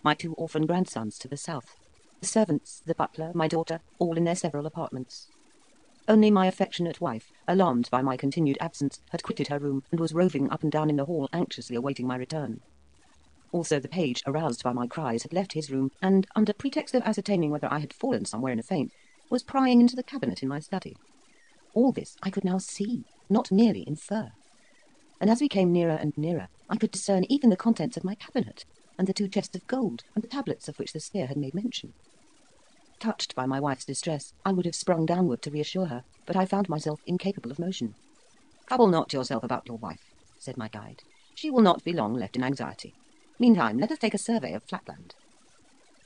my 2 orphan grandsons to the south, the servants, the butler, my daughter, all in their several apartments. Only my affectionate wife, alarmed by my continued absence, had quitted her room and was roving up and down in the hall, anxiously awaiting my return. Also the page, aroused by my cries, had left his room, and, under pretext of ascertaining whether I had fallen somewhere in a faint, was prying into the cabinet in my study. All this I could now see, not merely infer. And as we came nearer and nearer, I could discern even the contents of my cabinet, and the 2 chests of gold, and the tablets of which the sphere had made mention. Touched by my wife's distress, I would have sprung downward to reassure her, but I found myself incapable of motion. "Trouble not yourself about your wife," said my guide. "She will not be long left in anxiety. Meantime, let us take a survey of Flatland."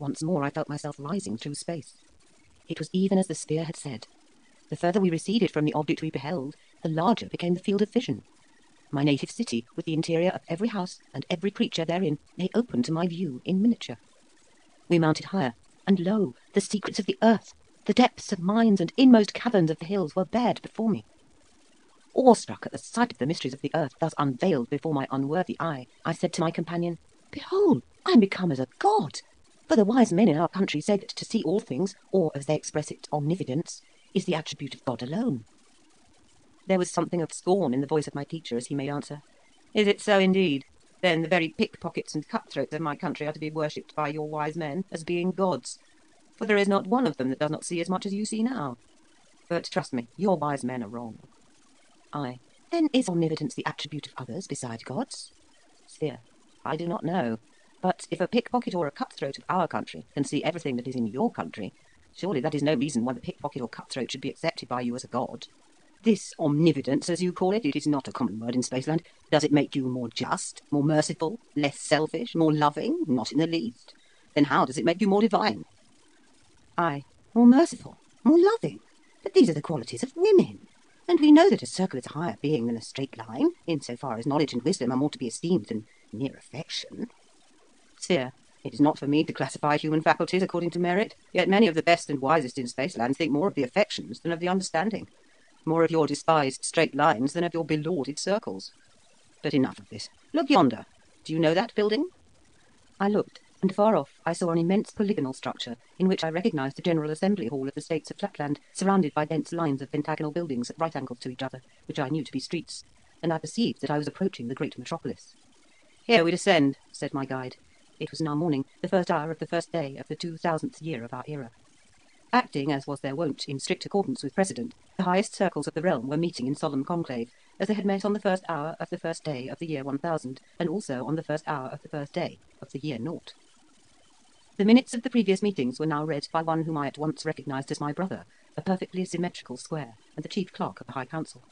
Once more I felt myself rising through space. It was even as the sphere had said. The further we receded from the object we beheld, the larger became the field of vision. My native city, with the interior of every house and every creature therein, lay open to my view in miniature. We mounted higher, and lo, the secrets of the earth, the depths of mines and inmost caverns of the hills were bared before me. Awestruck at the sight of the mysteries of the earth thus unveiled before my unworthy eye, I said to my companion, "Behold, I am become as a god! For the wise men in our country say that to see all things, or, as they express it, omnividence, is the attribute of God alone." There was something of scorn in the voice of my teacher as he made answer, "Is it so indeed? Then the very pickpockets and cutthroats of my country are to be worshipped by your wise men as being gods, for there is not one of them that does not see as much as you see now. But trust me, your wise men are wrong." I. "Then is omnividence the attribute of others beside gods?" Sphere. "I do not know. But if a pickpocket or a cutthroat of our country can see everything that is in your country, surely that is no reason why the pickpocket or cutthroat should be accepted by you as a god. This omnividence, as you call it, it is not a common word in Spaceland. Does it make you more just, more merciful, less selfish, more loving? Not in the least. Then how does it make you more divine?" I. "More merciful, more loving? But these are the qualities of women. And we know that a circle is a higher being than a straight line, in so far as knowledge and wisdom are more to be esteemed than mere affection." Sphere. "It is not for me to classify human faculties according to merit, yet many of the best and wisest in Spaceland think more of the affections than of the understanding, more of your despised straight lines than of your belauded circles. But enough of this. Look yonder. Do you know that building?" I looked, and far off I saw an immense polygonal structure, in which I recognised the General Assembly Hall of the States of Flatland, surrounded by dense lines of pentagonal buildings at right angles to each other, which I knew to be streets, and I perceived that I was approaching the great metropolis. "Here we descend," said my guide. It was now morning, the first hour of the first day of the 2000th year of our era. Acting, as was their wont, in strict accordance with precedent, the highest circles of the realm were meeting in solemn conclave, as they had met on the first hour of the first day of the year 1000, and also on the first hour of the first day of the year 0. The minutes of the previous meetings were now read by one whom I at once recognised as my brother, a perfectly symmetrical square, and the chief clerk of the High Council.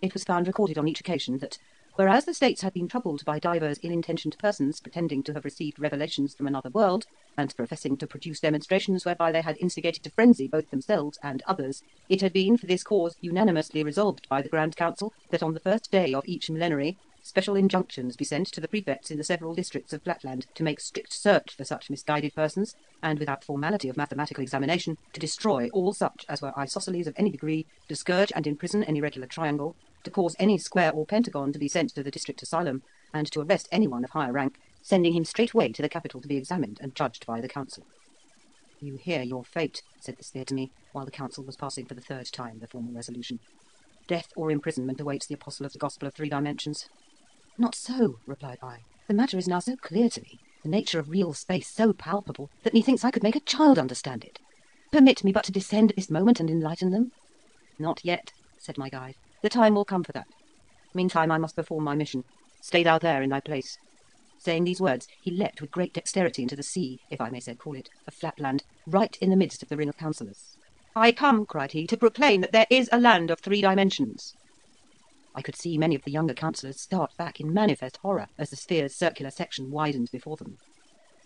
It was found recorded on each occasion that, whereas the states had been troubled by divers ill-intentioned persons pretending to have received revelations from another world, and professing to produce demonstrations whereby they had instigated to frenzy both themselves and others, it had been for this cause unanimously resolved by the Grand Council that on the first day of each millenary special injunctions be sent to the prefects in the several districts of Flatland to make strict search for such misguided persons, and without formality of mathematical examination to destroy all such as were isosceles of any degree, to scourge and imprison any regular triangle, to cause any square or pentagon to be sent to the district asylum, and to arrest anyone of higher rank, sending him straightway to the capital to be examined and judged by the council. "You hear your fate," said the sphere to me, while the council was passing for the third time the formal resolution. "Death or imprisonment awaits the apostle of the gospel of 3 dimensions." "Not so," replied I. "The matter is now so clear to me, the nature of real space so palpable, that methinks I could make a child understand it. Permit me but to descend at this moment and enlighten them." "Not yet," said my guide. "The time will come for that. Meantime I must perform my mission. Stay thou there in thy place." Saying these words, he leapt with great dexterity into the sea, if I may so call it, of Flatland, right in the midst of the ring of councillors. "I come," cried he, "to proclaim that there is a land of 3 dimensions." I could see many of the younger councillors start back in manifest horror as the sphere's circular section widened before them.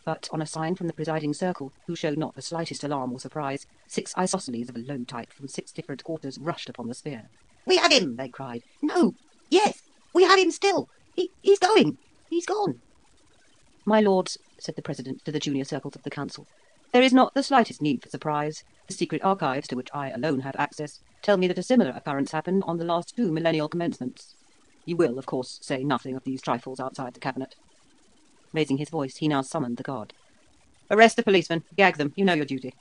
But on a sign from the presiding circle, who showed not the slightest alarm or surprise, 6 isosceles of a low type from 6 different quarters rushed upon the sphere. "We have him!" they cried. "No! Yes! We have him still! He's going! He's gone!" "My lords," said the president to the junior circles of the council, "there is not the slightest need for surprise. The secret archives, to which I alone have access, tell me that a similar occurrence happened on the last 2 millennial commencements. You will, of course, say nothing of these trifles outside the cabinet." Raising his voice, he now summoned the guard. "Arrest the policemen, gag them, you know your duty."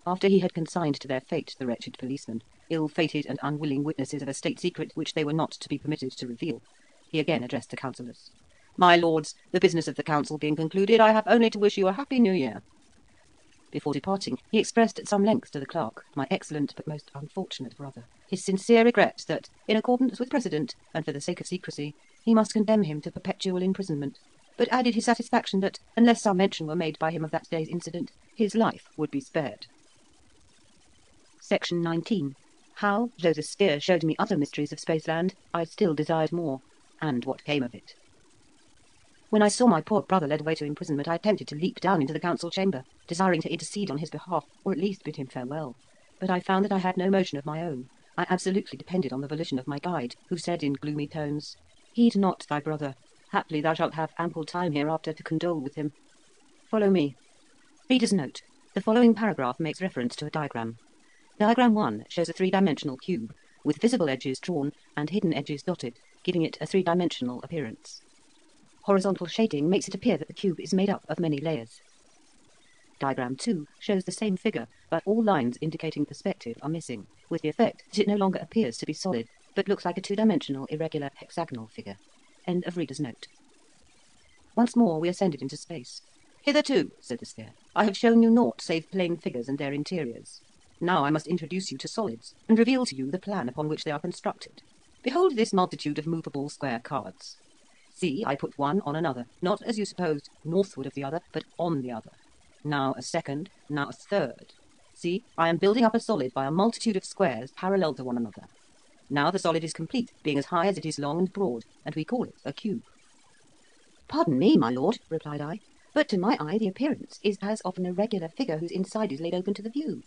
After he had consigned to their fate the wretched policemen, ill-fated and unwilling witnesses of a state secret which they were not to be permitted to reveal. He again addressed the councillors. My lords, the business of the council being concluded, I have only to wish you a happy new year. Before departing, he expressed at some length to the clerk, my excellent but most unfortunate brother, his sincere regret that, in accordance with precedent, and for the sake of secrecy, he must condemn him to perpetual imprisonment, but added his satisfaction that, unless some mention were made by him of that day's incident, his life would be spared. Section 19. How, though the sphere showed me other mysteries of Spaceland, I still desired more, and what came of it. When I saw my poor brother led away to imprisonment, I attempted to leap down into the council chamber, desiring to intercede on his behalf, or at least bid him farewell. But I found that I had no motion of my own. I absolutely depended on the volition of my guide, who said in gloomy tones, Heed not thy brother. Haply thou shalt have ample time hereafter to condole with him. Follow me. Reader's note. The following paragraph makes reference to a diagram. Diagram 1 shows a three-dimensional cube, with visible edges drawn and hidden edges dotted, giving it a three-dimensional appearance. Horizontal shading makes it appear that the cube is made up of many layers. Diagram 2 shows the same figure, but all lines indicating perspective are missing, with the effect that it no longer appears to be solid, but looks like a two-dimensional irregular hexagonal figure. End of reader's note. Once more we ascended into space. Hitherto, said the sphere, I have shown you naught save plane figures and their interiors. Now I must introduce you to solids, and reveal to you the plan upon which they are constructed. Behold this multitude of movable square cards. See, I put one on another, not as you supposed, northward of the other, but on the other. Now a second, now a third. See, I am building up a solid by a multitude of squares parallel to one another. Now the solid is complete, being as high as it is long and broad, and we call it a cube. Pardon me, my lord, replied I, but to my eye the appearance is as of an irregular figure whose inside is laid open to the view.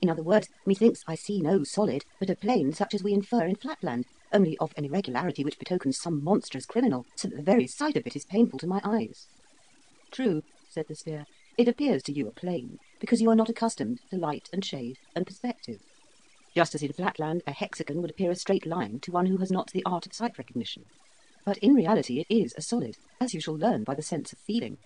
In other words, methinks I see no solid, but a plane such as we infer in Flatland, only of an irregularity which betokens some monstrous criminal, so that the very sight of it is painful to my eyes. True, said the sphere, it appears to you a plane, because you are not accustomed to light and shade and perspective. Just as in Flatland a hexagon would appear a straight line to one who has not the art of sight recognition. But in reality it is a solid, as you shall learn by the sense of feeling.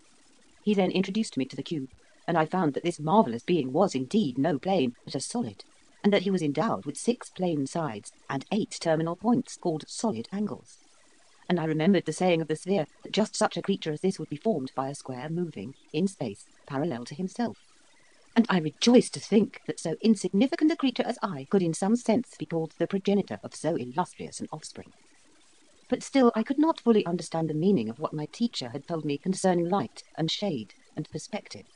He then introduced me to the cube, and I found that this marvellous being was indeed no plane, but a solid, and that he was endowed with 6 plane sides and 8 terminal points called solid angles. And I remembered the saying of the sphere that just such a creature as this would be formed by a square moving, in space, parallel to himself. And I rejoiced to think that so insignificant a creature as I could in some sense be called the progenitor of so illustrious an offspring. But still I could not fully understand the meaning of what my teacher had told me concerning light and shade and perspective,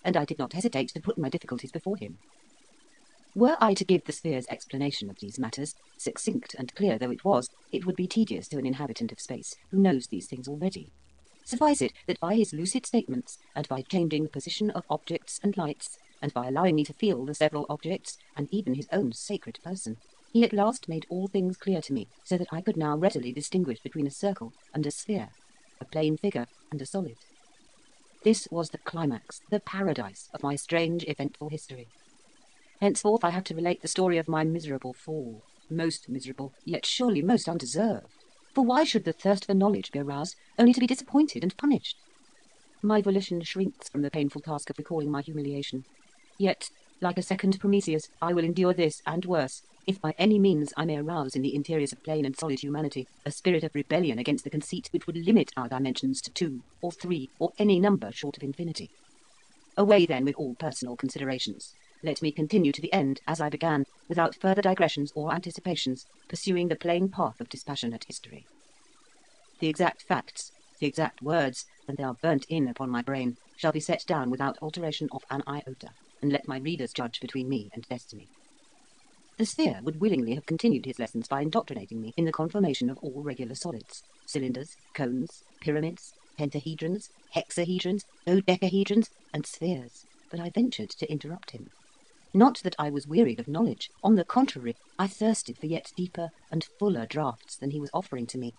and I did not hesitate to put my difficulties before him. Were I to give the sphere's explanation of these matters, succinct and clear though it was, it would be tedious to an inhabitant of space, who knows these things already. Suffice it that by his lucid statements, and by changing the position of objects and lights, and by allowing me to feel the several objects, and even his own sacred person, he at last made all things clear to me, so that I could now readily distinguish between a circle and a sphere, a plane figure and a solid. This was the climax, the paradise of my strange, eventful history. Henceforth I have to relate the story of my miserable fall, most miserable, yet surely most undeserved. For why should the thirst for knowledge be aroused, only to be disappointed and punished? My volition shrinks from the painful task of recalling my humiliation. Yet, like a second Prometheus, I will endure this and worse, if by any means I may arouse in the interiors of plain and solid humanity a spirit of rebellion against the conceit which would limit our dimensions to 2 or 3 or any number short of infinity. Away then with all personal considerations. Let me continue to the end, as I began, without further digressions or anticipations, pursuing the plain path of dispassionate history. The exact facts, the exact words, and they are burnt in upon my brain, shall be set down without alteration of an iota, and let my readers judge between me and destiny. The sphere would willingly have continued his lessons by indoctrinating me in the conformation of all regular solids, cylinders, cones, pyramids, pentahedrons, hexahedrons, dodecahedrons, and spheres, but I ventured to interrupt him. Not that I was wearied of knowledge. On the contrary, I thirsted for yet deeper and fuller draughts than he was offering to me.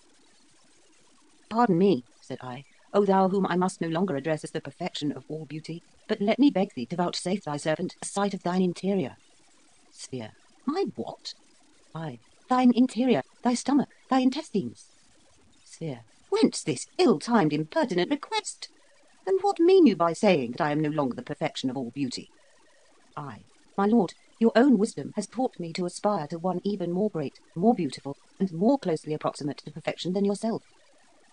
Pardon me, said I, O thou whom I must no longer address as the perfection of all beauty, but let me beg thee to vouchsafe thy servant a sight of thine interior. Sphere. My what? I. Thine interior, thy stomach, thy intestines. Sphere. Whence this ill-timed impertinent request? And what mean you by saying that I am no longer the perfection of all beauty? I. My lord, Your own wisdom has taught me to aspire to one even more great, more beautiful, and more closely approximate to perfection than yourself.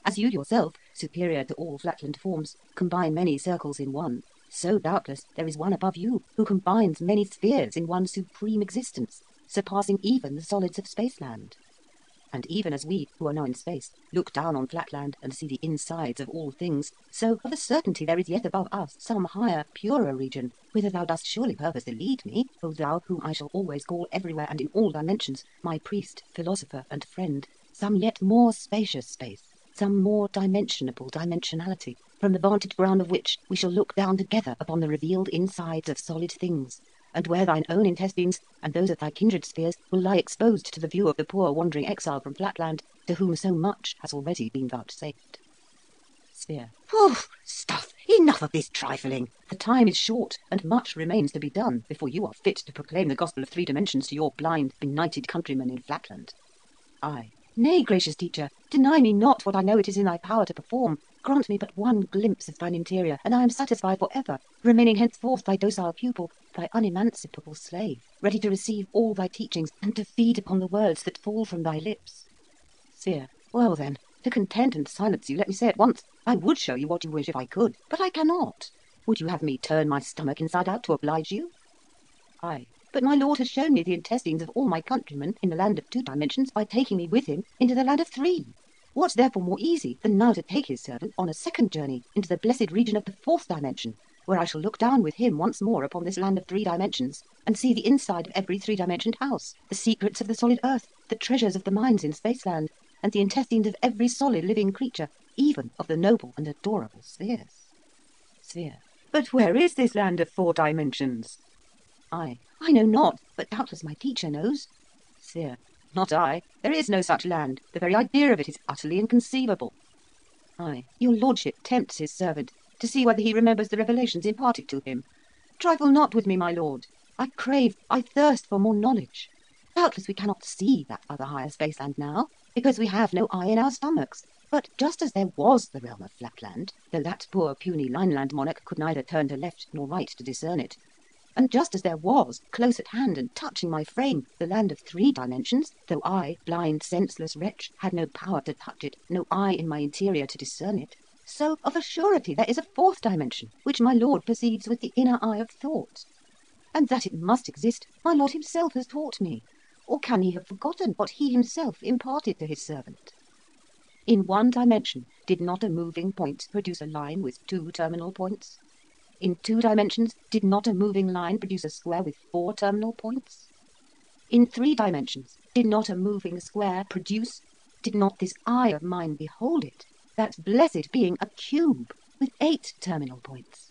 As you yourself, superior to all Flatland forms, combine many circles in one, so doubtless there is one above you who combines many spheres in one supreme existence, surpassing even the solids of Spaceland. And even as we, who are now in space, look down on Flatland and see the insides of all things, so of a certainty there is yet above us some higher, purer region, whither thou dost surely purpose to lead me, O thou whom I shall always call everywhere and in all dimensions my priest, philosopher, and friend, some yet more spacious space, some more dimensionable dimensionality, from the vantage ground of which we shall look down together upon the revealed insides of solid things, and where thine own intestines and those of thy kindred spheres will lie exposed to the view of the poor wandering exile from Flatland, to whom so much has already been vouchsafed. Sphere. Poof! Stuff! Enough of this trifling! The time is short, and much remains to be done before you are fit to proclaim the gospel of 3 dimensions to your blind, benighted countrymen in Flatland. I. Nay, gracious teacher, deny me not what I know it is in thy power to perform. Grant me but one glimpse of thine interior, and I am satisfied for ever, remaining henceforth thy docile pupil, thy unemancipable slave, ready to receive all thy teachings, and to feed upon the words that fall from thy lips. Sphere. Well then, to content and silence you, let me say at once, I would show you what you wish if I could, but I cannot. Would you have me turn my stomach inside out to oblige you? I. But my lord has shown me the intestines of all my countrymen in the land of 2 dimensions by taking me with him into the land of 3. What's therefore more easy than now to take his servant on a second journey into the blessed region of the 4th dimension, where I shall look down with him once more upon this land of 3 dimensions, and see the inside of every 3-dimensioned house, the secrets of the solid earth, the treasures of the mines in Spaceland, and the intestines of every solid living creature, even of the noble and adorable spheres. Sphere. But where is this land of 4 dimensions? I know not, but doubtless my teacher knows. Sphere. Not I. There is no such land. The very idea of it is utterly inconceivable. I. Your lordship tempts his servant, to see whether he remembers the revelations imparted to him. Trifle not with me, my lord. I crave, I thirst for more knowledge. Doubtless we cannot see that other higher spaceland now, because we have no eye in our stomachs. But just as there was the realm of Flatland, though that poor puny Lineland monarch could neither turn to left nor right to discern it, and just as there was, close at hand and touching my frame, the land of 3 dimensions, though I, blind, senseless wretch, had no power to touch it, no eye in my interior to discern it, so of a surety there is a 4th dimension, which my lord perceives with the inner eye of thought. And that it must exist, my lord himself has taught me. Or can he have forgotten what he himself imparted to his servant? In 1 dimension, did not a moving point produce a line with 2 terminal points? In 2 dimensions, did not a moving line produce a square with 4 terminal points? In 3 dimensions, did not a moving square produce, did not this eye of mine behold it, that blessed being a cube with 8 terminal points?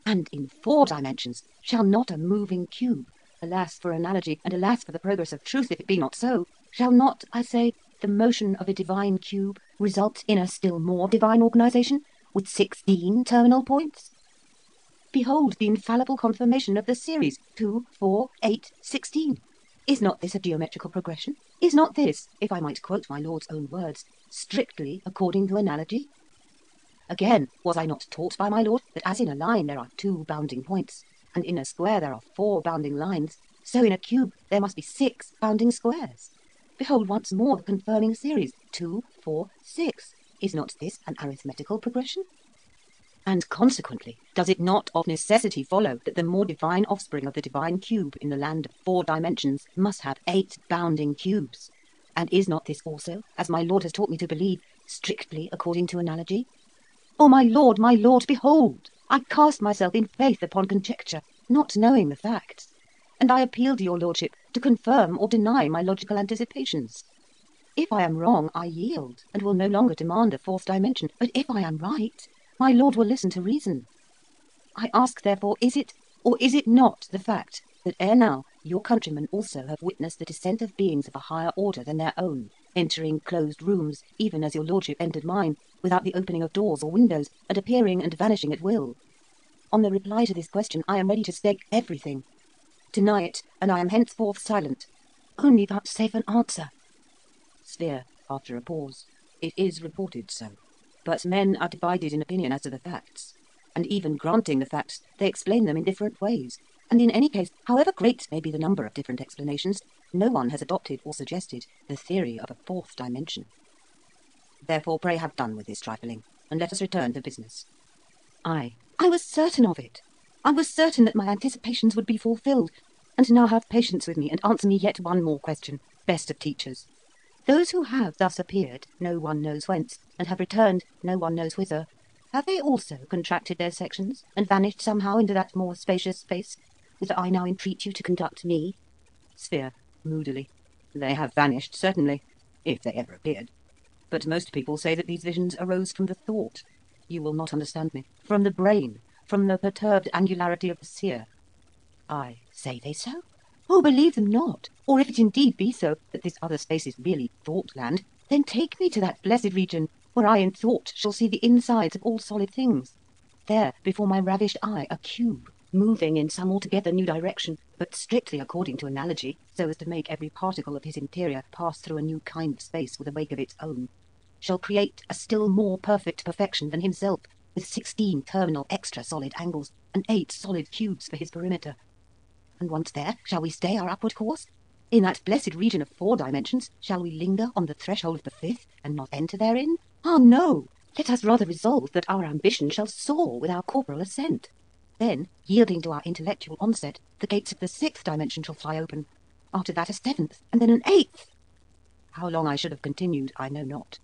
And in 4 dimensions, shall not a moving cube, alas for analogy, and alas for the progress of truth if it be not so, shall not, I say, the motion of a divine cube result in a still more divine organisation, with 16 terminal points? Behold the infallible confirmation of the series 2, 4, 8, 16. Is not this a geometrical progression? Is not this, if I might quote my lord's own words, strictly according to analogy? Again, was I not taught by my lord that as in a line there are 2 bounding points, and in a square there are 4 bounding lines, so in a cube there must be 6 bounding squares? Behold once more the confirming series 2, 4, 6. Is not this an arithmetical progression? And consequently, does it not of necessity follow that the more divine offspring of the divine cube in the land of 4 dimensions must have 8 bounding cubes? And is not this also, as my lord has taught me to believe, strictly according to analogy? Oh, my lord, behold! I cast myself in faith upon conjecture, not knowing the facts, and I appeal to your lordship to confirm or deny my logical anticipations. If I am wrong, I yield, and will no longer demand a 4th dimension, but if I am right, my lord will listen to reason. I ask, therefore, is it, or is it not, the fact that ere now your countrymen also have witnessed the descent of beings of a higher order than their own, entering closed rooms, even as your lordship entered mine, without the opening of doors or windows, and appearing and vanishing at will? On the reply to this question I am ready to stake everything. Deny it, and I am henceforth silent. Only vouchsafe an answer. Sphere, after a pause. It is reported so. But men are divided in opinion as to the facts, and even granting the facts, they explain them in different ways, And in any case, however great may be the number of different explanations, no one has adopted or suggested the theory of a fourth dimension. Therefore, pray have done with this trifling, and let us return to business. I was certain of it. I was certain that my anticipations would be fulfilled. And now have patience with me and answer me yet one more question, best of teachers. Those who have thus appeared, no one knows whence, and have returned, no one knows whither, have they also contracted their sections, and vanished somehow into that more spacious space, whither I now entreat you to conduct me? Sphere, moodily. They have vanished, certainly, if they ever appeared. But most people say that these visions arose from the thought. You will not understand me. From the brain, from the perturbed angularity of the seer. I say they so? Oh, believe them not. Or if it indeed be so, that this other space is really Thoughtland, then take me to that blessed region, where I in thought shall see the insides of all solid things. There, before my ravished eye, a cube, moving in some altogether new direction, but strictly according to analogy, so as to make every particle of his interior pass through a new kind of space with a wake of its own, shall create a still more perfect perfection than himself, with 16 terminal extra solid angles, and 8 solid cubes for his perimeter. And once there, shall we stay our upward course? In that blessed region of 4 dimensions, shall we linger on the threshold of the 5th, and not enter therein? Ah, no! Let us rather resolve that our ambition shall soar with our corporal ascent. Then, yielding to our intellectual onset, the gates of the 6th dimension shall fly open. After that a 7th, and then an 8th. How long I should have continued, I know not.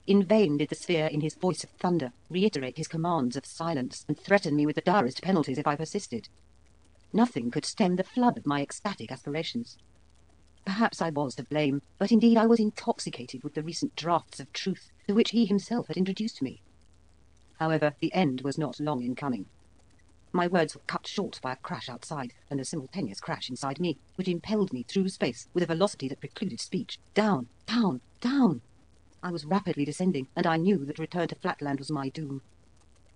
In vain did the sphere, in his voice of thunder, reiterate his commands of silence, and threaten me with the direst penalties if I persisted. Nothing could stem the flood of my ecstatic aspirations. Perhaps I was to blame, but indeed I was intoxicated with the recent draughts of truth to which he himself had introduced me. However, the end was not long in coming. My words were cut short by a crash outside, and a simultaneous crash inside me, which impelled me through space with a velocity that precluded speech. Down, down, down! I was rapidly descending, and I knew that return to Flatland was my doom.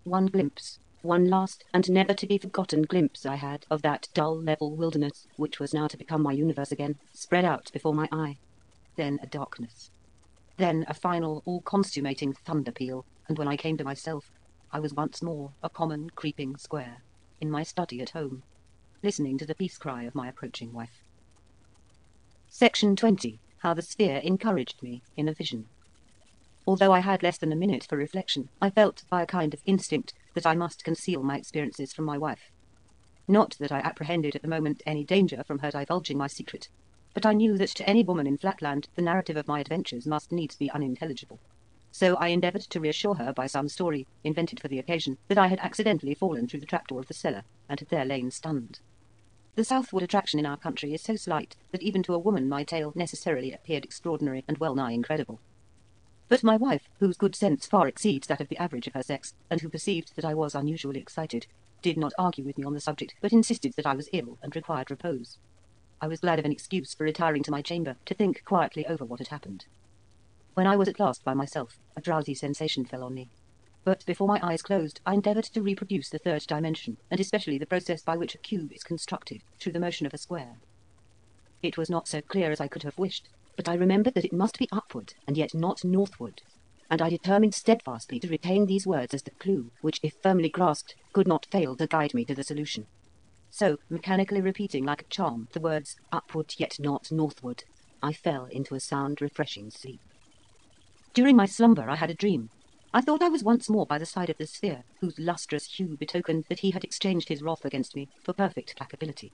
One glimpse, one last and never to be forgotten glimpse I had of that dull level wilderness, which was now to become my universe again, spread out before my eye. Then a darkness. Then a final, all-consummating thunder peal, and when I came to myself, I was once more a common creeping square, in my study at home, listening to the peace cry of my approaching wife. Section 20. How the sphere encouraged me in a vision. Although I had less than a minute for reflection, I felt, by a kind of instinct, that I must conceal my experiences from my wife. Not that I apprehended at the moment any danger from her divulging my secret, but I knew that to any woman in Flatland the narrative of my adventures must needs be unintelligible. So I endeavoured to reassure her by some story, invented for the occasion, that I had accidentally fallen through the trapdoor of the cellar, and had there lain stunned. The southward attraction in our country is so slight that even to a woman my tale necessarily appeared extraordinary and well nigh incredible. But my wife, whose good sense far exceeds that of the average of her sex, and who perceived that I was unusually excited, did not argue with me on the subject, but insisted that I was ill and required repose. I was glad of an excuse for retiring to my chamber to think quietly over what had happened. When I was at last by myself, a drowsy sensation fell on me. But before my eyes closed, I endeavoured to reproduce the 3rd dimension, and especially the process by which a cube is constructed through the motion of a square. It was not so clear as I could have wished, but I remembered that it must be upward, and yet not northward, and I determined steadfastly to retain these words as the clue, which, if firmly grasped, could not fail to guide me to the solution. So, mechanically repeating like a charm the words, upward yet not northward, I fell into a sound, refreshing sleep. During my slumber I had a dream. I thought I was once more by the side of the sphere, whose lustrous hue betokened that he had exchanged his wrath against me for perfect placability.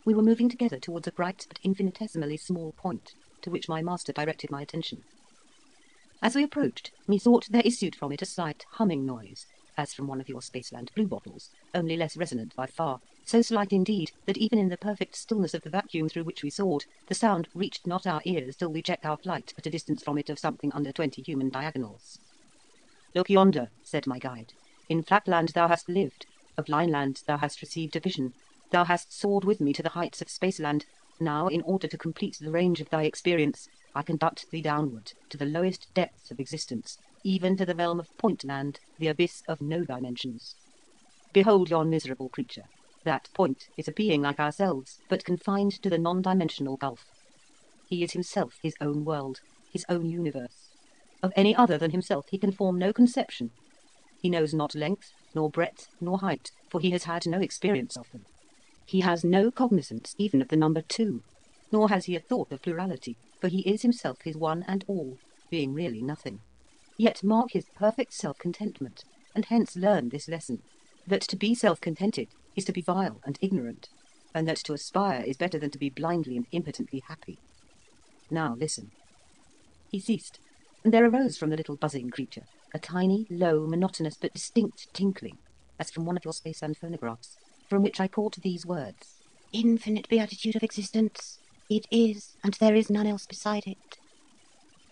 We were moving together towards a bright but infinitesimally small point, to which my master directed my attention. As we approached, methought there issued from it a slight humming noise, as from one of your Spaceland bluebottles, only less resonant by far, so slight indeed that even in the perfect stillness of the vacuum through which we soared, the sound reached not our ears till we checked our flight at a distance from it of something under 20 human diagonals. "Look yonder," said my guide. "In Flatland thou hast lived, of Lineland thou hast received a vision. Thou hast soared with me to the heights of Spaceland. Now, in order to complete the range of thy experience, I conduct thee downward, to the lowest depths of existence, even to the realm of Pointland, the abyss of no dimensions. Behold yon miserable creature. That Point is a being like ourselves, but confined to the non-dimensional gulf. He is himself his own world, his own universe. Of any other than himself he can form no conception. He knows not length, nor breadth, nor height, for he has had no experience of them. He has no cognizance even of the number 2, nor has he a thought of plurality, for he is himself his one and all, being really nothing. Yet mark his perfect self-contentment, and hence learn this lesson, that to be self-contented is to be vile and ignorant, and that to aspire is better than to be blindly and impotently happy. Now listen." He ceased, and there arose from the little buzzing creature a tiny, low, monotonous but distinct tinkling, as from one of your space-band phonographs, from which I caught these words: "Infinite beatitude of existence. It is, and there is none else beside it."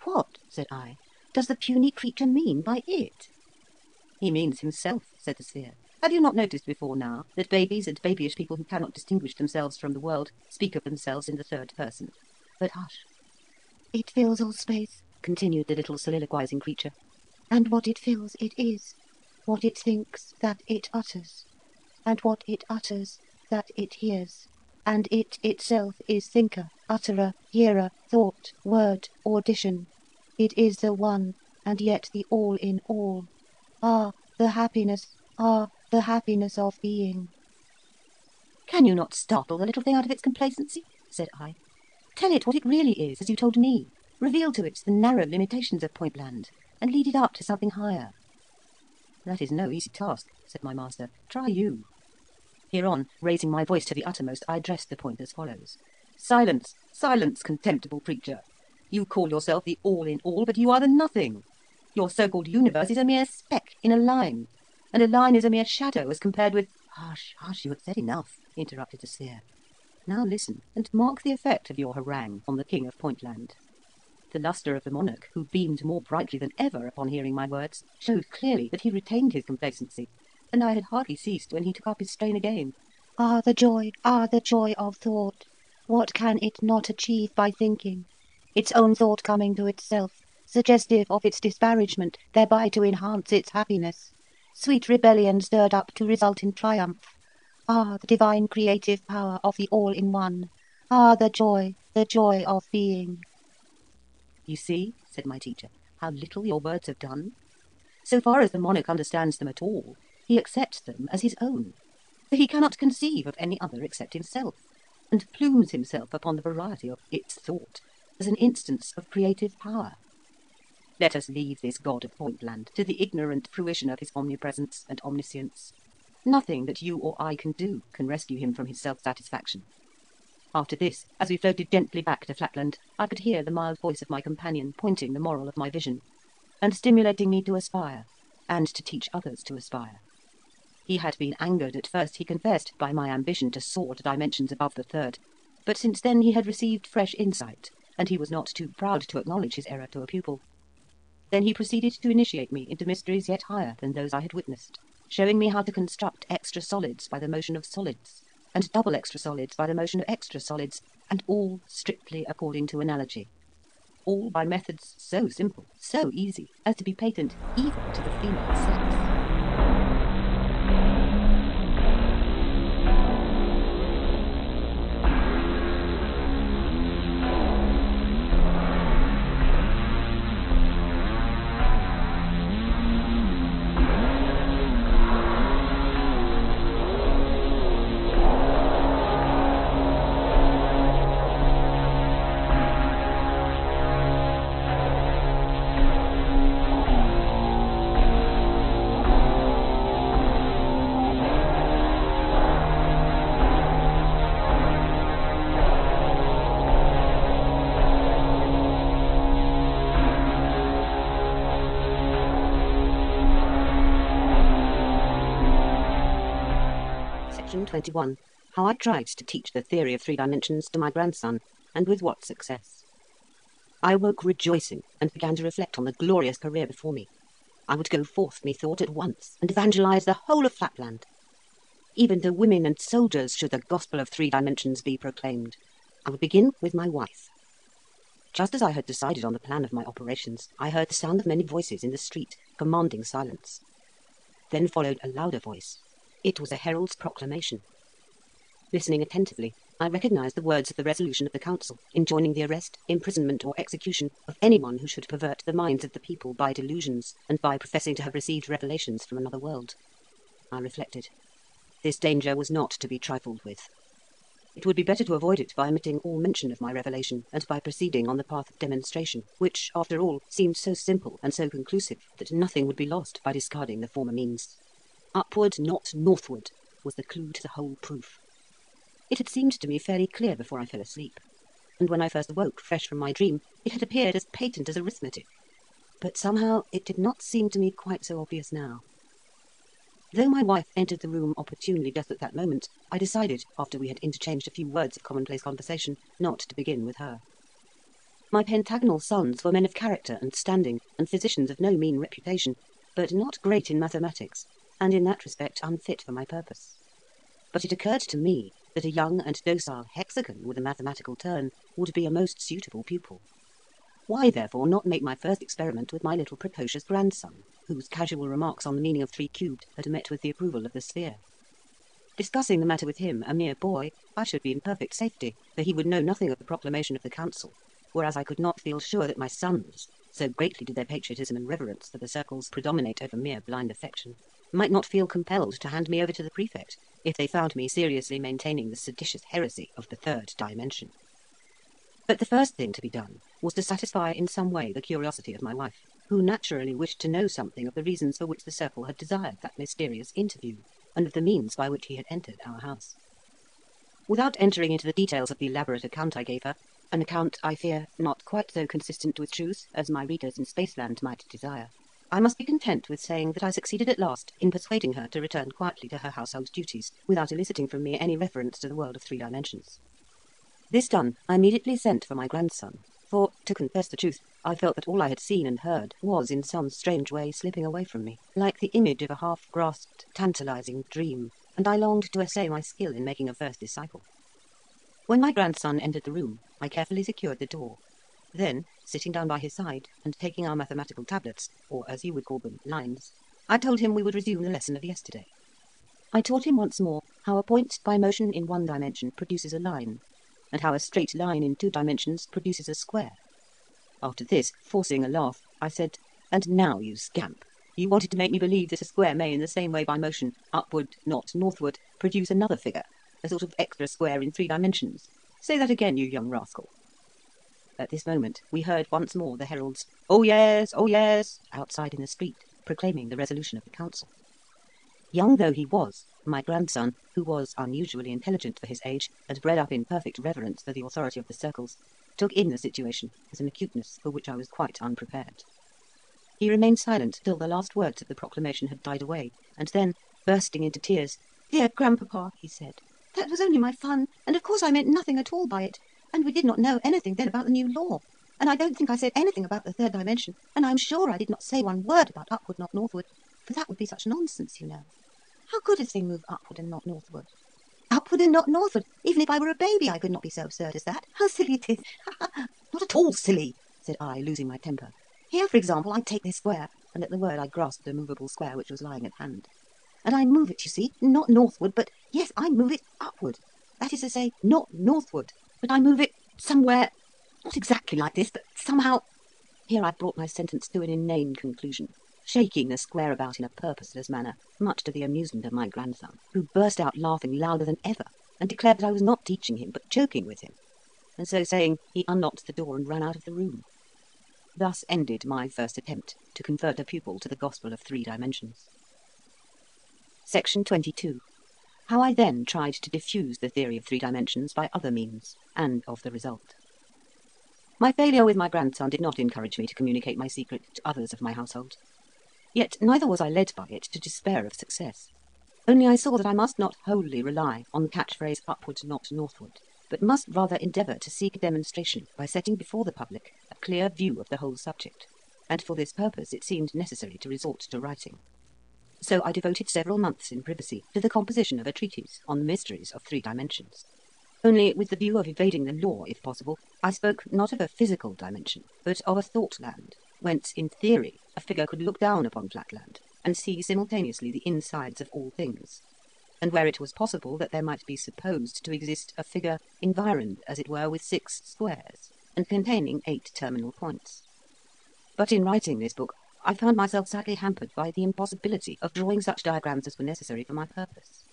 "What," said I, "does the puny creature mean by it?" "He means himself," said the sphere. "Have you not noticed before now that babies and babyish people who cannot distinguish themselves from the world speak of themselves in the third person? But hush." "It fills all space," continued the little soliloquizing creature, "and what it fills it is. What it thinks, that it utters. And what it utters, that it hears. And it itself is thinker, utterer, hearer, thought, word, audition. It is the one, and yet the all in all. Ah, the happiness of being." "Can you not startle the little thing out of its complacency?" said I. "Tell it what it really is, as you told me. Reveal to it the narrow limitations of Pointland, and lead it up to something higher." "That is no easy task," said my master. "Try you." Hereon, raising my voice to the uttermost, I addressed the point as follows: "Silence, silence, contemptible creature! You call yourself the all in all, but you are the nothing. Your so-called universe is a mere speck in a line, and a line is a mere shadow as compared with—" "Hush, hush, you have said enough," interrupted the sphere. "Now listen, and mark the effect of your harangue on the King of Pointland." The lustre of the monarch, who beamed more brightly than ever upon hearing my words, showed clearly that he retained his complacency, and I had hardly ceased when he took up his strain again. Ah, the joy of thought! What can it not achieve by thinking? Its own thought coming to itself, suggestive of its disparagement, thereby to enhance its happiness. Sweet rebellion stirred up to result in triumph. Ah, the divine creative power of the all-in-one! Ah, the joy of being!" "You see," said my teacher, "how little your words have done. So far as the monarch understands them at all, he accepts them as his own, for he cannot conceive of any other except himself, and plumes himself upon the variety of its thought as an instance of creative power. Let us leave this god of Pointland to the ignorant fruition of his omnipresence and omniscience. Nothing that you or I can do can rescue him from his self-satisfaction." After this, as we floated gently back to Flatland, I could hear the mild voice of my companion pointing the moral of my vision, and stimulating me to aspire, and to teach others to aspire. He had been angered at first, he confessed, by my ambition to soar to dimensions above the third, but since then he had received fresh insight, and he was not too proud to acknowledge his error to a pupil. Then he proceeded to initiate me into mysteries yet higher than those I had witnessed, showing me how to construct extra solids by the motion of solids, and double extra solids by the motion of extra solids, and all strictly according to analogy. All by methods so simple, so easy, as to be patent even to the female sex. Section 21. How I tried to teach the theory of 3 dimensions to my grandson, and with what success. I woke rejoicing, and began to reflect on the glorious career before me. I would go forth, methought, at once, and evangelize the whole of Flatland. Even to women and soldiers should the gospel of 3 dimensions be proclaimed. I would begin with my wife. Just as I had decided on the plan of my operations, I heard the sound of many voices in the street, commanding silence. Then followed a louder voice. It was a herald's proclamation. Listening attentively, I recognized the words of the resolution of the council, enjoining the arrest, imprisonment, or execution of anyone who should pervert the minds of the people by delusions, and by professing to have received revelations from another world. I reflected. This danger was not to be trifled with. It would be better to avoid it by omitting all mention of my revelation, and by proceeding on the path of demonstration, which, after all, seemed so simple and so conclusive that nothing would be lost by discarding the former means. Upward, not northward, was the clue to the whole proof. It had seemed to me fairly clear before I fell asleep, and when I first awoke, fresh from my dream, it had appeared as patent as arithmetic. But somehow it did not seem to me quite so obvious now. Though my wife entered the room opportunely just at that moment, I decided, after we had interchanged a few words of commonplace conversation, not to begin with her. My pentagonal sons were men of character and standing, and physicians of no mean reputation, but not great in mathematics, and in that respect unfit for my purpose. But it occurred to me that a young and docile hexagon with a mathematical turn would be a most suitable pupil. Why, therefore, not make my first experiment with my little precocious grandson, whose casual remarks on the meaning of 3 cubed had met with the approval of the sphere? Discussing the matter with him, a mere boy, I should be in perfect safety, for he would know nothing of the proclamation of the council, whereas I could not feel sure that my sons, so greatly did their patriotism and reverence for the circles predominate over mere blind affection, might not feel compelled to hand me over to the prefect, if they found me seriously maintaining the seditious heresy of the 3rd dimension. But the first thing to be done was to satisfy in some way the curiosity of my wife, who naturally wished to know something of the reasons for which the circle had desired that mysterious interview, and of the means by which he had entered our house. Without entering into the details of the elaborate account I gave her, an account, I fear, not quite so consistent with truth as my readers in Spaceland might desire, I must be content with saying that I succeeded at last in persuading her to return quietly to her household duties, without eliciting from me any reference to the world of 3 dimensions. This done, I immediately sent for my grandson, for, to confess the truth, I felt that all I had seen and heard was in some strange way slipping away from me, like the image of a half-grasped, tantalizing dream, and I longed to essay my skill in making a first disciple. When my grandson entered the room, I carefully secured the door. Then, sitting down by his side, and taking our mathematical tablets, or as you would call them, lines, I told him we would resume the lesson of yesterday. I taught him once more how a point by motion in 1 dimension produces a line, and how a straight line in 2 dimensions produces a square. After this, forcing a laugh, I said, "And now, you scamp, you wanted to make me believe that a square may, in the same way by motion, upward, not northward, produce another figure, a sort of extra square in 3 dimensions. Say that again, you young rascal." At this moment, we heard once more the herald's oh yes, outside in the street, proclaiming the resolution of the council. Young though he was, my grandson, who was unusually intelligent for his age, and bred up in perfect reverence for the authority of the circles, took in the situation with an acuteness for which I was quite unprepared. He remained silent till the last words of the proclamation had died away, and then, bursting into tears, "Dear grandpapa," he said, "that was only my fun, and of course I meant nothing at all by it, and we did not know anything then about the new law, and I don't think I said anything about the 3rd dimension, and I am sure I did not say one word about upward, not northward, for that would be such nonsense, you know. How could a thing move upward and not northward? Upward and not northward! Even if I were a baby, I could not be so absurd as that. How silly it is!" "Not at all silly," said I, losing my temper. "Here, for example, I take this square," and at the word I grasped a movable square which was lying at hand, "and I move it, you see, not northward, but yes, I move it upward. That is to say, not northward, but I move it somewhere, not exactly like this, but somehow—" Here I brought my sentence to an inane conclusion, shaking the square about in a purposeless manner, much to the amusement of my grandson, who burst out laughing louder than ever, and declared that I was not teaching him, but joking with him, and so saying, he unlocked the door and ran out of the room. Thus ended my first attempt to convert a pupil to the gospel of 3 dimensions. Section 22. How I then tried to diffuse the theory of 3 dimensions by other means, and of the result. My failure with my grandson did not encourage me to communicate my secret to others of my household. Yet neither was I led by it to despair of success. Only I saw that I must not wholly rely on the catchphrase upward, not northward, but must rather endeavour to seek a demonstration by setting before the public a clear view of the whole subject, and for this purpose it seemed necessary to resort to writing. So I devoted several months in privacy to the composition of a treatise on the mysteries of 3 dimensions. Only, with the view of evading the law, if possible, I spoke not of a physical dimension, but of a thought land, whence, in theory, a figure could look down upon Flatland, and see simultaneously the insides of all things, and where it was possible that there might be supposed to exist a figure environed, as it were, with 6 squares, and containing 8 terminal points. But in writing this book, I found myself sadly hampered by the impossibility of drawing such diagrams as were necessary for my purpose.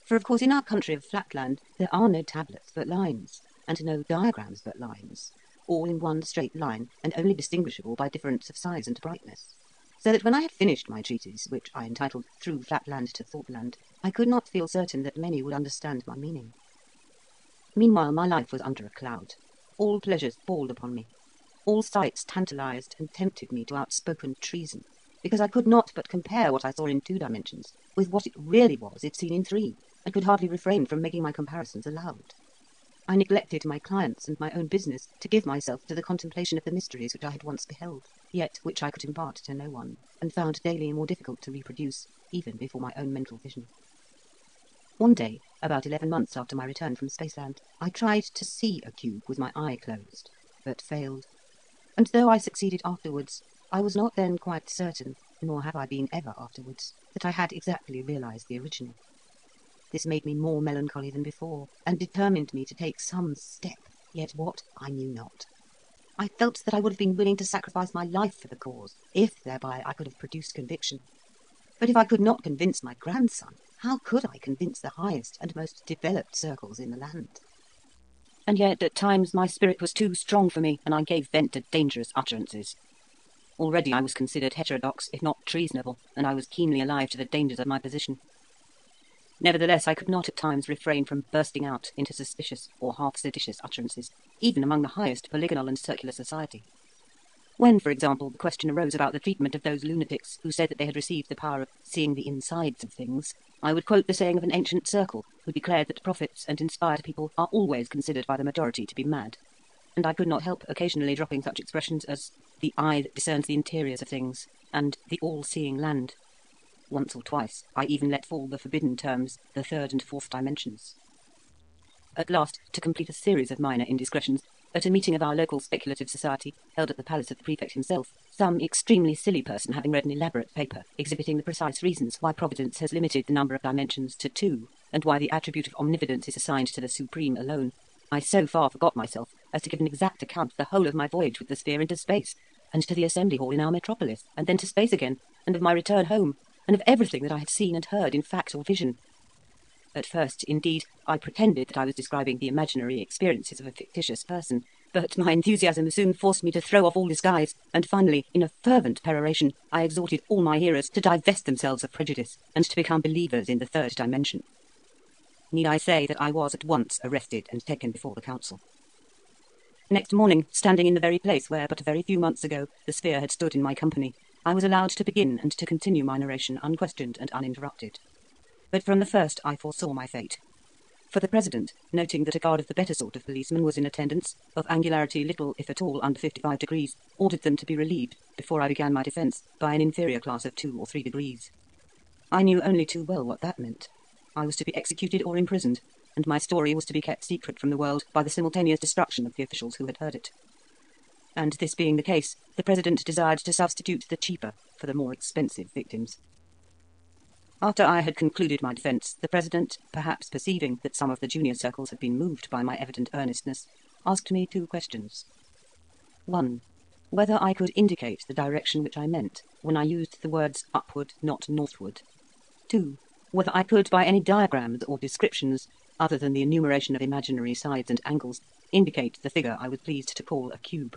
For of course in our country of Flatland there are no tablets but lines, and no diagrams but lines, all in one straight line and only distinguishable by difference of size and brightness. So that when I had finished my treatise, which I entitled Through Flatland to Thoughtland, I could not feel certain that many would understand my meaning. Meanwhile my life was under a cloud. All pleasures palled upon me. All sights tantalized and tempted me to outspoken treason, because I could not but compare what I saw in 2 dimensions with what it really was if seen in 3, and could hardly refrain from making my comparisons aloud. I neglected my clients and my own business to give myself to the contemplation of the mysteries which I had once beheld, yet which I could impart to no one, and found daily more difficult to reproduce, even before my own mental vision. One day, about 11 months after my return from Spaceland, I tried to see a cube with my eye closed, but failed. And though I succeeded afterwards, I was not then quite certain, nor have I been ever afterwards, that I had exactly realized the original. This made me more melancholy than before, and determined me to take some step, yet what I knew not. I felt that I would have been willing to sacrifice my life for the cause, if thereby I could have produced conviction. But if I could not convince my grandson, how could I convince the highest and most developed circles in the land? And yet at times my spirit was too strong for me, and I gave vent to dangerous utterances. Already I was considered heterodox, if not treasonable, and I was keenly alive to the dangers of my position. Nevertheless, I could not at times refrain from bursting out into suspicious or half-seditious utterances, even among the highest polygonal and circular society. When, for example, the question arose about the treatment of those lunatics who said that they had received the power of seeing the insides of things, I would quote the saying of an ancient circle who declared that prophets and inspired people are always considered by the majority to be mad, and I could not help occasionally dropping such expressions as the eye that discerns the interiors of things, and the all-seeing land. Once or twice I even let fall the forbidden terms, the 3rd and 4th dimensions. At last, to complete a series of minor indiscretions, at a meeting of our local speculative society, held at the palace of the prefect himself, some extremely silly person having read an elaborate paper exhibiting the precise reasons why Providence has limited the number of dimensions to 2, and why the attribute of omnividence is assigned to the Supreme alone, I so far forgot myself as to give an exact account of the whole of my voyage with the sphere into space, and to the assembly hall in our metropolis, and then to space again, and of my return home, and of everything that I had seen and heard in fact or vision. At first, indeed, I pretended that I was describing the imaginary experiences of a fictitious person, but my enthusiasm soon forced me to throw off all disguise, and finally, in a fervent peroration, I exhorted all my hearers to divest themselves of prejudice, and to become believers in the 3rd dimension. Need I say that I was at once arrested and taken before the council? Next morning, standing in the very place where but a very few months ago the sphere had stood in my company, I was allowed to begin and to continue my narration unquestioned and uninterrupted. But from the first I foresaw my fate. For the President, noting that a guard of the better sort of policemen was in attendance, of angularity little, if at all, under 55 degrees, ordered them to be relieved, before I began my defence, by an inferior class of 2 or 3 degrees. I knew only too well what that meant. I was to be executed or imprisoned, and my story was to be kept secret from the world by the simultaneous destruction of the officials who had heard it. And this being the case, the President desired to substitute the cheaper for the more expensive victims. After I had concluded my defence, the President, perhaps perceiving that some of the junior circles had been moved by my evident earnestness, asked me 2 questions. 1. Whether I could indicate the direction which I meant when I used the words upward, not northward. 2. Whether I could, by any diagrams or descriptions, other than the enumeration of imaginary sides and angles, indicate the figure I was pleased to call a cube.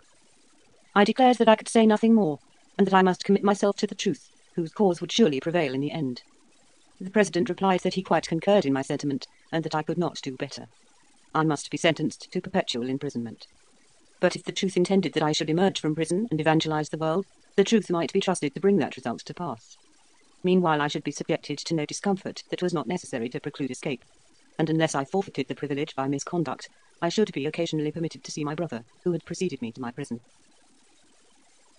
I declared that I could say nothing more, and that I must commit myself to the truth, whose cause would surely prevail in the end. The President replied that he quite concurred in my sentiment, and that I could not do better. I must be sentenced to perpetual imprisonment. But if the truth intended that I should emerge from prison and evangelize the world, the truth might be trusted to bring that result to pass. Meanwhile I should be subjected to no discomfort that was not necessary to preclude escape, and unless I forfeited the privilege by misconduct, I should be occasionally permitted to see my brother, who had preceded me to my prison.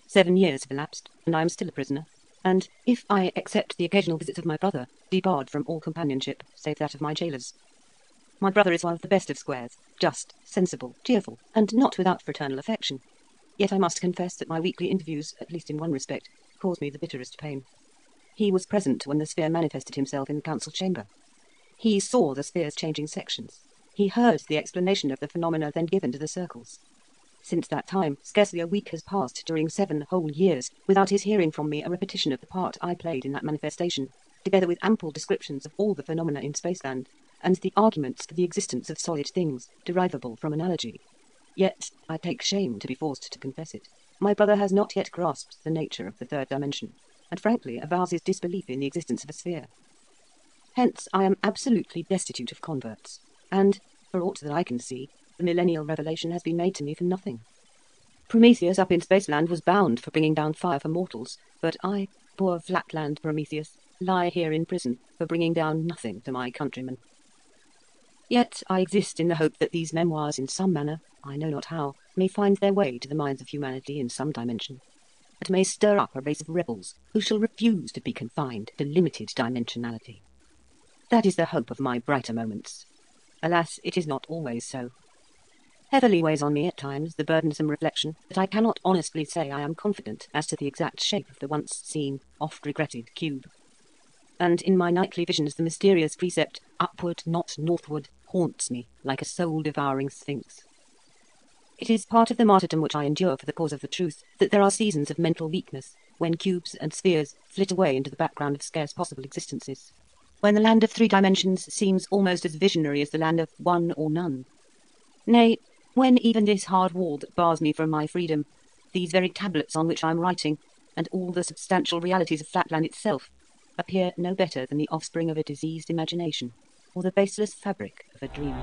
7 years have elapsed, and I am still a prisoner, and, if I except the occasional visits of my brother, debarred from all companionship, save that of my jailers. My brother is one of the best of squares, just, sensible, cheerful, and not without fraternal affection. Yet I must confess that my weekly interviews, at least in one respect, cause me the bitterest pain. He was present when the sphere manifested himself in the council chamber. He saw the sphere's changing sections. He heard the explanation of the phenomena then given to the circles. Since that time, scarcely a week has passed during 7 whole years without his hearing from me a repetition of the part I played in that manifestation, together with ample descriptions of all the phenomena in Spaceland, and the arguments for the existence of solid things derivable from analogy. Yet, I take shame to be forced to confess it, my brother has not yet grasped the nature of the third dimension, and frankly avows his disbelief in the existence of a sphere. Hence, I am absolutely destitute of converts, and, for aught that I can see, the millennial revelation has been made to me for nothing. Prometheus up in Spaceland was bound for bringing down fire for mortals, but I, poor Flatland Prometheus, lie here in prison for bringing down nothing to my countrymen. Yet I exist in the hope that these memoirs in some manner, I know not how, may find their way to the minds of humanity in some dimension, and may stir up a race of rebels who shall refuse to be confined to limited dimensionality. That is the hope of my brighter moments. Alas, it is not always so. Heavily weighs on me at times the burdensome reflection that I cannot honestly say I am confident as to the exact shape of the once seen, oft-regretted cube. And in my nightly visions the mysterious precept, upward, not northward, haunts me like a soul-devouring sphinx. It is part of the martyrdom which I endure for the cause of the truth that there are seasons of mental weakness, when cubes and spheres flit away into the background of scarce possible existences, when the land of 3 dimensions seems almost as visionary as the land of 1 or none. Nay, when even this hard wall that bars me from my freedom, these very tablets on which I am writing, and all the substantial realities of Flatland itself, appear no better than the offspring of a diseased imagination, or the baseless fabric of a dream.